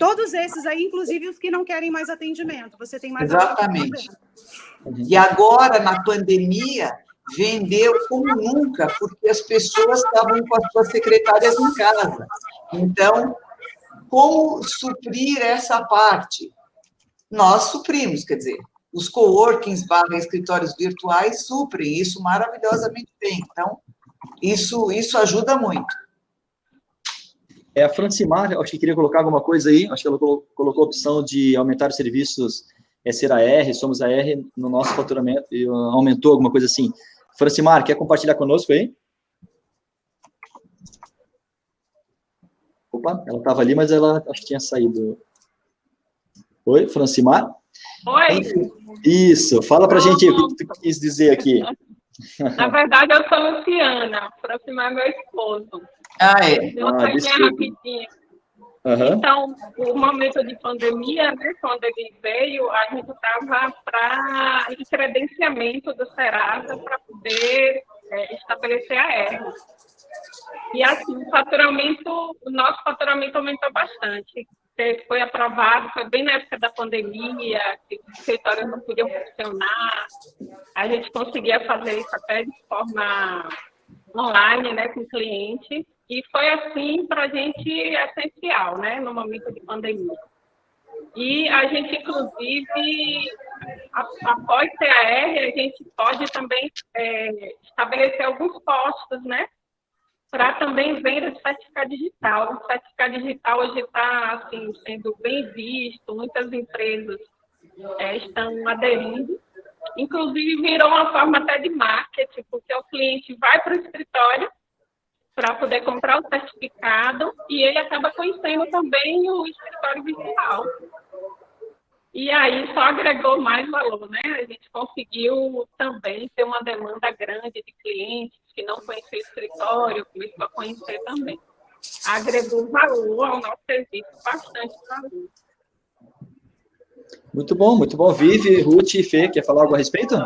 todos esses aí, inclusive os que não querem mais atendimento. Você tem mais... Exatamente. E agora, na pandemia, vendeu como nunca, porque as pessoas estavam com as suas secretárias em casa. Então, como suprir essa parte? Nós suprimos, quer dizer, os coworkings / escritórios virtuais suprem isso maravilhosamente bem. Então, isso ajuda muito. A Francimar, acho que queria colocar alguma coisa aí, acho que ela colocou a opção de aumentar os serviços, ser AR, somos AR no nosso faturamento, e aumentou alguma coisa assim. Francimar, quer compartilhar conosco aí? Opa, ela estava ali, mas ela acho que tinha saído. Oi, Francimar? Oi. Isso, fala pra gente aí, o que tu quis dizer aqui. Na verdade, eu sou Luciana, Francimar é meu esposo. Rapidinho. Uhum. Então, o momento de pandemia, né, quando ele veio, a gente estava em credenciamento do Serasa para poder estabelecer a R. E assim, o nosso faturamento aumentou bastante. Foi aprovado, foi bem na época da pandemia, que os escritórios não podiam funcionar. A gente conseguia fazer isso até de forma online, né, com o cliente. E foi, assim, para a gente essencial, né, no momento de pandemia. E a gente, inclusive, após ter a R, a gente pode também estabelecer alguns postos, né, para também venda de certificado digital. O certificado digital hoje está, assim, sendo bem visto, muitas empresas estão aderindo. Inclusive, virou uma forma até de marketing, porque o cliente vai para o escritório para poder comprar o certificado e ele acaba conhecendo também o escritório virtual. E aí só agregou mais valor, né? A gente conseguiu também ter uma demanda grande de clientes que não conheciam o escritório, começou a conhecer também. Agregou valor ao nosso serviço, bastante valor. Muito bom, muito bom. Vivi, Ruth e Fê, quer falar algo a respeito?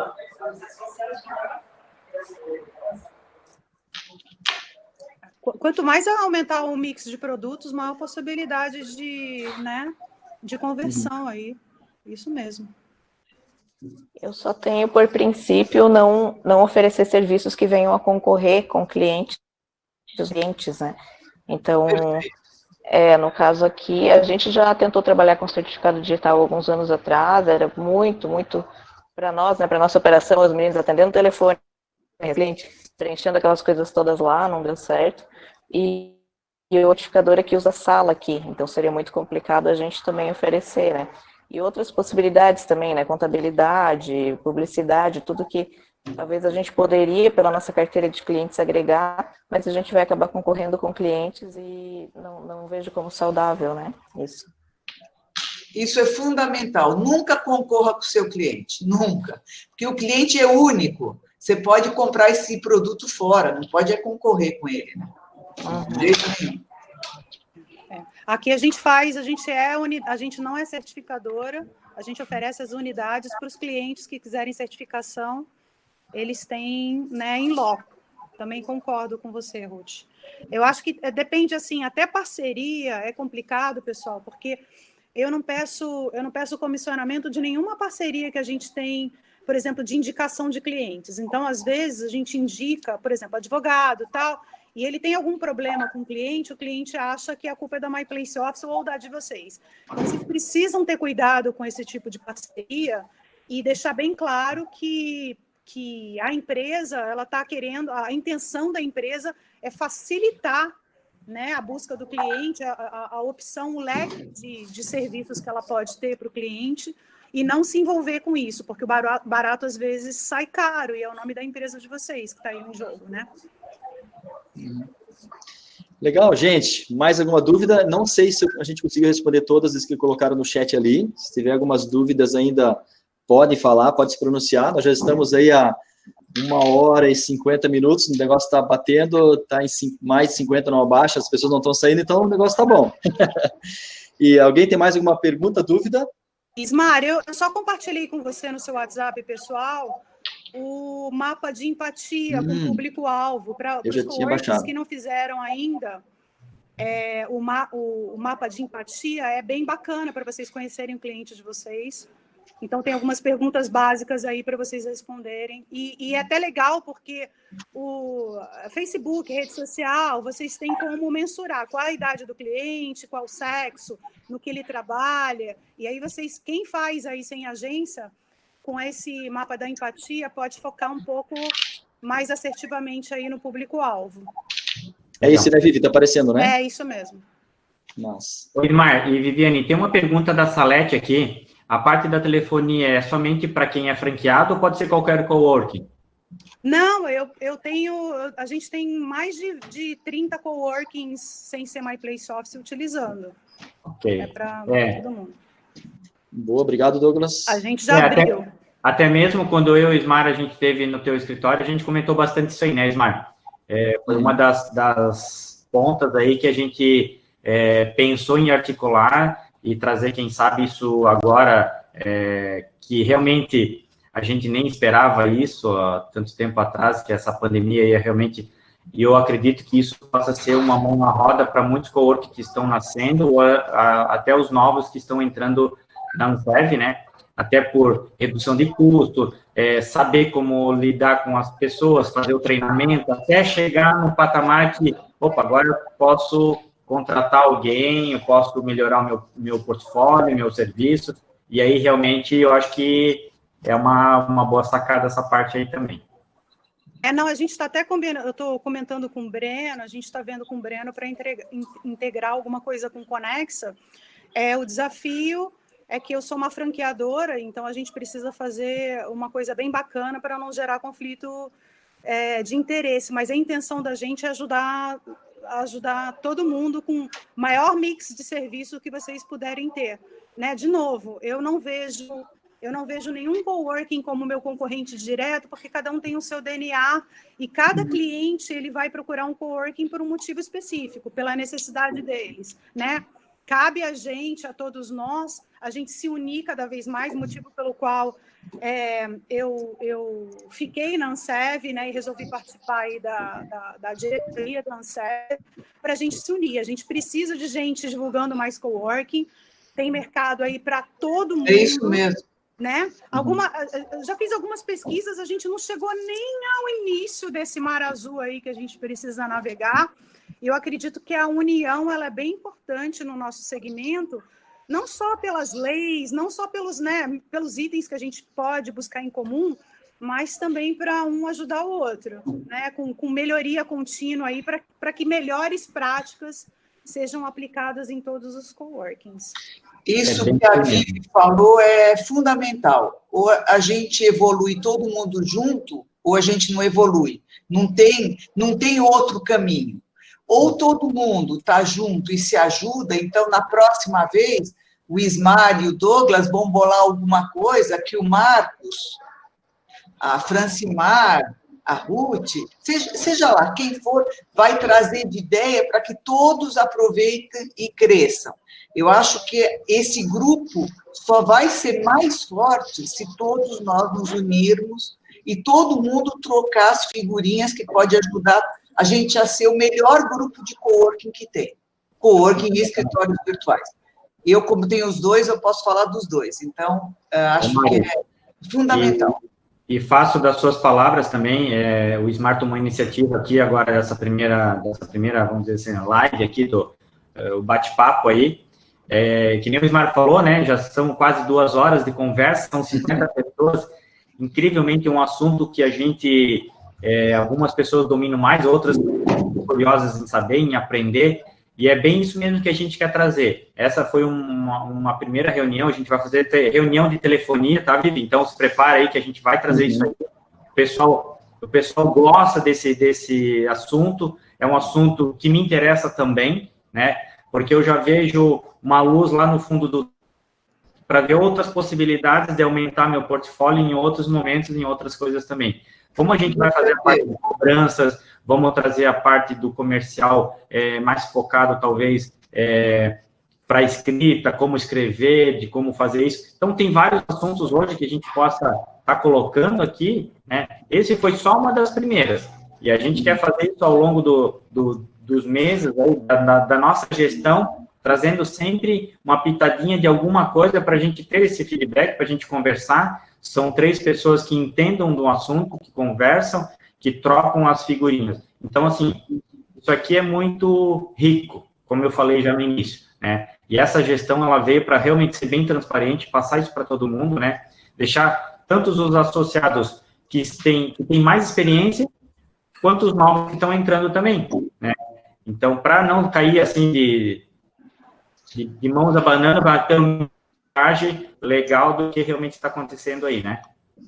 Quanto mais aumentar o mix de produtos, maior possibilidade de conversão aí. Isso mesmo. Eu só tenho por princípio não oferecer serviços que venham a concorrer com clientes, né? Então, no caso aqui, a gente já tentou trabalhar com certificado digital alguns anos atrás, era muito para nós, né, para nossa operação, os meninos atendendo o telefone, cliente preenchendo aquelas coisas todas lá, não deu certo. E o notificador aqui usa sala aqui, então seria muito complicado a gente também oferecer, né? E outras possibilidades também, né? Contabilidade, publicidade, tudo que talvez a gente poderia, pela nossa carteira de clientes, agregar, mas a gente vai acabar concorrendo com clientes e não vejo como saudável, né? Isso. Isso é fundamental. Nunca concorra com o seu cliente, nunca. Porque o cliente é único. Você pode comprar esse produto fora, não pode concorrer com ele, né? De jeito nenhum. Aqui a gente não é certificadora, a gente oferece as unidades para os clientes que quiserem certificação, eles têm, né, em loco. Também concordo com você, Ruth. Eu acho que depende, assim, até parceria é complicado, pessoal, porque eu não peço comissionamento de nenhuma parceria que a gente tem, por exemplo, de indicação de clientes. Então, às vezes, a gente indica, por exemplo, advogado, tal, e ele tem algum problema com o cliente acha que a culpa é da My Place Office ou da de vocês. Então, vocês precisam ter cuidado com esse tipo de parceria e deixar bem claro que a empresa, ela está querendo, a intenção da empresa é facilitar, né, a busca do cliente, a opção, o leque de serviços que ela pode ter para o cliente e não se envolver com isso, porque o barato às vezes sai caro e é o nome da empresa de vocês que está aí no jogo, né? Legal, gente. Mais alguma dúvida? Não sei se a gente conseguiu responder todas as que colocaram no chat ali. Se tiver algumas dúvidas ainda, pode falar, pode se pronunciar. Nós já estamos aí há 1h50, o negócio está batendo, está em mais de 50, não abaixa, as pessoas não estão saindo, então o negócio está bom. E alguém tem mais alguma pergunta, dúvida? Ismar, eu só compartilhei com você no seu WhatsApp pessoal o mapa de empatia com o público-alvo, para os coworkers que não fizeram ainda. O mapa de empatia é bem bacana para vocês conhecerem o cliente de vocês. Então, tem algumas perguntas básicas aí para vocês responderem. E é até legal porque o Facebook, rede social, vocês têm como mensurar qual a idade do cliente, qual o sexo, no que ele trabalha. E aí, quem faz aí sem agência, com esse mapa da empatia, pode focar um pouco mais assertivamente aí no público-alvo. É isso, né, Vivi? Está aparecendo, né? É isso mesmo. Nossa. Oi, Mar e Viviane, tem uma pergunta da Salete aqui. A parte da telefonia é somente para quem é franqueado ou pode ser qualquer coworking? Não, a gente tem mais de 30 coworkings sem ser My Place Office utilizando. Ok. É para todo mundo. Boa, obrigado, Douglas. A gente já abriu. Até mesmo quando eu e o Ismar, a gente esteve no teu escritório, a gente comentou bastante isso aí, né, Ismar? Foi uma das pontas aí que a gente pensou em articular e trazer, quem sabe, isso agora, que realmente a gente nem esperava isso há tanto tempo atrás, que essa pandemia ia realmente... E eu acredito que isso possa ser uma mão na roda para muitos coworking que estão nascendo, ou até os novos que estão entrando na Ansev, né? Até por redução de custo, saber como lidar com as pessoas, fazer o treinamento, até chegar no patamar que, agora eu posso contratar alguém, eu posso melhorar o meu portfólio, meu serviço, e aí realmente eu acho que é uma boa sacada essa parte aí também. Não, a gente está até combinando, eu estou comentando com o Breno, a gente está vendo com o Breno para integrar alguma coisa com Conexa. O desafio é que eu sou uma franqueadora, então a gente precisa fazer uma coisa bem bacana para não gerar conflito de interesse, mas a intenção da gente é ajudar todo mundo com o maior mix de serviço que vocês puderem ter, né? De novo, eu não vejo nenhum coworking como meu concorrente direto, porque cada um tem o seu DNA e cada cliente ele vai procurar um coworking por um motivo específico, pela necessidade deles, né? Cabe a gente, a todos nós, a gente se unir cada vez mais, motivo pelo qual eu fiquei na Ansev, né, e resolvi participar aí da diretoria da Ansev, para a gente se unir. A gente precisa de gente divulgando mais coworking, tem mercado aí para todo mundo. É isso mesmo. Né? Já fiz algumas pesquisas, a gente não chegou nem ao início desse mar azul aí que a gente precisa navegar. E eu acredito que a união ela é bem importante no nosso segmento, não só pelas leis, não só pelos, né, pelos itens que a gente pode buscar em comum, mas também para um ajudar o outro, né, com melhoria contínua aí para que melhores práticas sejam aplicadas em todos os coworkings. Isso que a Vivi falou é fundamental. Ou a gente evolui todo mundo junto, ou a gente não evolui. Não tem outro caminho. Ou todo mundo está junto e se ajuda, então, na próxima vez, o Ismar e o Douglas vão bolar alguma coisa que o Marcos, a Francimar, a Ruth, seja lá quem for, vai trazer de ideia para que todos aproveitem e cresçam. Eu acho que esse grupo só vai ser mais forte se todos nós nos unirmos e todo mundo trocar as figurinhas que pode ajudar a gente a ser o melhor grupo de coworking que tem. Coworking e escritórios virtuais. Eu, como tenho os dois, eu posso falar dos dois. Então, acho que é fundamental. E faço das suas palavras também, o Ismar tomou iniciativa aqui agora dessa primeira, vamos dizer assim, live aqui, o bate-papo aí, que nem o Ismar falou, né, já são quase 2 horas de conversa, são 50 pessoas, incrivelmente um assunto que a gente, algumas pessoas dominam mais, outras curiosas em saber, em aprender, e é bem isso mesmo que a gente quer trazer. Essa foi uma primeira reunião, a gente vai fazer reunião de telefonia, tá, Vivi? Então, se prepara aí que a gente vai trazer isso aí. O pessoal gosta desse assunto, é um assunto que me interessa também, né? Porque eu já vejo uma luz lá no fundo para ver outras possibilidades de aumentar meu portfólio em outros momentos, em outras coisas também. Como a gente vai fazer a parte de cobranças, vamos trazer a parte do comercial mais focado, talvez, para escrita, como escrever, de como fazer isso. Então, tem vários assuntos hoje que a gente possa estar colocando aqui, né? Esse foi só uma das primeiras. E a gente quer fazer isso ao longo dos meses, aí, da nossa gestão, trazendo sempre uma pitadinha de alguma coisa para a gente ter esse feedback, para a gente conversar. São 3 pessoas que entendam do assunto, que conversam, que trocam as figurinhas. Então, assim, isso aqui é muito rico, como eu falei já no início, né? E essa gestão, ela veio para realmente ser bem transparente, passar isso para todo mundo, né? Deixar tanto os associados que têm mais experiência, quanto os novos que estão entrando também, né? Então, para não cair, assim, de mãos abanando, vai ter uma mensagem legal do que realmente está acontecendo aí, né?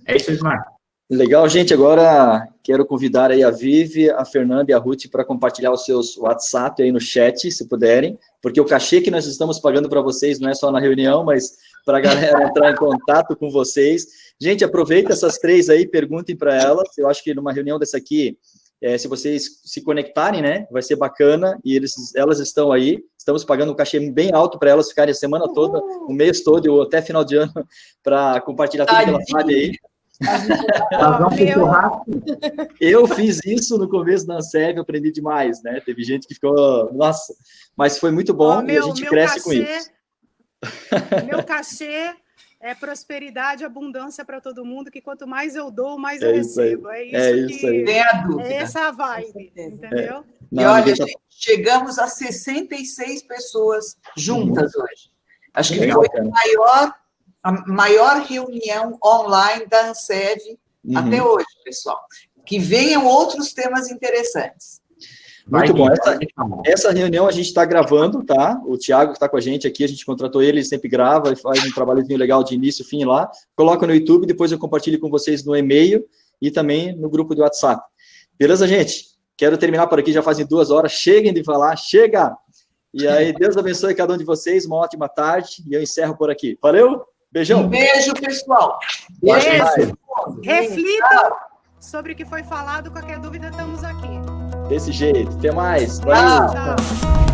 É isso, Ismar. Legal, gente. Agora quero convidar aí a Vivi, a Fernanda e a Ruth para compartilhar os seus WhatsApp aí no chat, se puderem, porque o cachê que nós estamos pagando para vocês não é só na reunião, mas para a galera entrar em contato com vocês. Gente, aproveita essas 3 aí, perguntem para elas. Eu acho que numa reunião dessa aqui, se vocês se conectarem, né, vai ser bacana, e elas estão aí, estamos pagando um cachê bem alto para elas ficarem a semana toda, o mês todo, ou até final de ano, para compartilhar tudo que elas sabem aí. Eu fiz isso no começo da Ansev, aprendi demais, né? Teve gente que ficou, nossa, mas foi muito bom e a gente cresce com isso. Meu cachê é prosperidade, abundância para todo mundo, que quanto mais eu dou, mais eu recebo. É isso aí. Tem a dúvida. É essa a vibe, entendeu? E olha, gente, chegamos a 66 pessoas juntas hoje. Acho que foi a maior reunião online da Ansev até hoje, pessoal. Que venham outros temas interessantes. Muito bom. Essa reunião a gente está gravando, tá? O Thiago que está com a gente aqui, a gente contratou ele sempre grava e faz um trabalhozinho legal de início e fim lá. Coloca no YouTube, depois eu compartilho com vocês no e-mail e também no grupo do WhatsApp. Beleza, gente? Quero terminar por aqui, já fazem 2 horas. Cheguem de falar, chega! E aí, Deus abençoe cada um de vocês, uma ótima tarde e eu encerro por aqui. Valeu? Beijão! Um beijo, pessoal! Beijo! Reflitam sobre o que foi falado, qualquer dúvida, estamos aqui. Desse jeito. Até mais. Valeu. Tchau.